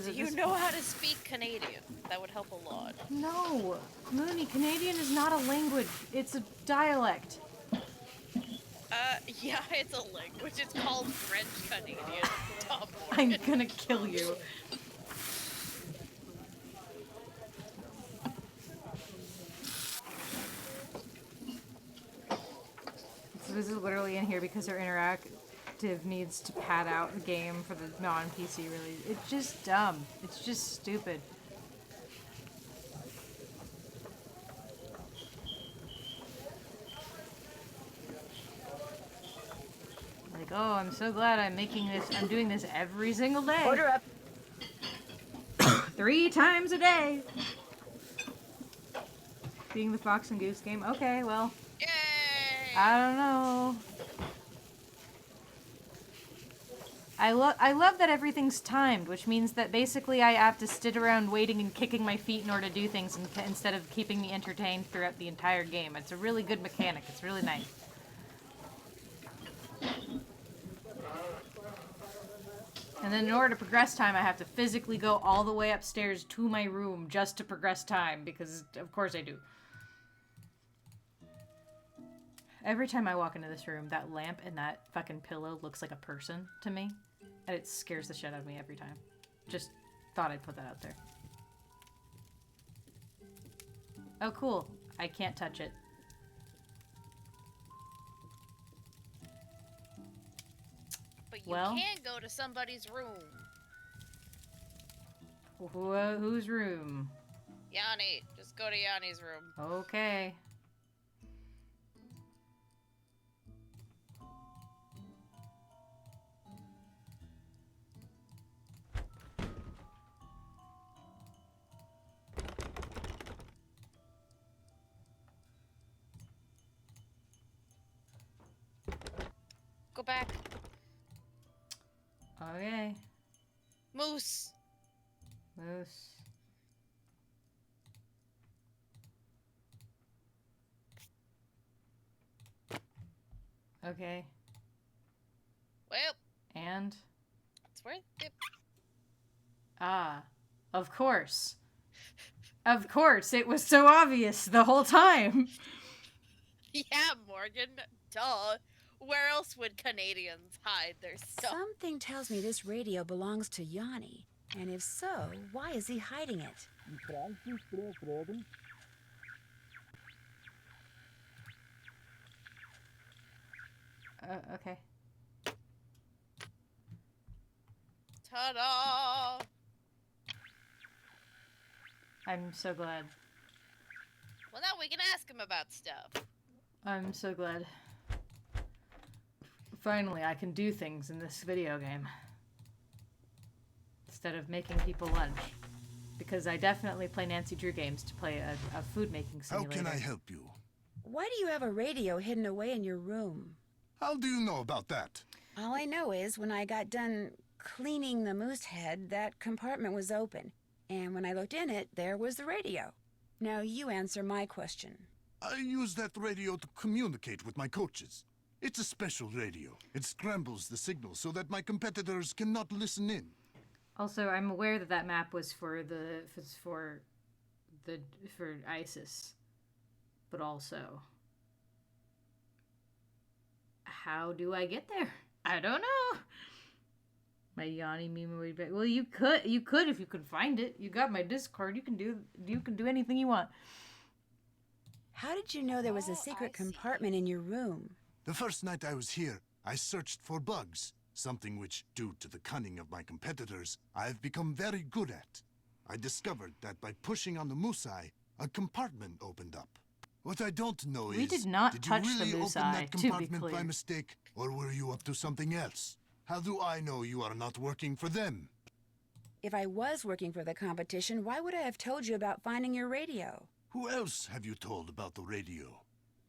Do you know how to speak Canadian? That would help a lot. No, Mooney, Canadian is not a language. It's a dialect. Yeah, it's a language. It's called French Canadian. Tom I'm Morgan. gonna kill you. So this is literally in here because our interactive needs to pad out the game for the non-PC release. It's just dumb. It's just stupid. Like, oh, I'm so glad I'm doing this every single day. Order up. 3 times a day. Being the Fox and Goose game. Okay, well. Yay! I don't know. I love that everything's timed, which means that basically I have to sit around waiting and kicking my feet in order to do things instead of keeping me entertained throughout the entire game. It's a really good mechanic. It's really nice. And then in order to progress time, I have to physically go all the way upstairs to my room just to progress time, because of course I do. Every time I walk into this room, that lamp and that fucking pillow looks like a person to me, and it scares the shit out of me every time. Just thought I'd put that out there. Oh, cool. I can't touch it. But you Well, can go to somebody's room. Whose room? Yanni. Just go to Yanni's room. Okay. Go back. Okay. Moose. Moose. Okay. Well, And? that's where it... Ah. Of course. Of course. It was so obvious the whole time. Yeah, Morgan. Duh. Where else would Canadians hide their stuff? Something tells me this radio belongs to Yanni. And if so, why is he hiding it? Okay. Ta-da! I'm so glad Well, now we can ask him about stuff. I'm so glad. Finally, I can do things in this video game. Instead of making people lunch. Because I definitely play Nancy Drew games to play a food-making How simulator. can I help you? Why do you have a radio hidden away in your room? How do you know about that? All I know is when I got done cleaning the moose head, that compartment was open. And when I looked in it, there was the radio. Now you answer my question. I use that radio to communicate with my coaches. It's a special radio. It scrambles the signal so that my competitors cannot listen in. Also, I'm aware that that map was for ISIS, but also, how do I get there? I don't know. My Yanni meme would be, well, you could if you could find it. You got my Discord. You can do anything you want. How did you know there was a secret compartment in your room? The first night I was here, I searched for bugs, something which, due to the cunning of my competitors, I have become very good at. I discovered that by pushing on the moose eye, a compartment opened up. What I don't know is, We did not did touch you the really moose open eye, that to be compartment by clear. mistake, or were you up to something else? How do I know you are not working for them? If I was working for the competition, why would I have told you about finding your radio? Who else have you told about the radio?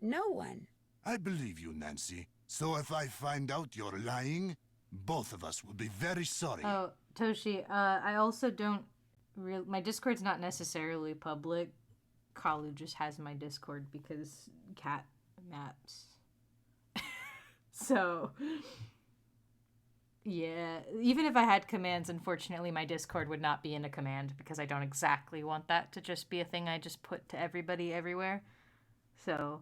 No one. I believe you, Nancy. So if I find out you're lying, both of us will be very sorry. Oh, Toshi, I also don't my Discord's not necessarily public. Kalu just has my Discord because cat maps. So, yeah, even if I had commands, unfortunately my Discord would not be in a command because I don't exactly want that to just be a thing I just put to everybody everywhere. So,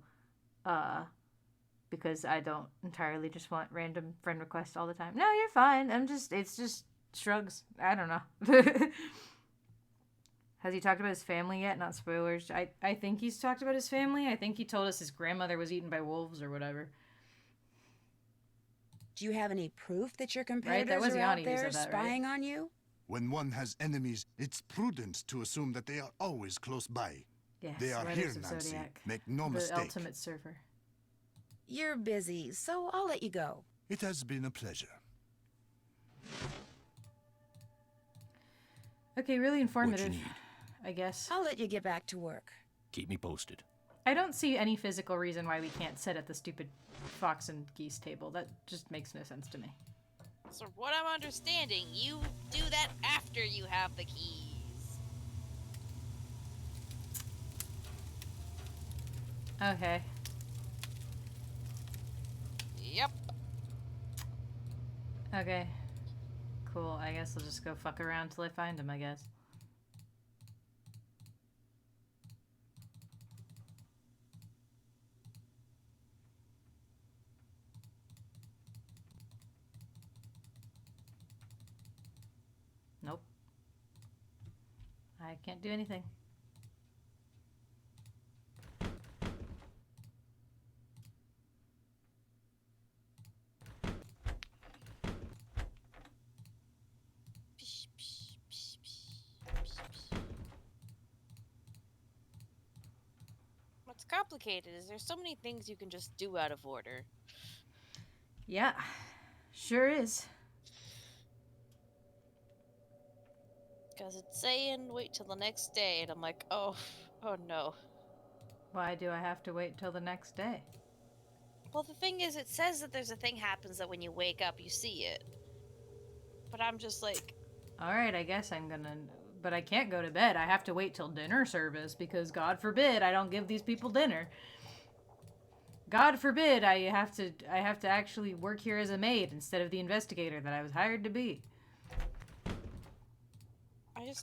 because I don't entirely just want random friend requests all the time. No, you're fine. It's just shrugs. I don't know. Has he talked about his family yet? Not spoilers. I think he's talked about his family. I think he told us his grandmother was eaten by wolves or whatever. Do you have any proof that your competitors That was are Yanni out who there said that, right? spying on you? When one has enemies, it's prudent to assume that they are always close by. Yes, They are Riders here, of Nancy. Zodiac. Make no The mistake. ultimate server. You're busy, so I'll let you go. It has been a pleasure. Okay, really informative, What you need? I guess. I'll let you get back to work. Keep me posted. I don't see any physical reason why we can't sit at the stupid fox and geese table. That just makes no sense to me. So what I'm understanding, you do that after you have the keys. Okay. Yep. Okay. Cool. I guess I'll just go fuck around till I find him, I guess. Nope. I can't do anything. What's complicated is there's so many things you can just do out of order. Yeah. Sure is. Because it's saying wait till the next day, and I'm like, oh no. Why do I have to wait till the next day? Well, the thing is, it says that there's a thing happens that when you wake up, you see it. But I'm just like... Alright, I guess I'm gonna... But I can't go to bed. I have to wait till dinner service because God forbid I don't give these people dinner. God forbid I have to actually work here as a maid instead of the investigator that I was hired to be.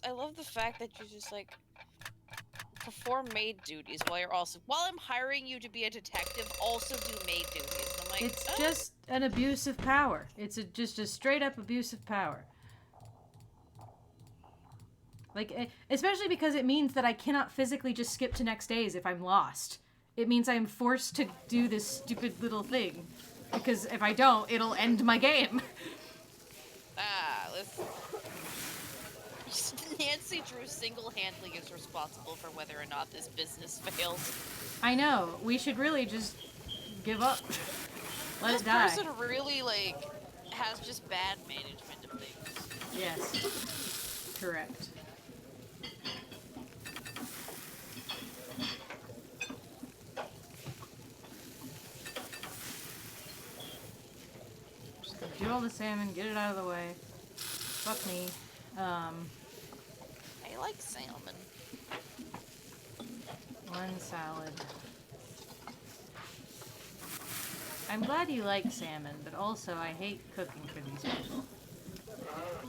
I love the fact that you just like perform maid duties while I'm hiring you to be a detective, also do maid duties. And I'm like, It's oh. just an abuse of power. It's just a straight up abuse of power. Like, especially because it means that I cannot physically just skip to next days if I'm lost. It means I'm forced to do this stupid little thing. Because if I don't, it'll end my game. Let's... Nancy Drew single-handedly is responsible for whether or not this business fails. I know. We should really just give up. Let This it die. person really, like, has just bad management of things. Yes. Correct. Just gonna do all the salmon, get it out of the way. Fuck me. I like salmon. One salad. I'm glad you like salmon, but also I hate cooking for these people.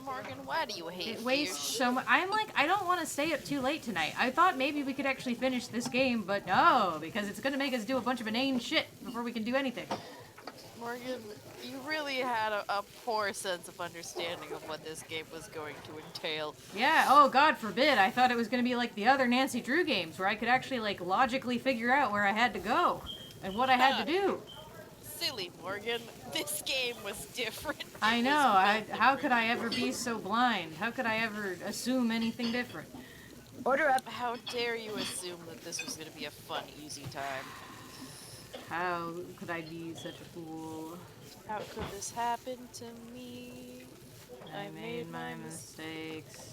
Morgan, why do you hate It wastes fish? so much. I'm like, I don't want to stay up too late tonight. I thought maybe we could actually finish this game, but no, because it's gonna make us do a bunch of inane shit before we can do anything. Morgan, you really had a poor sense of understanding of what this game was going to entail. Yeah, oh god forbid. I thought it was gonna be like the other Nancy Drew games where I could actually like logically figure out where I had to go and what I had to do. Silly Morgan, this game was different. I know. How could I ever be so blind? How could I ever assume anything different? Order up. How dare you assume that this was going to be a fun, easy time? How could I be such a fool? How could this happen to me? I made my mistakes.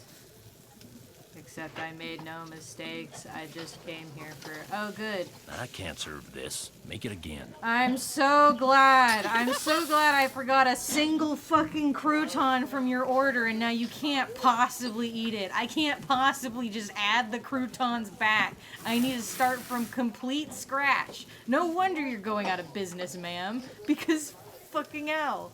Except I made no mistakes. I just came here for... Oh, good. I can't serve this. Make it again. I'm so glad. I'm so glad I forgot a single fucking crouton from your order and now you can't possibly eat it. I can't possibly just add the croutons back. I need to start from complete scratch. No wonder you're going out of business, ma'am. Because fucking hell.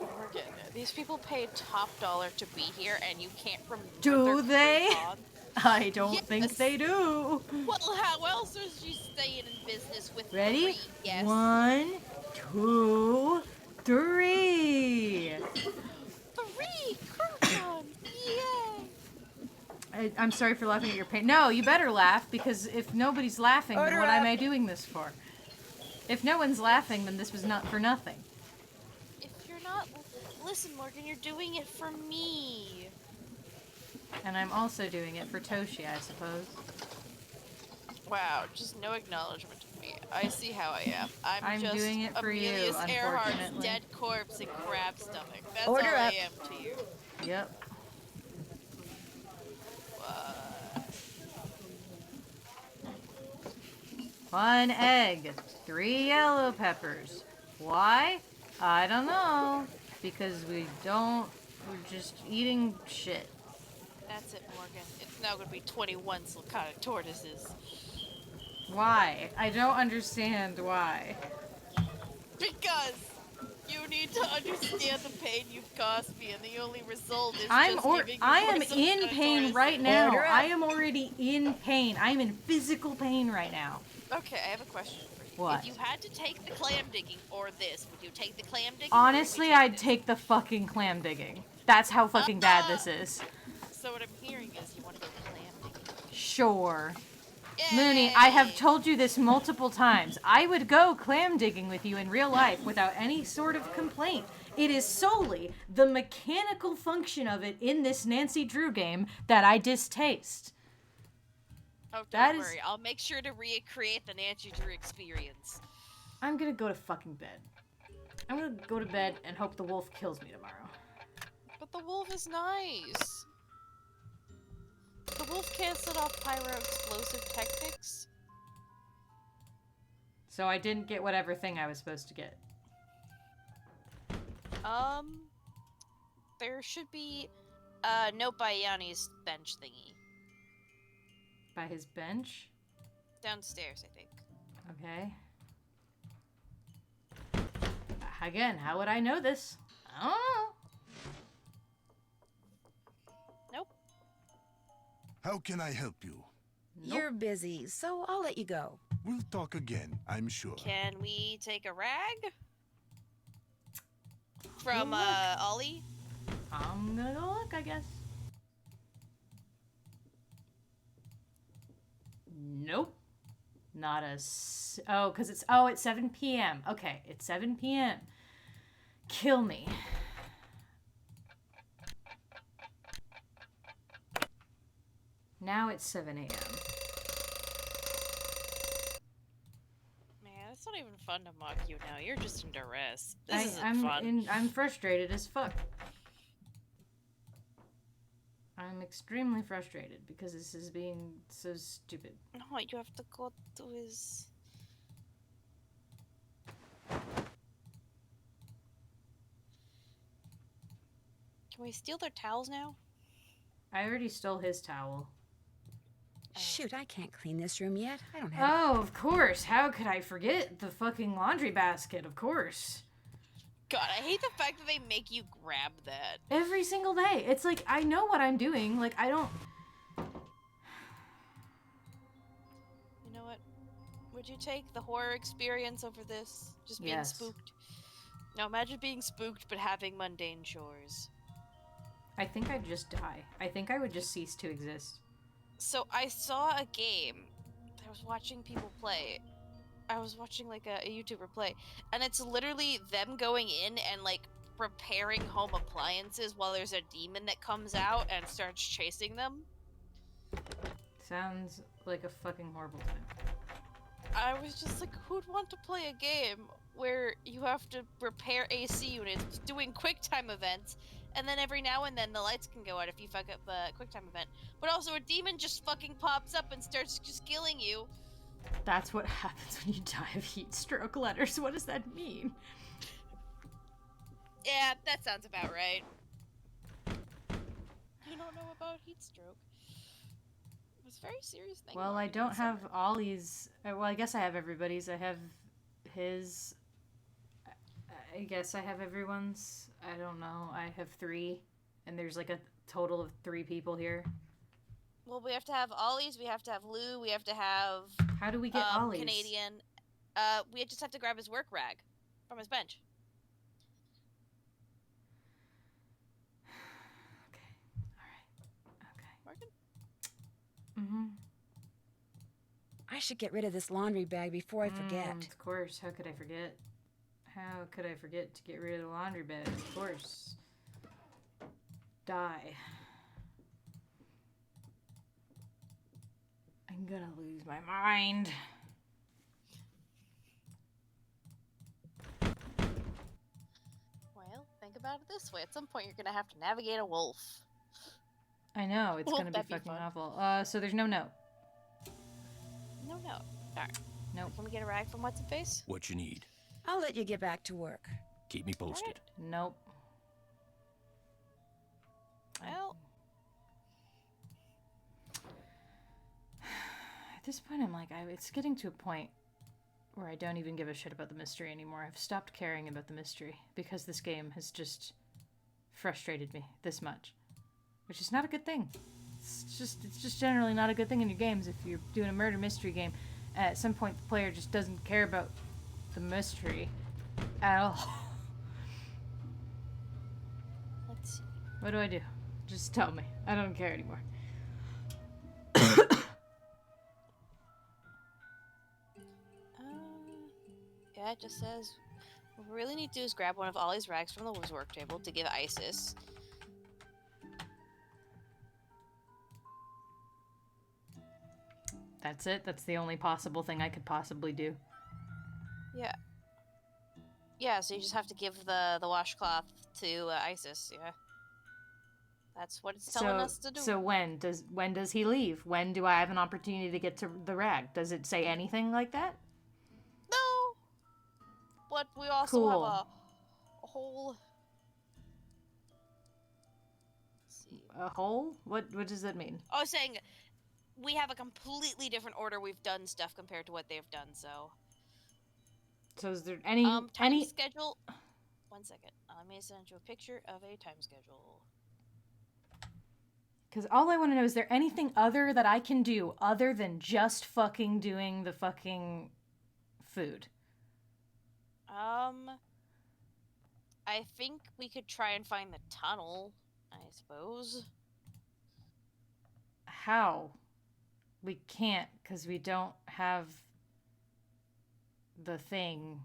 Morgan, these people paid top dollar to be here, and you can't remove Do their they? croutons. I don't Yes. think they do. Well, how else is she staying in business with Ready? 3? Yes. 1, 2, 3. 3 croutons! Yay! I'm sorry for laughing at your pain. No, you better laugh, because if nobody's laughing, then Order what up. am I doing this for? If no one's laughing, then this was not for nothing. If you're not... Listen, Morgan, you're doing it for me. And I'm also doing it for Toshi, I suppose. Wow, just no acknowledgement of me. I see how I am. I'm just doing it for you, Amelia's Earhart's unfortunately. dead corpse and crab stomach. That's Order all up. I am to you. Yep. One egg, 3 yellow peppers. Why? I don't know. Because we're just eating shit. That's it, Morgan. It's now gonna be 21 sulcata tortoises. Why? I don't understand why. Because you need to understand the pain you've caused me, and the only result is I just am giving you in more pain sulcata right tortoises. now. Order up. I am already in pain. I am in physical pain right now. Okay, I have a question for you. What? If you had to take the clam digging or this, would you take the clam digging? Honestly, or would you I'd this? take the fucking clam digging. That's how fucking bad this is. So what I'm hearing is you want to go clam digging. Sure. Mooney, I have told you this multiple times. I would go clam digging with you in real life without any sort of complaint. It is solely the mechanical function of it in this Nancy Drew game that I distaste. Oh, That don't is- worry. I'll make sure to recreate the Nancy Drew experience. I'm gonna go to fucking bed. I'm gonna go to bed and hope the wolf kills me tomorrow. But the wolf is nice. The wolf can't set off pyro-explosive techniques. So I didn't get whatever thing I was supposed to get. There should be, note by Yanni's bench thingy. By his bench? Downstairs, I think. Okay. Again, how would I know this? I don't know. Nope. How can I help you? You're busy, so I'll let you go. We'll talk again, I'm sure. Can we take a rag? From, Ollie? I'm gonna go look, I guess. Nope. Not a... Oh, because it's... Oh, it's 7 p.m. Okay, it's 7 p.m. Kill me. Now it's 7 a.m. Man, it's not even fun to mock you now. You're just in duress. This isn't fun. I'm frustrated as fuck. I'm extremely frustrated because this is being so stupid. No, you have to go to his... Can we steal their towels now? I already stole his towel. Shoot, I can't clean this room yet. I don't have... Oh, of course. How could I forget the fucking laundry basket? Of course. God, I hate the fact that they make you grab that. Every single day. It's like, I know what I'm doing. Like, I don't... You know what? Would you take the horror experience over this? Just being Yes. spooked? Now imagine being spooked but having mundane chores. I think I'd just die. I think I would just cease to exist. So I saw a game. I was watching people play. I was watching like a YouTuber play, and it's literally them going in and like preparing home appliances while there's a demon that comes out and starts chasing them. Sounds like a fucking horrible time. I was just like, who'd want to play a game where you have to repair AC units, doing QuickTime events, and then every now and then the lights can go out if you fuck up a QuickTime event. But also a demon just fucking pops up and starts just killing you. That's what happens when you die of heat stroke, Letters. What does that mean? Yeah, that sounds about right. You don't know about heat stroke. It was a very serious thing. Well, I don't have Ollie's. Well, I guess I have everybody's. I have his. I guess I have everyone's. I don't know. I have 3. And there's like a total of 3 people here. Well, we have to have Ollie's, we have to have Lou, we have to have... How do we get Ollie's? Canadian. We just have to grab his work rag from his bench. Okay. Alright. Okay. Working? Mm-hmm. I should get rid of this laundry bag before I forget. Of course. How could I forget? How could I forget to get rid of the laundry bag? Of course. Die. I'm gonna lose my mind. Well, think about it this way. At some point, you're gonna have to navigate a wolf. I know, it's gonna be That'd be fucking fun. awful. So there's no note. No. Darn. Nope. Can we get a rag from What's-Her-Face? What you need. I'll let you get back to work. Keep me posted. Nope. Well, At this point, I'm like, it's getting to a point where I don't even give a shit about the mystery anymore. I've stopped caring about the mystery because this game has just frustrated me this much, which is not a good thing. It's just generally not a good thing in your games if you're doing a murder mystery game. At some point, the player just doesn't care about the mystery at all. let's see. What do I do? Just tell me. I don't care anymore. Yeah, it just says what we really need to do is grab one of Ollie's rags from the work table to give Isis. That's it? That's the only possible thing I could possibly do. Yeah. Yeah, so you just have to give the washcloth to Isis, yeah. That's what it's telling us to do. So when does he leave? When do I have an opportunity to get to the rag? Does it say anything like that? No! But we also Cool. have a whole... Let's see. A hole? What does that mean? I was saying, we have a completely different order we've done stuff compared to what they've done, so... So is there any time schedule... 1 second. Let me send you a picture of a time schedule. Because all I want to know, is there anything other that I can do other than just fucking doing the fucking food? I think we could try and find the tunnel, I suppose. How? We can't, because we don't have the thing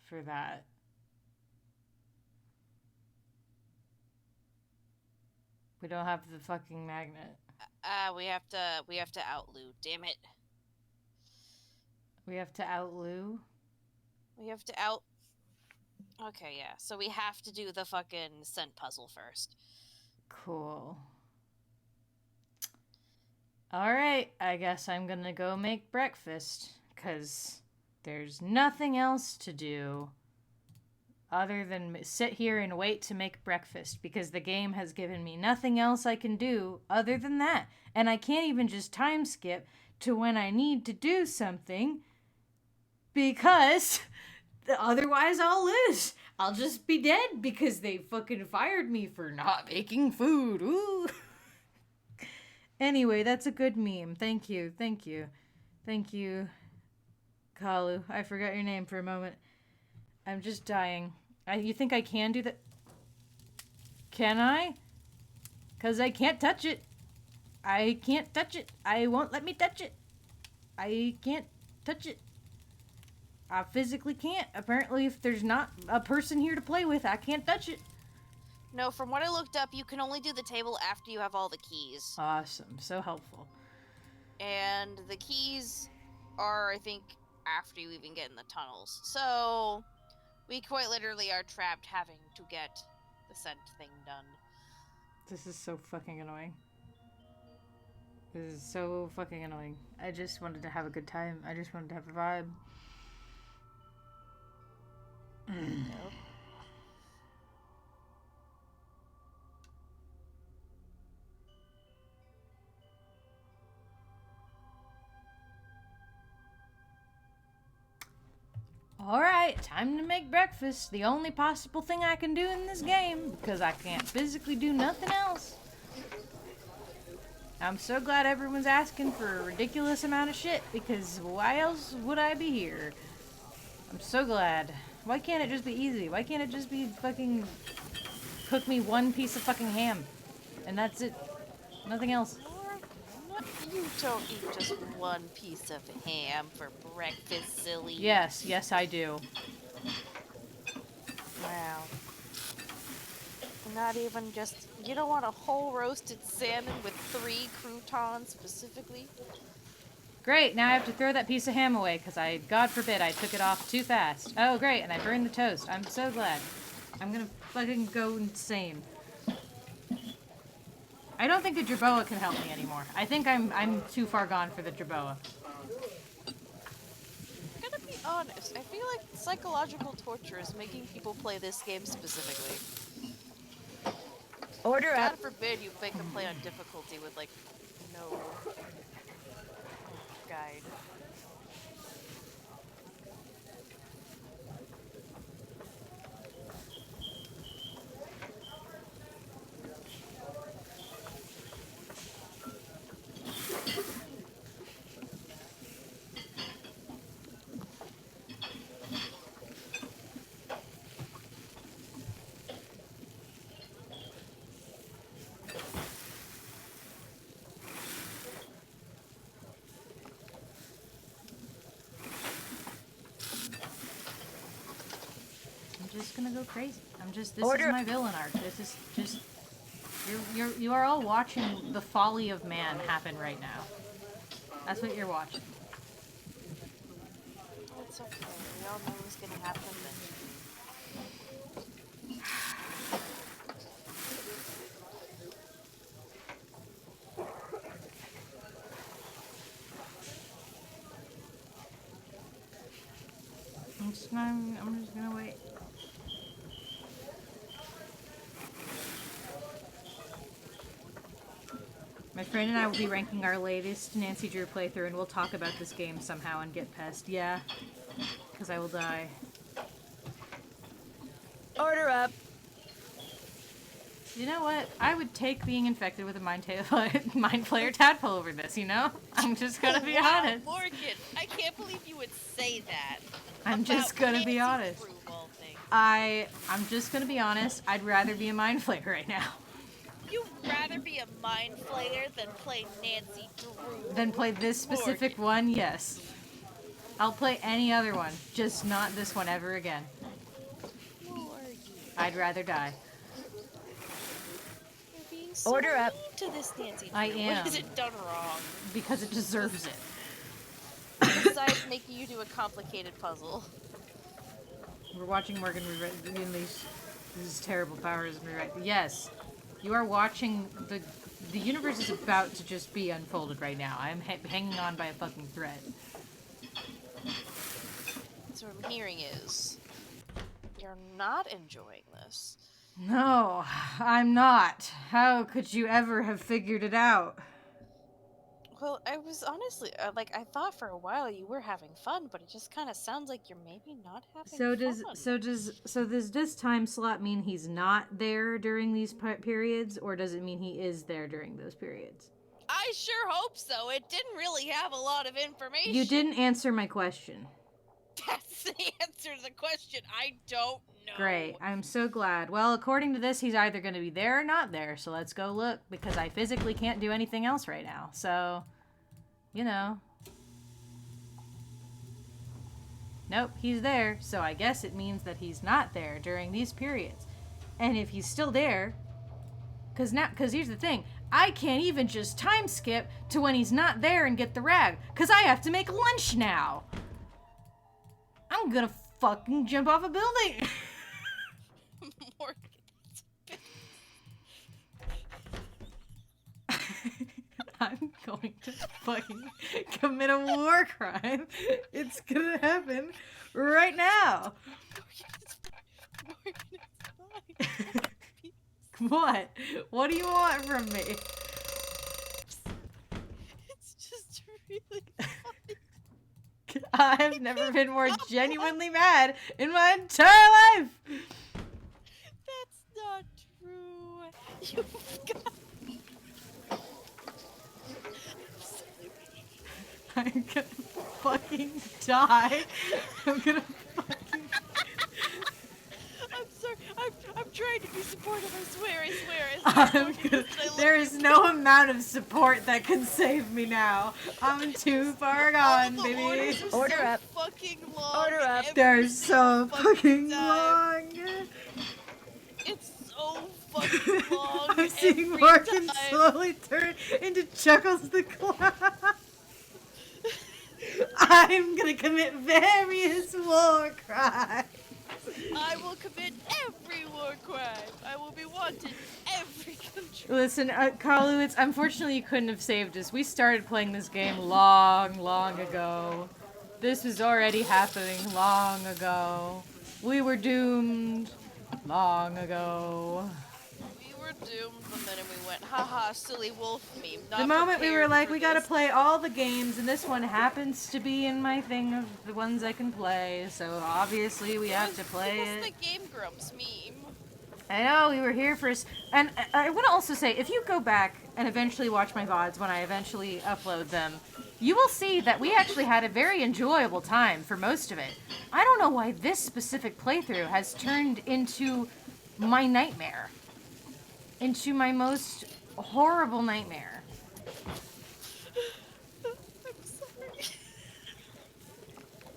for that. We don't have the fucking magnet. We have to outloot. Damn it. We have to outloo. We have to out. Okay, yeah. So we have to do the fucking scent puzzle first. Cool. Alright, I guess I'm gonna go make breakfast, because there's nothing else to do other than sit here and wait to make breakfast, because the game has given me nothing else I can do other than that. And I can't even just time skip to when I need to do something, because otherwise I'll lose. I'll just be dead because they fucking fired me for not making food. Ooh. Anyway, that's a good meme. Thank you. Thank you. Thank you, Kalu. I forgot your name for a moment. I'm just dying. You think I can do that? Can I? Because I can't touch it. I can't touch it. I won't let me touch it. I can't touch it. I physically can't. Apparently, if there's not a person here to play with, I can't touch it. No, from what I looked up, you can only do the table after you have all the keys. Awesome. So helpful. And the keys are, I think, after you even get in the tunnels. So, we quite literally are trapped having to get the scent thing done. This is so fucking annoying. This is so fucking annoying. I just wanted to have a good time. I just wanted to have a vibe. Nope. Alright, time to make breakfast. The only possible thing I can do in this game, because I can't physically do nothing else. I'm so glad everyone's asking for a ridiculous amount of shit, because why else would I be here? I'm so glad. Why can't it just be easy? Why can't it just be fucking cook me one piece of fucking ham? And that's it. Nothing else. You don't eat just one piece of ham for breakfast, silly. Yes, yes I do. Wow. Not even just... You don't want a whole roasted salmon with 3 croutons specifically? Great, now I have to throw that piece of ham away, because God forbid, I took it off too fast. Oh, great, and I burned the toast. I'm so glad. I'm gonna fucking go insane. I don't think the Jerboa can help me anymore. I think I'm too far gone for the Jerboa. I'm gonna be honest, I feel like psychological torture is making people play this game specifically. Order up. God forbid you make them play on difficulty with, like, no guide. I'm just gonna go crazy. This is my villain arc. This is just... You are all watching the folly of man happen right now. That's what you're watching. It's okay, we all know what's gonna happen eventually. I'm just gonna wait. My friend and I will be ranking our latest Nancy Drew playthrough, and we'll talk about this game somehow and get past. Yeah, because I will die. Order up. You know what? I would take being infected with a mind flayer tadpole over this, you know? I'm just gonna be honest. Morgan, I can't believe you would say that. I'm just gonna be honest. I'm just gonna be honest. I'd rather be a mind flayer right now. You'd rather be a mind flayer than play Nancy Drew. Than play this specific one? Yes. I'll play any other one, just not this one ever again. Morgan. I'd rather die. You're being being so Order up. mean to this Nancy I Drew? am. What has it done wrong? Because it deserves it. Besides making you do a complicated puzzle. We're watching Morgan unleash his terrible powers and rewrite. Yes, you are watching the universe is about to just be unfolded right now. I'm hanging on by a fucking thread. So what I'm hearing is you're not enjoying this. No, I'm not. How could you ever have figured it out? Well, I was honestly like I thought for a while you were having fun, but it just kind of sounds like you're maybe not having So does this time slot mean he's not there during these periods, or does it mean he is there during those periods? I sure hope so. It didn't really have a lot of information. You didn't answer my question. That's the answer to the question. I don't know. Great. I'm so glad. Well, according to this, he's either going to be there or not there. So let's go look, because I physically can't do anything else right now. So, you know. Nope, he's there. So I guess it means that he's not there during these periods. And if he's still there, because here's the thing. I can't even just time skip to when he's not there and get the rag, because I have to make lunch now. I'm gonna fucking jump off a building. Morgan, I'm going to fucking commit a war crime. It's gonna happen right now. Morgan, it's fine. What? What do you want from me? It's just really funny. I've never been more genuinely mad in my entire life. That's not true. You've got... I'm gonna fucking die. I'm gonna fucking... I'm sorry. I'm trying to be supportive. I swear. There is no amount of support that can save me now. I'm too far gone, baby. Order up. Fucking long. Order up. They're so fucking time. long. It's so fucking long. I'm seeing every Morgan time. slowly turn into Chuckles the Clown. I'm gonna commit various war crimes. I will commit every war crime. I will be wanted in every country. Listen, Carlowitz, unfortunately you couldn't have saved us. We started playing this game long ago. This was already happening long ago. We were doomed long ago. We were doomed the minute we went, haha, silly wolf meme. Not The moment we were prepared like, for we gotta this. play all the games, and this one happens to be in my thing of the ones I can play, so obviously we have to play It was it. the Game Grumps meme. I know, we were here for... And I want to also say, if you go back and eventually watch my VODs when I eventually upload them, you will see that we actually had a very enjoyable time for most of it. I don't know why this specific playthrough has turned into my nightmare. Into my most horrible nightmare. I'm sorry.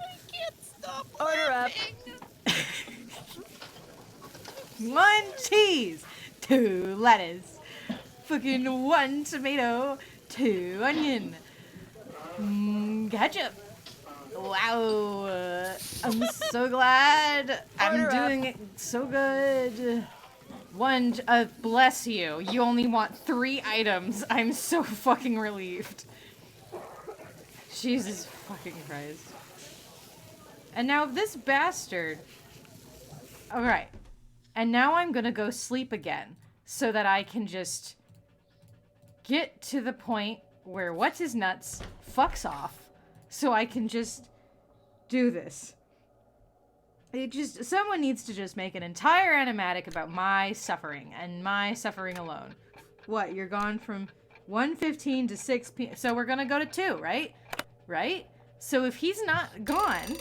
I can't stop Order up. laughing. 1 cheese, 2 lettuce, fucking 1 tomato, 2 onion, ketchup. Wow, I'm so glad. I'm Order up. doing it so good. Bless you. You only want 3 items. I'm so fucking relieved. Jesus fucking Christ. And now this bastard. Alright. And now I'm gonna go sleep again. So that I can just get to the point where what's his nuts fucks off. So I can just do this. Someone needs to just make an entire animatic about my suffering and my suffering alone. What, you're gone from 1:15 to 6 p.m. So we're gonna go to 2, right? Right? So if he's not gone,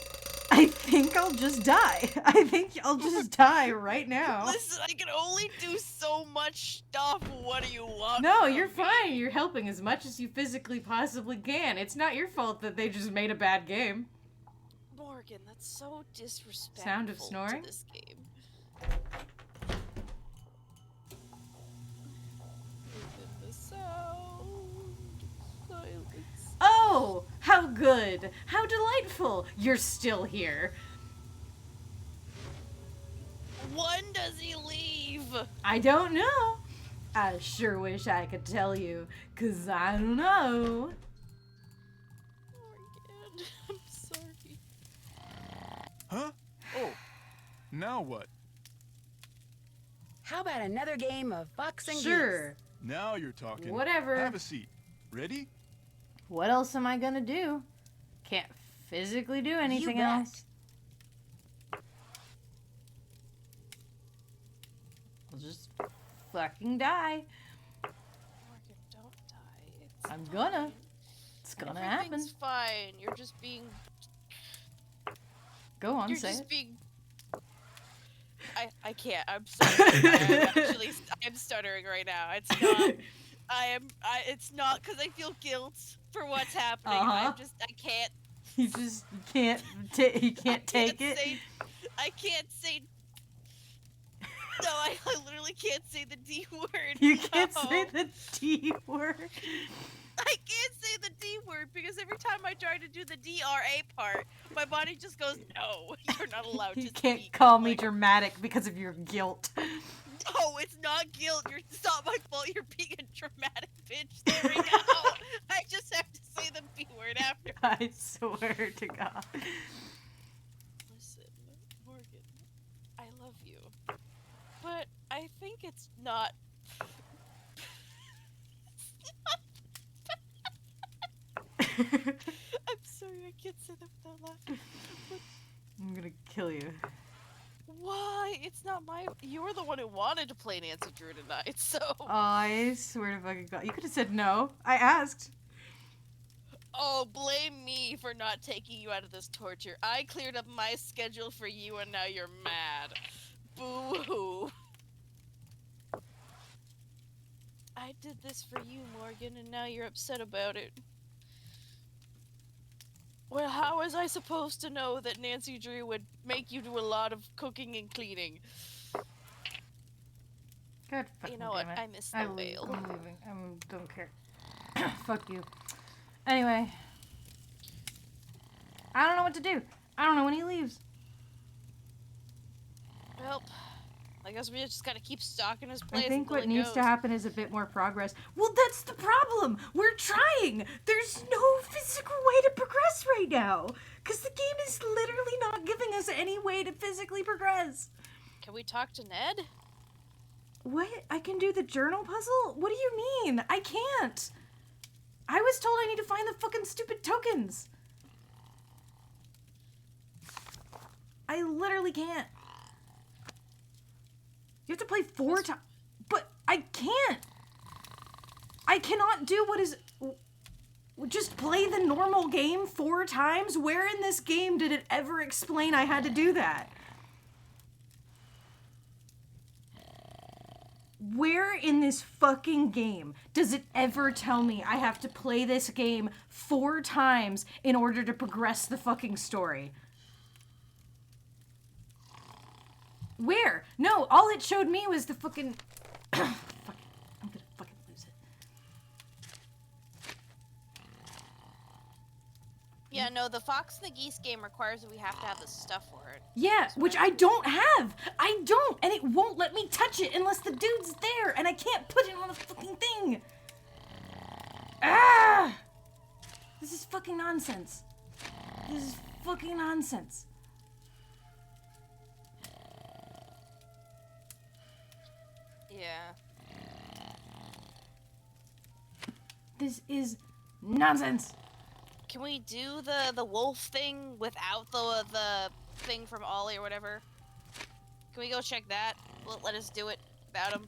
I think I'll just die. I think I'll just die right now. Listen, I can only do so much stuff. What do you want? No, from you're me? fine. You're helping as much as you physically possibly can. It's not your fault that they just made a bad game. Morgan, that's so disrespectful Sound of snoring? to this game. good. How delightful. You're still here. When does he leave? I don't know. I sure wish I could tell you, 'cause I don't know. Morgan, I'm sorry. Huh? Oh, now what? How about another game of Fox and Sure. Now you're talking. Whatever. Have a seat. Ready? What else am I gonna do? Can't physically do anything bet. else. I'll just fucking die. Morgan, don't die. It's I'm gonna. fine. It's gonna happen. Everything's fine. You're just being. Go on, You're say just it. being. I can't. I'm sorry. I'm stuttering right now. It's not. It's not because I feel guilt for what's happening. Uh-huh. I can't. You can't take it. I can't say. No, I literally can't say the D word. You can't No. say the D word. I can't say the D word because every time I try to do the DRA part, my body just goes, no, you're not allowed to You speak. can't call I'm me like, dramatic because of your guilt. no, it's not guilt. It's not my fault. You're being a dramatic bitch there right now. I just have to say the B word after. I swear to God. Listen, Morgan, I love you. But I think it's not... I'm sorry, I can't say that without laughing. I'm gonna kill you. Why? It's not my... You were the one who wanted to play Nancy Drew tonight, so... I swear to fucking God. You could have said no. I asked. Oh, blame me for not taking you out of this torture. I cleared up my schedule for you and now you're mad. Boo-hoo. I did this for you, Morgan, and now you're upset about it. Well, how was I supposed to know that Nancy Drew would make you do a lot of cooking and cleaning? God fucking You know what? damn it. I miss the I'm veil. leaving. I don't care. Fuck you. Anyway. I don't know what to do. I don't know when he leaves. Well, I guess we just gotta keep stalking his place I think until what he needs goes. to happen is a bit more progress. Well, that's the problem. We're trying. There's no physical way to progress right now. Because the game is literally not giving us any way to physically progress. Can we talk to Ned? What? I can do the journal puzzle? What do you mean? I can't. I was told I need to find the fucking stupid tokens. I literally can't. You have to play 4 times. But I can't. I cannot do what is... Just play the normal game 4 times? Where in this game did it ever explain I had to do that? Where in this fucking game does it ever tell me I have to play this game 4 times in order to progress the fucking story? Where? No, all it showed me was the fucking... Fuck it. I'm gonna fucking lose it. Yeah, no, the Fox and the Geese game requires that we have to have the stuff for it. Yeah, which I don't have. I don't, and it won't let me touch it unless the dude's there, and I can't put it on the fucking thing. Ah! This is fucking nonsense. This is fucking nonsense. Yeah. This is nonsense. Can we do the wolf thing without the thing from Ollie or whatever? Can we go check that? Let us do it without him.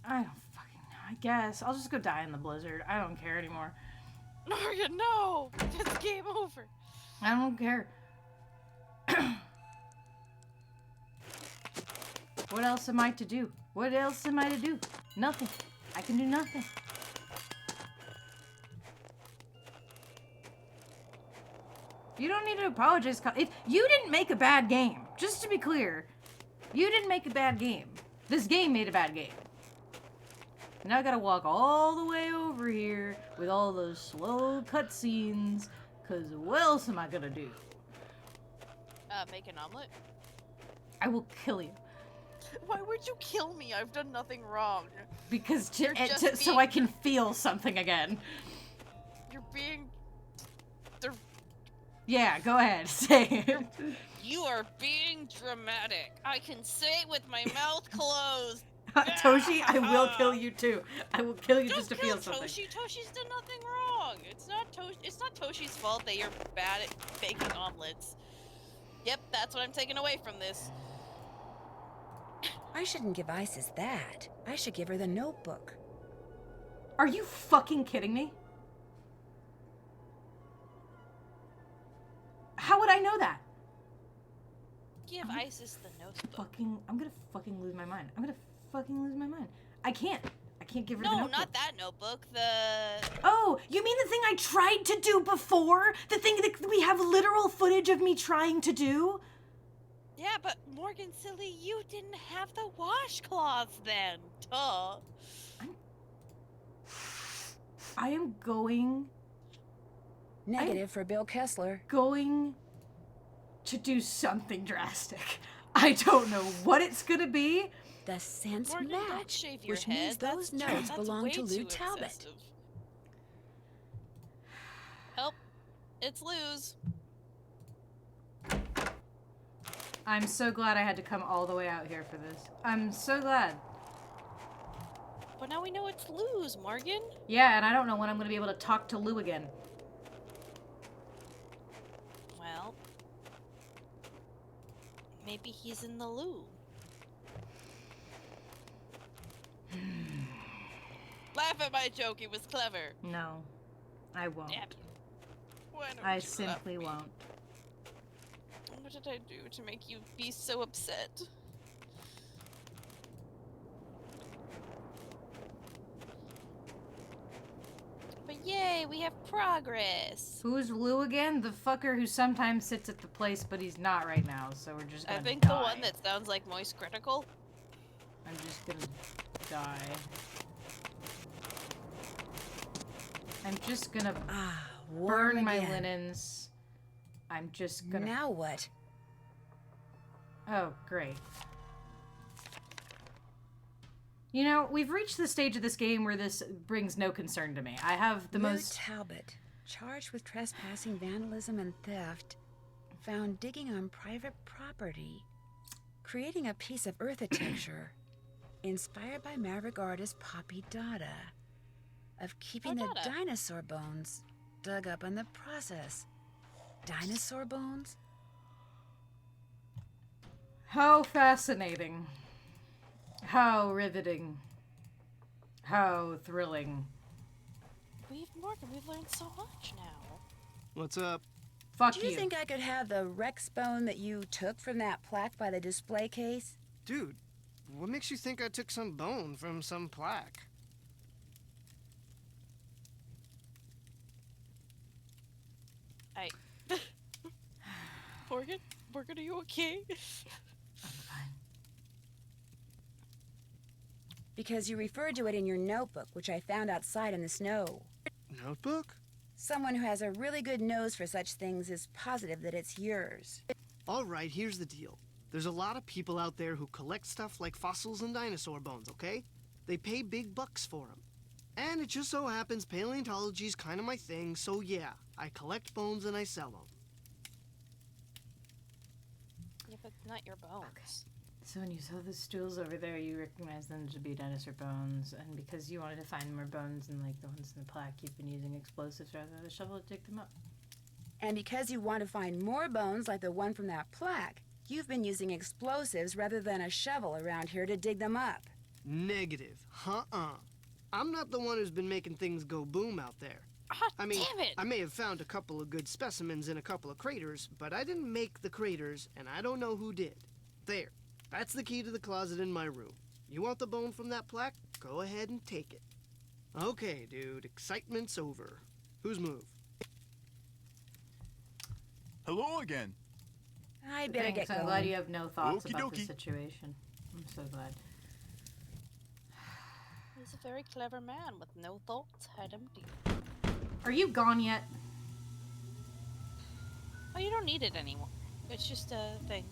I don't fucking know. I guess. I'll just go die in the blizzard. I don't care anymore. Morgan, no! It's game over. I don't care. What else am I to do? What else am I to do? Nothing. I can do nothing. You don't need to apologize. If you didn't make a bad game, just to be clear, you didn't make a bad game. This game made a bad game. Now I gotta walk all the way over here with all those slow cutscenes, cause what else am I gonna do? Make an omelet? I will kill you. Why would you kill me? I've done nothing wrong. Because You're just so I can feel something again. You're being... Yeah, go ahead, say it. You are being dramatic. I can say it with my mouth closed. Toshi, I will kill you too. I will kill you just to feel something. Toshi. Toshi's done nothing wrong. It's not Toshi's fault that you're bad at baking omelets. Yep, that's what I'm taking away from this. I shouldn't give Isis that. I should give her the notebook. Are you fucking kidding me? How would I know that? Give Isis the notebook. I'm gonna fucking lose my mind. I can't give her the No, notebook. not that notebook. The... Oh, you mean the thing I tried to do before? The thing that we have literal footage of me trying to do? Yeah, but Morgan, silly, you didn't have the washcloths then. Duh. I am going... Negative for Bill Kessler. Going to do something drastic. I don't know what it's gonna be. The sense Morgan, don't match, shave your which head. means those notes belong way to Lou too Talbot. excessive. Help. It's Lou's. I'm so glad I had to come all the way out here for this. I'm so glad. But now we know it's Lou's, Morgan. Yeah, and I don't know when I'm gonna be able to talk to Lou again. Well, maybe he's in the loo. Laugh at my joke, it was clever. No, I won't. Damn you. Why don't I you simply love me? won't. What did I do to make you be so upset? But yay, we have progress. Who's Lou again? The fucker who sometimes sits at the place, but he's not right now, so we're just gonna I think die. the one that sounds like Moist Critical. I'm just gonna die. I'm just gonna warm burn my again. linens. I'm just gonna... Now what? Oh, great. You know, we've reached the stage of this game where this brings no concern to me. I have the Lou most... Talbot, charged with trespassing, vandalism, and theft, found digging on private property, creating a piece of earthitecture inspired by Maverick artist Poppy Dada, of keeping the Dada. dinosaur bones dug up in the process. Dinosaur bones? How fascinating. How riveting. How thrilling. Morgan, we've learned so much now. What's up? Fuck Do you think I could have the Rex bone that you took from that plaque by the display case? Dude, what makes you think I took some bone from some plaque? Morgan, are you okay? Because you referred to it in your notebook, which I found outside in the snow. Notebook? Someone who has a really good nose for such things is positive that it's yours. All right, here's the deal. There's a lot of people out there who collect stuff like fossils and dinosaur bones, okay? They pay big bucks for them. And it just so happens paleontology's kind of my thing, so yeah, I collect bones and I sell them. Yeah, but not your bones. So when you saw the stools over there, you recognized them to be dinosaur bones, and because you wanted to find more bones and like the ones in the plaque, you've been using explosives rather than a shovel to dig them up. And because you want to find more bones like the one from that plaque, you've been using explosives rather than a shovel around here to dig them up. Negative. I'm not the one who's been making things go boom out there. I mean, damn it! I may have found a couple of good specimens in a couple of craters, but I didn't make the craters, and I don't know who did. There. That's the key to the closet in my room. You want the bone from that plaque? Go ahead and take it. Okay, dude. Excitement's over. Whose move? Hello again. I better Thanks, get I'm going. glad you have no thoughts Okie about the dokie. situation. I'm so glad. As if very clever man with no thoughts, head empty. Are you gone yet? Oh, you don't need it anymore. It's just a thing.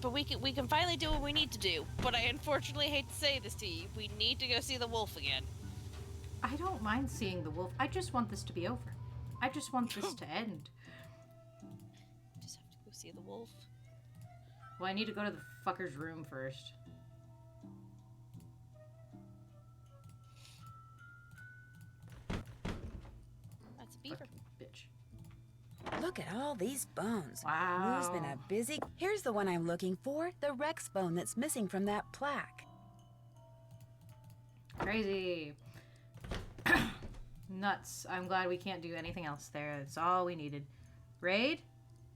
But we can finally do what we need to do. But I unfortunately hate to say this to you. We need to go see the wolf again. I don't mind seeing the wolf. I just want this to be over. I just want this to end. Just have to go see the wolf. Well, I need to go to the fucker's room first. That's a beaver. Fucking bitch. Look at all these bones. Wow. Lou's been a busy... Here's the one I'm looking for. The Rex bone that's missing from that plaque. Crazy. Nuts. I'm glad we can't do anything else there. That's all we needed. Raid?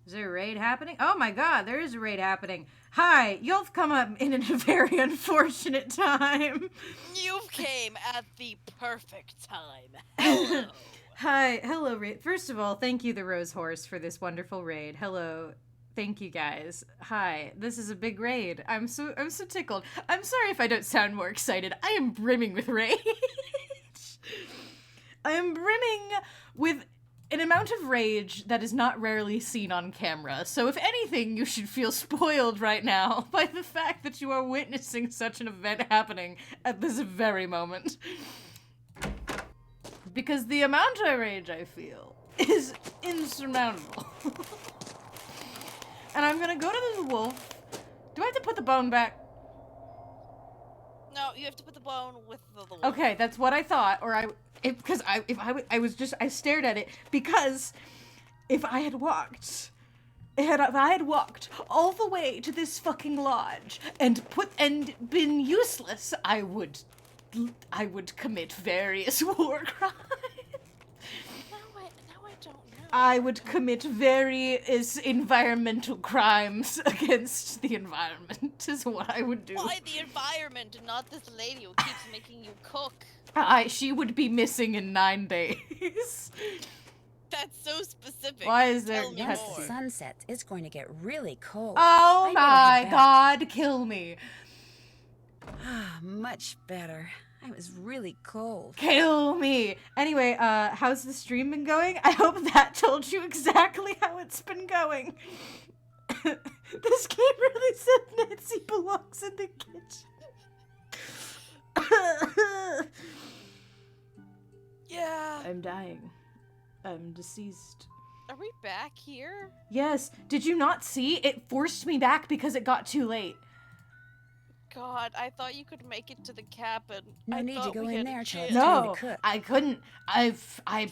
Is there a raid happening? Oh my god, there is a raid happening. Hi, you've come up in a very unfortunate time. You came at the perfect time. Hello. Hi, hello, raid. First of all, thank you, the Rose Horse, for this wonderful raid. Hello. Thank you guys. Hi, this is a big raid. I'm so tickled. I'm sorry if I don't sound more excited. I am brimming with rage. I am brimming with an amount of rage that is not rarely seen on camera. So if anything, you should feel spoiled right now by the fact that you are witnessing such an event happening at this very moment. Because the amount of rage I feel is insurmountable. And I'm gonna go to the wolf. Do I have to put the bone back? No, you have to put the bone with the wolf. Okay, that's what I thought. Or I stared at it because if I had walked all the way to this fucking lodge and been useless, I would commit various war crimes. Now I don't know. I would commit various environmental crimes against the environment, is what I would do. Why the environment and not this lady who keeps making you cook? She would be missing in 9 days. That's so specific. Why is there... Tell me Once more. the sun sets, it's going to get really cold. Oh I my better head back. god, kill me. Ah, much better. I was really cold. Kill me. Anyway, how's the stream been going? I hope that told you exactly how it's been going. This game really said Nancy belongs in the kitchen. Yeah. I'm dying. I'm deceased. Are we back here? Yes. Did you not see? It forced me back because it got too late. God, I thought you could make it to the cabin. No I need to thought go we in had a there till chance. it's time No, to cook. I couldn't. I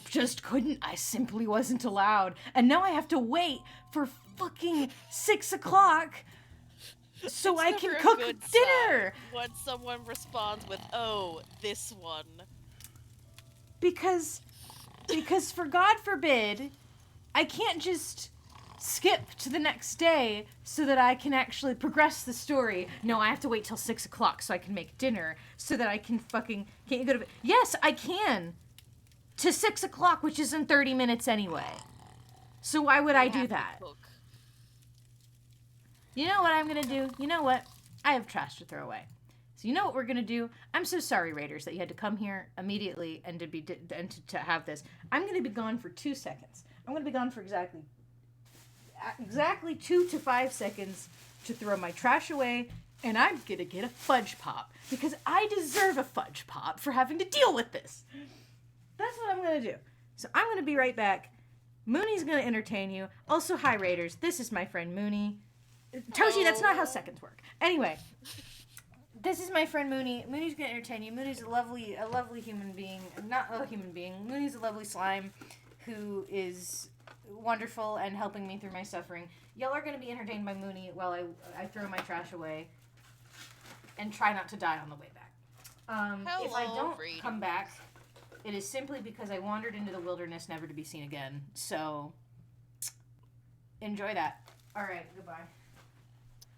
just couldn't. I simply wasn't allowed. And now I have to wait for fucking 6 o'clock so I It's can never a cook good dinner. sign when someone responds with, "Oh, this one." Because for God forbid, I can't just skip to the next day so that I can actually progress the story. No, I have to wait till 6 o'clock so I can make dinner so that I can fucking... Can't you go to... Yes, I can. To 6 o'clock, which is in 30 minutes anyway. So why would I do Have to that? cook. You know what I'm gonna do? You know what? I have trash to throw away. So you know what we're gonna do? I'm so sorry, Raiders, that you had to come here immediately and to have this. I'm gonna be gone for 2 seconds. I'm gonna be gone for exactly 2 to 5 seconds to throw my trash away, and I'm gonna get a fudge pop because I deserve a fudge pop for having to deal with this. That's what I'm gonna do. So I'm gonna be right back. Mooney's gonna entertain you. Also, hi Raiders. This is my friend Mooney. Toshi, that's not how seconds work. Anyway, this is my friend Mooney. Mooney's gonna entertain you. Mooney's a lovely human being. Not a human being. Mooney's a lovely slime who is wonderful and helping me through my suffering. Y'all are gonna be entertained by Mooney while I throw my trash away and try not to die on the way back. If I Hello, don't Brady. come back, it is simply because I wandered into the wilderness never to be seen again. So, enjoy that. Alright, goodbye.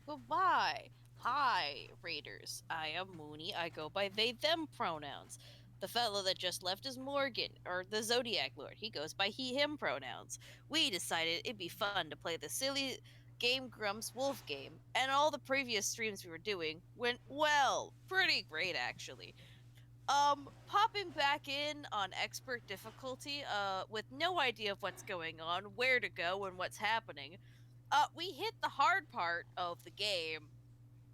Goodbye. Hi, Raiders. I am Mooney. I go by they, them pronouns. The fellow that just left is Morgan, or the Zodiac Lord. He goes by he, him pronouns. We decided it'd be fun to play the silly Game Grumps Wolf Game, and all the previous streams we were doing went well, pretty great actually. Popping back in on expert difficulty, with no idea of what's going on, where to go, and what's happening. We hit the hard part of the game,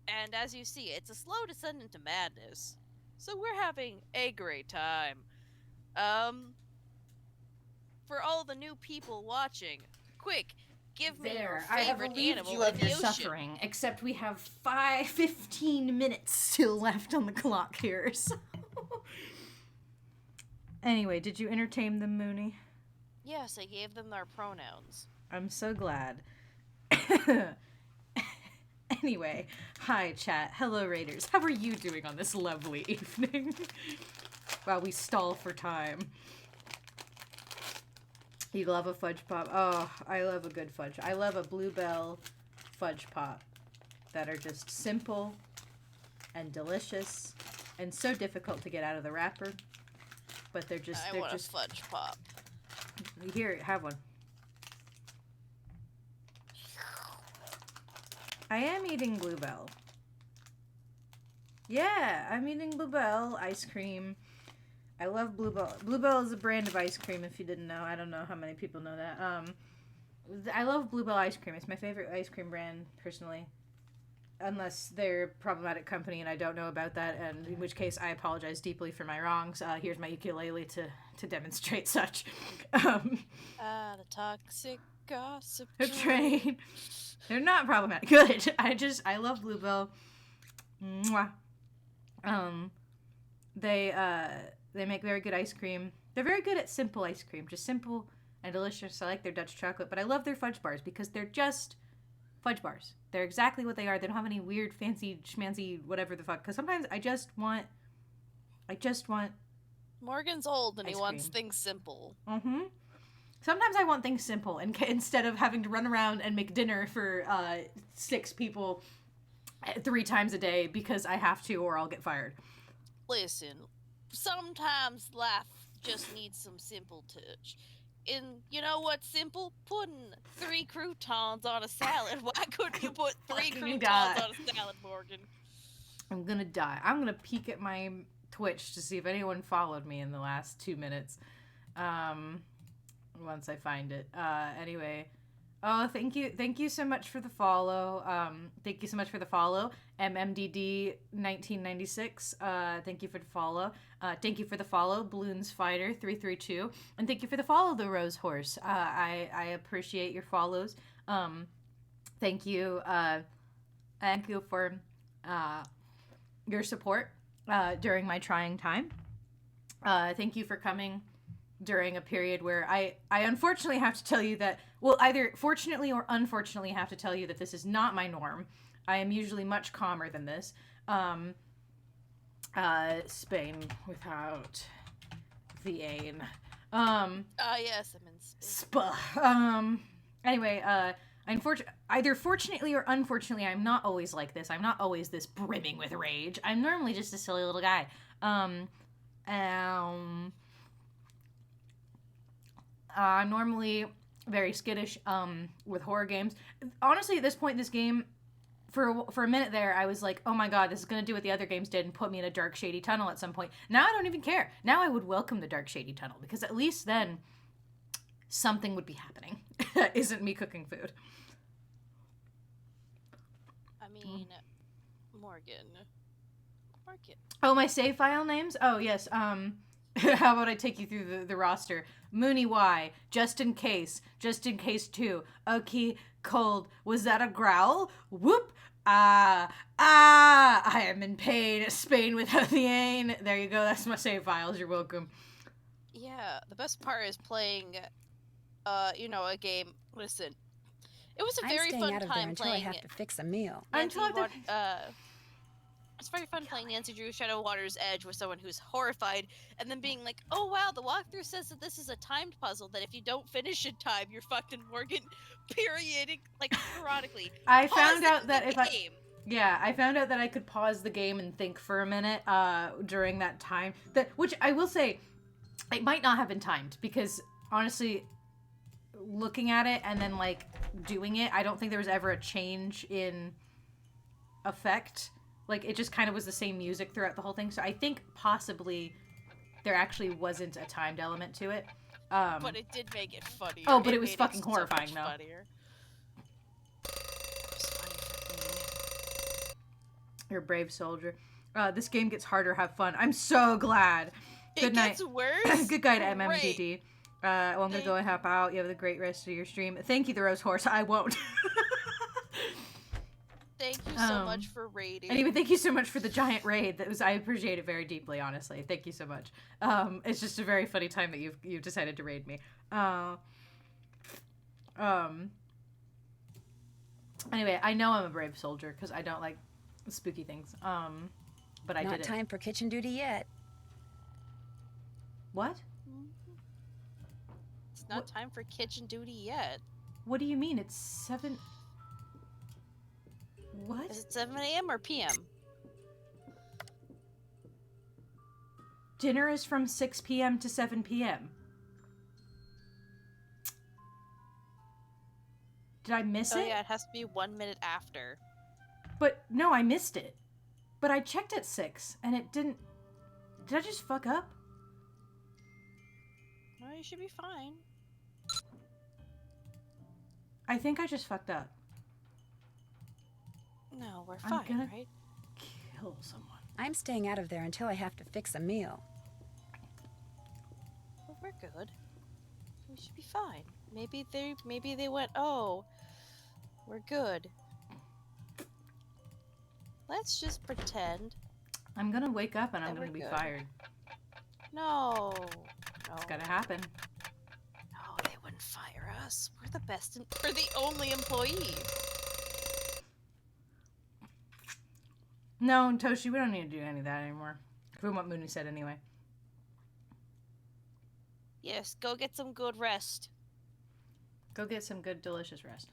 and as you see, it's a slow descent into madness. So we're having a great time. For all the new people watching, quick, give me your I have favorite relieved animal you in of the your ocean. suffering, except we have 15 minutes still left on the clock here, so... Anyway, did you entertain them, Mooney? Yes, I gave them their pronouns. I'm so glad. Anyway, hi chat. Hello Raiders. How are you doing on this lovely evening? While we stall for time. You love a fudge pop? Oh, I love a good fudge. I love a Bluebell fudge pop that are just simple and delicious and so difficult to get out of the wrapper. But they're just... I want a fudge pop. Here, have one. I am eating Bluebell. Yeah, I'm eating Bluebell ice cream. I love Bluebell. Bluebell is a brand of ice cream, if you didn't know. I don't know how many people know that. I love Bluebell ice cream. It's my favorite ice cream brand, personally. Unless they're a problematic company and I don't know about that, and in which case I apologize deeply for my wrongs. Here's my ukulele to demonstrate such. The toxic gossip train. They're not problematic. Good. I love Bluebell. Mwah. They make very good ice cream. They're very good at simple ice cream. Just simple and delicious. I like their Dutch chocolate, but I love their fudge bars because they're just fudge bars. They're exactly what they are. They don't have any weird, fancy, schmancy, whatever the fuck. Because sometimes I just want... Morgan's old and he ice wants cream. things simple. Mm-hmm. Sometimes I want things simple, and instead of having to run around and make dinner for 6 people 3 times a day because I have to or I'll get fired. Listen, sometimes life just needs some simple touch. And you know what's simple? Putting 3 croutons on a salad. Why couldn't you put 3 croutons on a salad, Morgan? I'm gonna die. I'm gonna peek at my Twitch to see if anyone followed me in the last 2 minutes. Once I find it. Anyway. Oh, thank you so much for the follow. Thank you so much for the follow. MMDD1996. Thank you for the follow. Thank you for the follow, Balloons Fighter 332. And thank you for the follow, The Rose Horse. I appreciate your follows. Thank you. Thank you for your support during my trying time. Thank you for coming during a period where I unfortunately have to tell you that, well, either fortunately or unfortunately have to tell you that this is not my norm. I am usually much calmer than this. Spain without the ain. Yes, I'm in Spain. Anyway, either fortunately or unfortunately, I'm not always like this. I'm not always this brimming with rage. I'm normally just a silly little guy. I'm normally very skittish with horror games. Honestly, at this point in this game, for a minute there, I was like, oh my god, this is going to do what the other games did and put me in a dark, shady tunnel at some point. Now I don't even care. Now I would welcome the dark, shady tunnel, because at least then something would be happening that isn't me cooking food. I mean, Morgan. Oh, my save file names? Oh, yes. How about I take you through the roster? Mooney Y, just in case 2. Okay, cold. Was that a growl? Whoop. I am in pain. Spain without the ain. There you go. That's my save files. You're welcome. Yeah, the best part is playing, a game. Listen, it was a very fun time until playing. I have to fix a meal. It's very fun playing Nancy Drew Shadow Water's Edge with someone who's horrified, and then being like, "Oh wow, the walkthrough says that this is a timed puzzle. That if you don't finish in time, you're fucked." And Morgan, periodically. I found out that I found out that I could pause the game and think for a minute during that time. Which I will say, it might not have been timed, because honestly, looking at it and then like doing it, I don't think there was ever a change in effect. Like it just kind of was the same music throughout the whole thing. So I think possibly there actually wasn't a timed element to it. But it did make it funnier. Oh, but it was made fucking so horrifying, much though. Funnier. It was funny for me. You're a brave soldier. This game gets harder. Have fun. I'm so glad. Good It night. gets worse. Good night, Great. MMDD. Well, I'm gonna go and hop out. You have a great rest of your stream. Thank you, the Rose Horse. I won't. Thank you so much for raiding. And even thank you so much for the giant raid. I appreciate it very deeply, honestly. Thank you so much. It's just a very funny time that you've decided to raid me. Anyway, I know I'm a brave soldier because I don't like spooky things. But I did it. Not time for kitchen duty yet. What? It's not time for kitchen duty yet. What do you mean? It's 7... What? Is it 7 a.m. or p.m.? Dinner is from 6 p.m. to 7 p.m. Did I miss it? Oh yeah, it has to be 1 minute after. But no, I missed it. But I checked at 6 and it didn't... Did I just fuck up? Well, you should be fine. I think I just fucked up. No, we're I'm fine, gonna right? kill someone. I'm staying out of there until I have to fix a meal. Well, we're good. We should be fine. Maybe they went, oh, we're good. Let's just pretend. I'm gonna wake up and I'm that gonna we're be good. fired. No. It's gotta happen. No, they wouldn't fire us. We're the best. We're the only employee. No, Toshi, we don't need to do any of that anymore. From what Mooney said anyway. Yes, go get some good rest. Go get some good, delicious rest.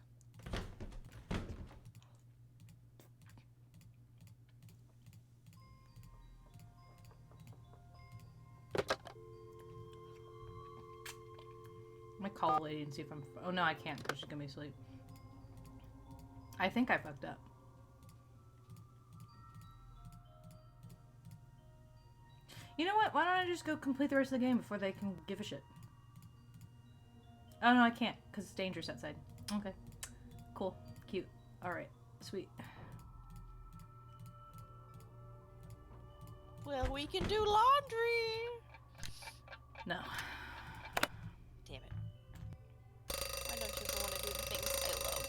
I'm gonna call a lady and see if I'm... Oh, no, I can't because she's gonna be asleep. I think I fucked up. You know what? Why don't I just go complete the rest of the game before they can give a shit? Oh, no, I can't because it's dangerous outside. Okay. Cool. Cute. Alright. Sweet. Well, we can do laundry. No. Damn it. Why don't you ever want to do the things I love?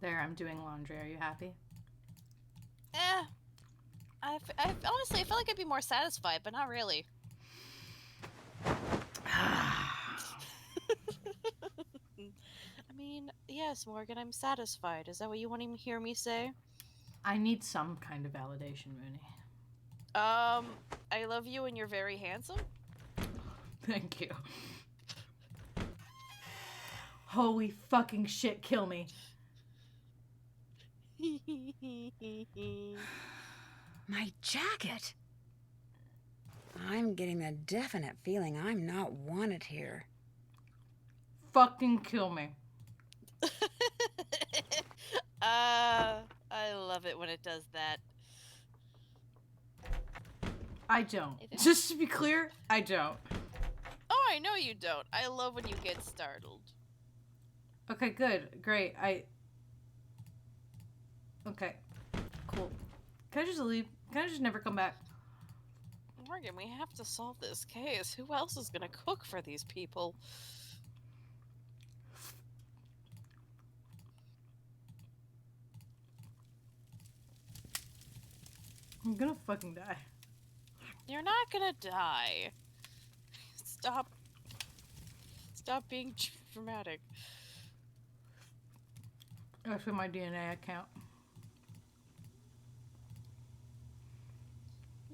There, I'm doing laundry. Are you happy? Honestly, I feel like I'd be more satisfied, but not really. I mean, yes, Morgan, I'm satisfied. Is that what you want to hear me say? I need some kind of validation, Mooney. I love you and you're very handsome. Thank you. Holy fucking shit, kill me. My jacket! I'm getting the definite feeling I'm not wanted here. Fucking kill me. I love it when it does that. I don't. Just to be clear, I don't. Oh, I know you don't. I love when you get startled. Okay, good. Great. Okay. Cool. Can I just leave? Can I just never come back? Morgan, we have to solve this case. Who else is gonna cook for these people? I'm gonna fucking die. You're not gonna die. Stop being dramatic. That's with my DNA account.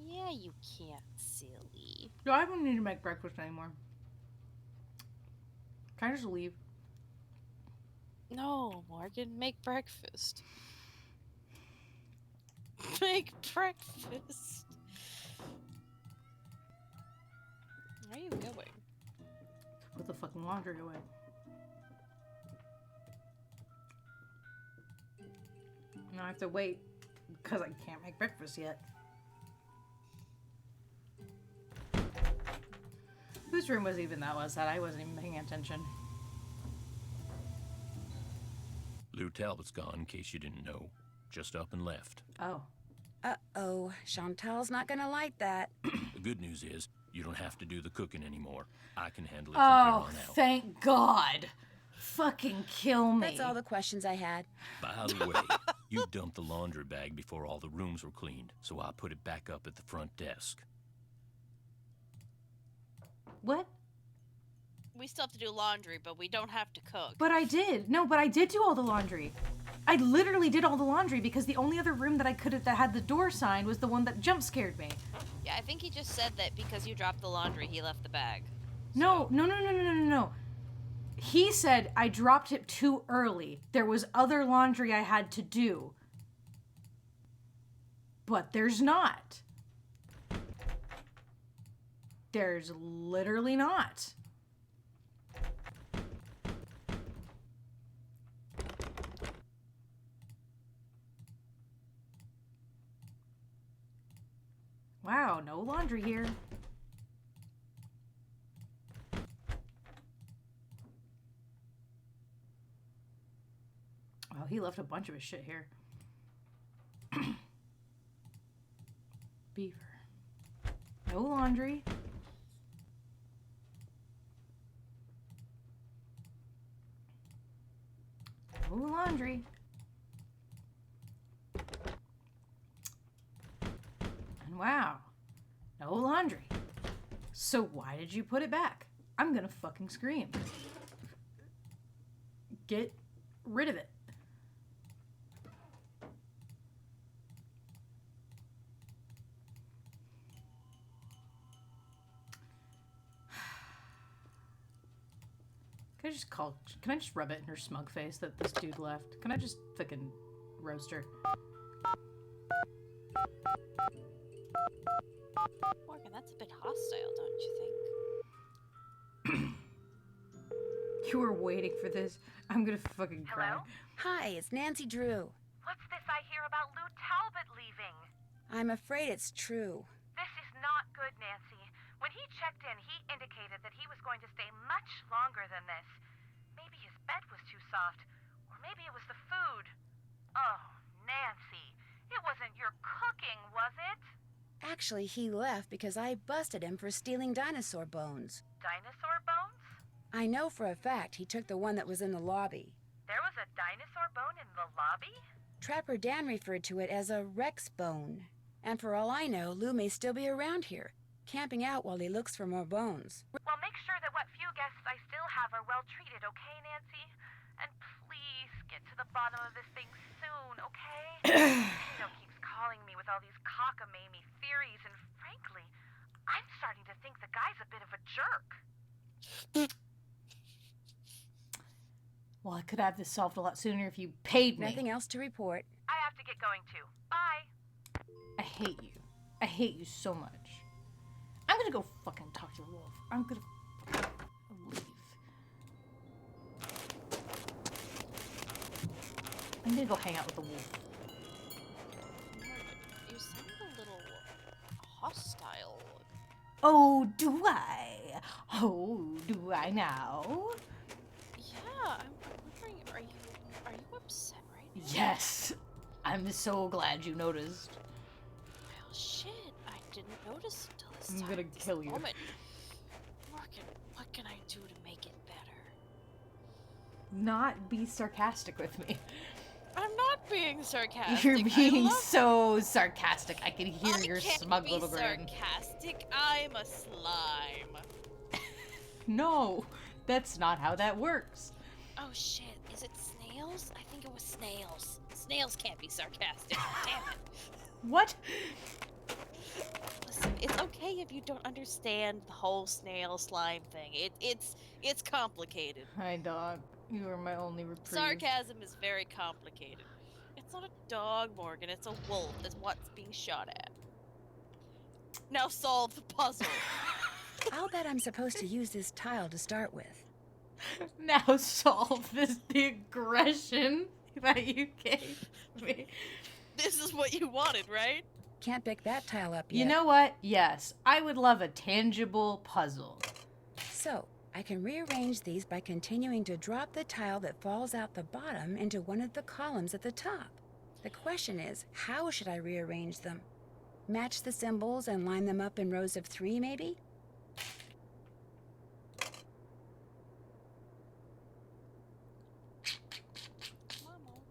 Yeah, you can't, silly. No, I don't need to make breakfast anymore. Can I just leave? No, Morgan, make breakfast. Make breakfast. Where are you going? Put the fucking laundry away. Now I have to wait because I can't make breakfast yet. Whose room was even that was that? I wasn't even paying attention. Lou Talbot's gone, in case you didn't know. Just up and left. Oh. Uh-oh. Chantal's not gonna like that. The good news is, you don't have to do the cooking anymore. I can handle it from Oh, here on out. thank God. Fucking kill me. That's all the questions I had. By the way, you dumped the laundry bag before all the rooms were cleaned, so I put it back up at the front desk. What? We still have to do laundry, but we don't have to cook. But I did. No, but I did do all the laundry. I literally did all the laundry because the only other room that I could have that had the door sign was the one that jump scared me. Yeah, I think he just said that because you dropped the laundry, he left the bag. No. He said I dropped it too early. There was other laundry I had to do. But there's not. There's literally not. Wow, no laundry here. Oh, he left a bunch of his shit here. Beaver. No laundry. No laundry. And wow, no laundry. So why did you put it back? I'm gonna fucking scream. Get rid of it. Can I just rub it in her smug face that this dude left? Can I just fucking roast her? Morgan, that's a bit hostile, don't you think? You were waiting for this. I'm gonna fucking cry. Hello? Hi, it's Nancy Drew. What's this I hear about Lou Talbot leaving? I'm afraid it's true. This is not good, Nancy. When he checked in, he indicated that he was going to stay much longer than this. Maybe his bed was too soft, or maybe it was the food. Oh, Nancy, it wasn't your cooking, was it? Actually, he left because I busted him for stealing dinosaur bones. Dinosaur bones? I know for a fact he took the one that was in the lobby. There was a dinosaur bone in the lobby? Trapper Dan referred to it as a Rex bone. And for all I know, Lou may still be around here, camping out while he looks for more bones. Well, make sure that what few guests I still have are well treated, okay, Nancy? And please get to the bottom of this thing soon, okay? Tino keeps calling me with all these cockamamie theories, and frankly, I'm starting to think the guy's a bit of a jerk. Well, I could have this solved a lot sooner if you paid me. Nothing else to report. I have to get going too. Bye. I hate you. I hate you so much. I'm gonna go fucking talk to the wolf. I'm gonna fucking leave. I'm gonna go hang out with the wolf. You sound a little hostile. Oh, do I? Oh, do I now? Yeah, I'm wondering, are you upset right now? Yes. I'm so glad you noticed. Well, shit, I didn't notice until this I'm time. gonna this kill you. Moment. Morgan, what can I do to make it better? Not be sarcastic with me. I'm not being sarcastic. You're being I love so sarcastic. I can hear your I can't smug be little grin. sarcastic. I'm a slime. No, that's not how that works. Oh shit, is it snails? I think it was snails. Snails can't be sarcastic. Damn it. What? Listen, it's okay if you don't understand the whole snail slime thing. It's complicated. Hi, dog. You are my only reprieve. Sarcasm is very complicated. It's not a dog, Morgan. It's a wolf. That's what's being shot at. Now solve the puzzle. I'll bet I'm supposed to use this tile to start with. Now solve the aggression that you gave me. This is what you wanted, right? Can't pick that tile up yet. You know what? Yes, I would love a tangible puzzle. So, I can rearrange these by continuing to drop the tile that falls out the bottom into one of the columns at the top. The question is, how should I rearrange them? Match the symbols and line them up in rows of 3, maybe? Come on, Morgan.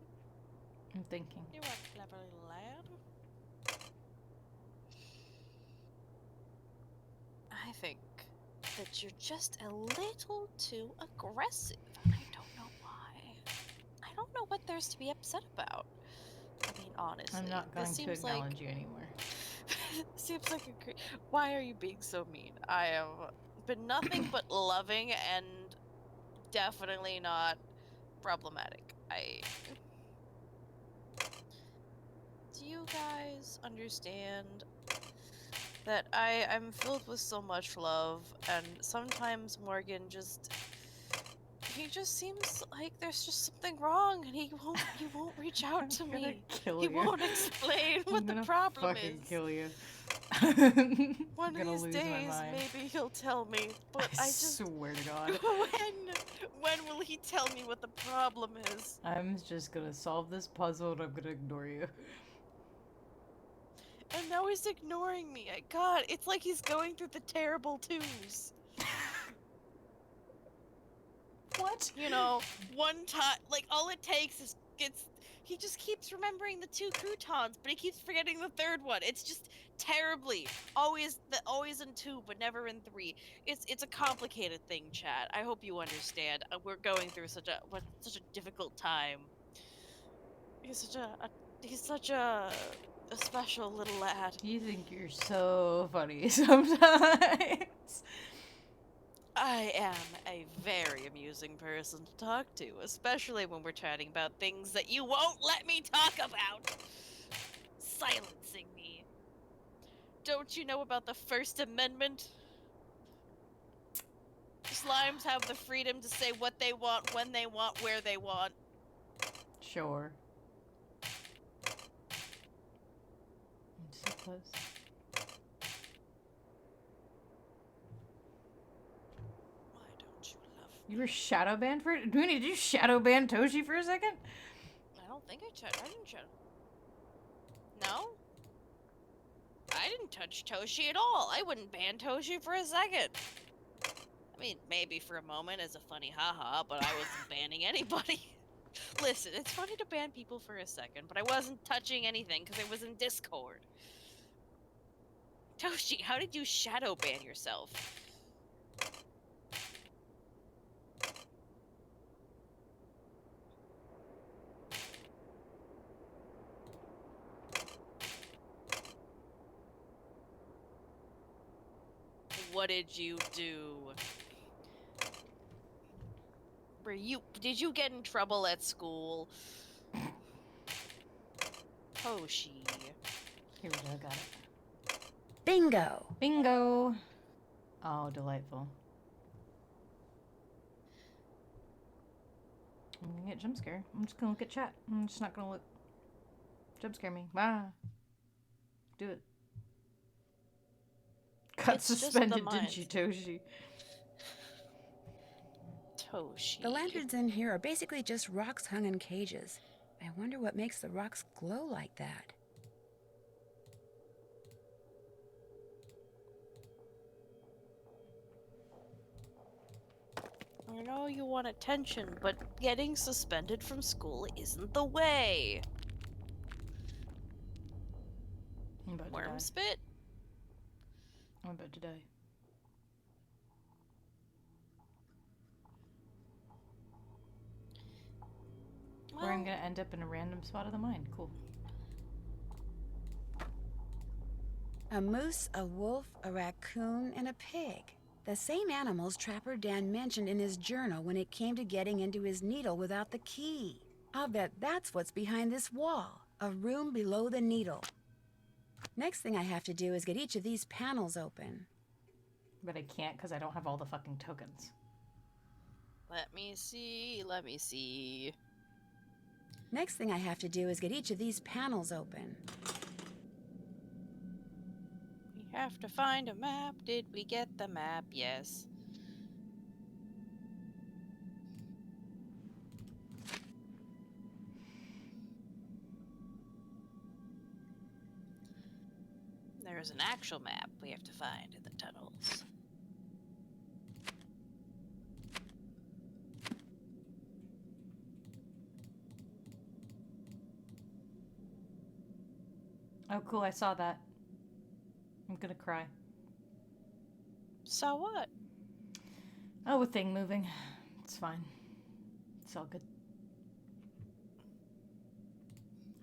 I'm thinking. You are a clever little lad. I think that you're just a little too aggressive. I don't know why. I don't know what there's to be upset about. I mean, honestly, I'm not going this to seems acknowledge like you anymore. seems like a why are you being so mean? I have been nothing but loving and definitely not problematic. Do you guys understand that I'm filled with so much love, and sometimes Morgan he just seems like there's just something wrong, and he won't reach out to I'm gonna me. kill He you. won't explain I'm what the gonna problem fucking is. kill you. One I'm of gonna these lose my days, mind. maybe he'll tell me. But I I just swear to God. when will he tell me what the problem is? I'm just gonna solve this puzzle and I'm gonna ignore you. And now he's ignoring me. God, it's like he's going through the terrible twos. What? You know, one time, like, all it takes is he just keeps remembering the 2 croutons, but he keeps forgetting the 3rd one. It's just terribly always in 2, but never in 3. It's a complicated thing, Chad. I hope you understand. We're going through such a difficult time. He's such a special little lad. You think you're so funny sometimes. I am a very amusing person to talk to, especially when we're chatting about things that you won't let me talk about. Silencing me. Don't you know about the First Amendment? Slimes have the freedom to say what they want, when they want, where they want. Sure. I'm so close. Why don't you love me? You were shadow banned for it? Mooney, did you shadow ban Toshi for a second? I don't think I didn't chat. No? I didn't touch Toshi at all. I wouldn't ban Toshi for a second. I mean, maybe for a moment as a funny haha, but I wasn't banning anybody. Listen, it's funny to ban people for a second, but I wasn't touching anything because it was in Discord. Toshi, how did you shadow ban yourself? What did you do? Did you get in trouble at school? Toshi. Here we go, got it. Bingo! Bingo! Oh, delightful. I'm gonna get jump scared. I'm just gonna look at chat. I'm just not gonna look. Jump scare me. Ah. Do it. Got It's just the suspended, mind. didn't you, Toshi? Toshi. The lanterns in here are basically just rocks hung in cages. I wonder what makes the rocks glow like that. I know you want attention, but getting suspended from school isn't the way. I'm about to Worm die. spit? I'm about to die. Or I'm Well, gonna end up in a random spot of the mine. Cool. A moose, a wolf, a raccoon, and a pig. The same animals Trapper Dan mentioned in his journal when it came to getting into his needle without the key. I'll bet that's what's behind this wall. A room below the needle. Next thing I have to do is get each of these panels open. But I can't because I don't have all the fucking tokens. Let me see. Next thing I have to do is get each of these panels open. We have to find a map. Did we get the map? Yes. There's an actual map we have to find in the tunnels. Oh, cool. I saw that. I'm gonna cry. So what? Oh, a thing moving. It's fine. It's all good.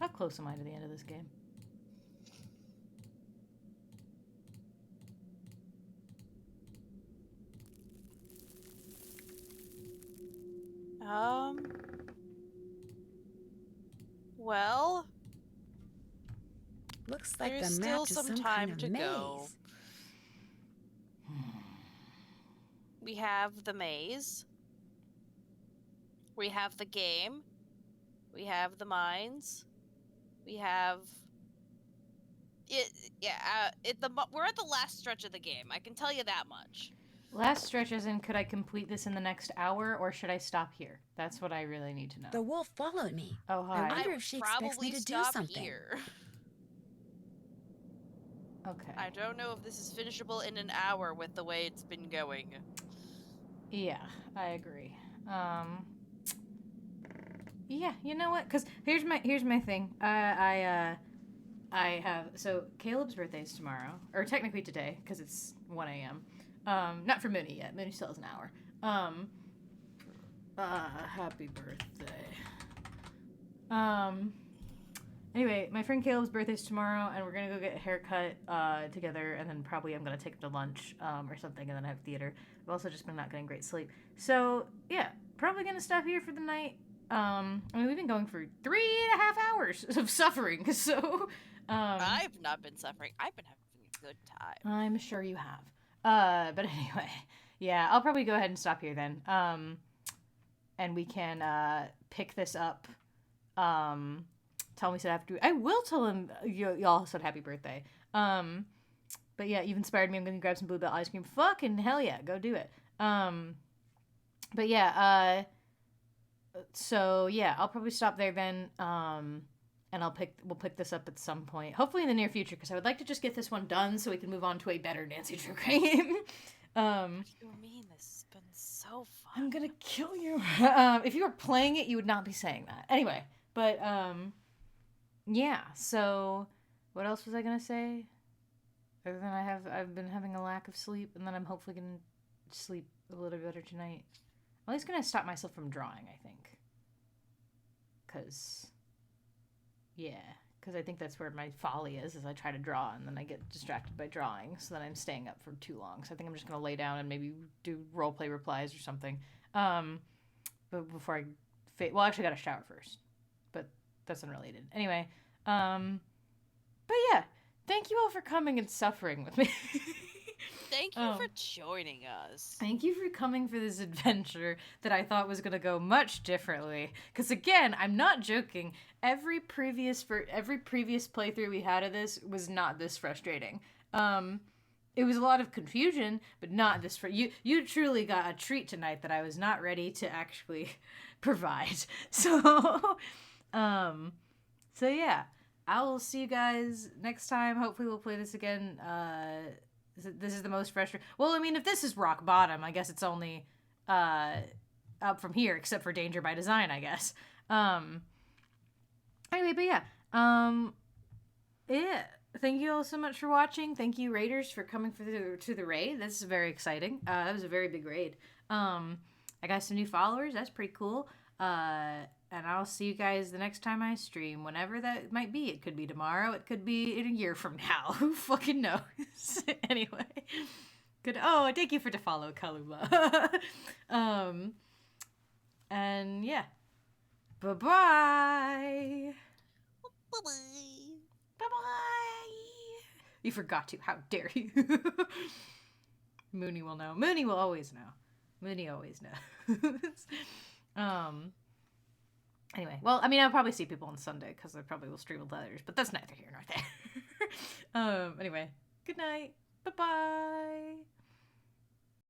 How close am I to the end of this game? Well, Looks like there's the still map to some some time kind of to maze. go. We have the maze. We have the game. We have the mines. We have it. Yeah, we're at the last stretch of the game. I can tell you that much. Last stretch as in, could I complete this in the next hour, or should I stop here? That's what I really need to know. The wolf followed me. Oh, hi. I wonder would if she expects probably me to do stop something. here. Okay. I don't know if this is finishable in an hour with the way it's been going. Yeah, I agree. Yeah, you know what? Because here's my thing. I have, so Caleb's birthday is tomorrow, or technically today, because it's 1 a.m. Not for Mooney yet. Mooney still has an hour. Happy birthday. Anyway, my friend Caleb's birthday's tomorrow, and we're gonna go get a haircut together, and then probably I'm gonna take him to lunch or something, and then have theater. I've also just been not getting great sleep. So, yeah, probably gonna stop here for the night. I mean, we've been going for 3.5 hours of suffering, so... I've not been suffering. I've been having a good time. I'm sure you have. But anyway, yeah, I'll probably go ahead and stop here then. And we can pick this up. Tell him we said after. I will tell him y'all said happy birthday. But yeah, you've inspired me. I'm gonna grab some Blue Bell ice cream. Fucking hell yeah, go do it. But yeah, so yeah, I'll probably stop there then. And we'll pick this up at some point, hopefully in the near future, because I would like to just get this one done so we can move on to a better Nancy Drew game. What do you mean? This has been so fun. I'm gonna kill you. If you were playing it, you would not be saying that. Anyway, but yeah. So, what else was I gonna say? Other than I've been having a lack of sleep, and then I'm hopefully gonna sleep a little better tonight. I'm at least gonna stop myself from drawing, I think. Because I think that's where my folly is I try to draw, and then I get distracted by drawing, so then I'm staying up for too long. So I think I'm just going to lay down and maybe do roleplay replies or something. But before I... Well, I actually got to shower first, but that's unrelated. Anyway, but yeah, thank you all for coming and suffering with me. Thank you for joining us. Thank you for coming for this adventure that I thought was going to go much differently. Because again, I'm not joking. Every previous playthrough we had of this was not this frustrating. It was a lot of confusion, but not this. You truly got a treat tonight that I was not ready to actually provide. So yeah, I will see you guys next time. Hopefully, we'll play this again. This is the most frustrating. Well, I mean, if this is rock bottom, I guess it's only up from here, except for Danger by Design, I guess. Anyway, but yeah. Yeah. Thank you all so much for watching. Thank you, Raiders, for coming to the raid. This is very exciting. That was a very big raid. I got some new followers. That's pretty cool. And And I'll see you guys the next time I stream, whenever that might be. It could be tomorrow. It could be in a year from now. Who fucking knows? Anyway. Good. Oh, thank you for the follow, Kaluma. And yeah. Bye-bye. Bye-bye. Bye-bye. You forgot to. How dare you? Mooney will know. Mooney will always know. Mooney always knows. Anyway, well, I mean, I'll probably see people on Sunday because I probably will stream with others, but that's neither here nor there. Anyway, good night. Bye-bye.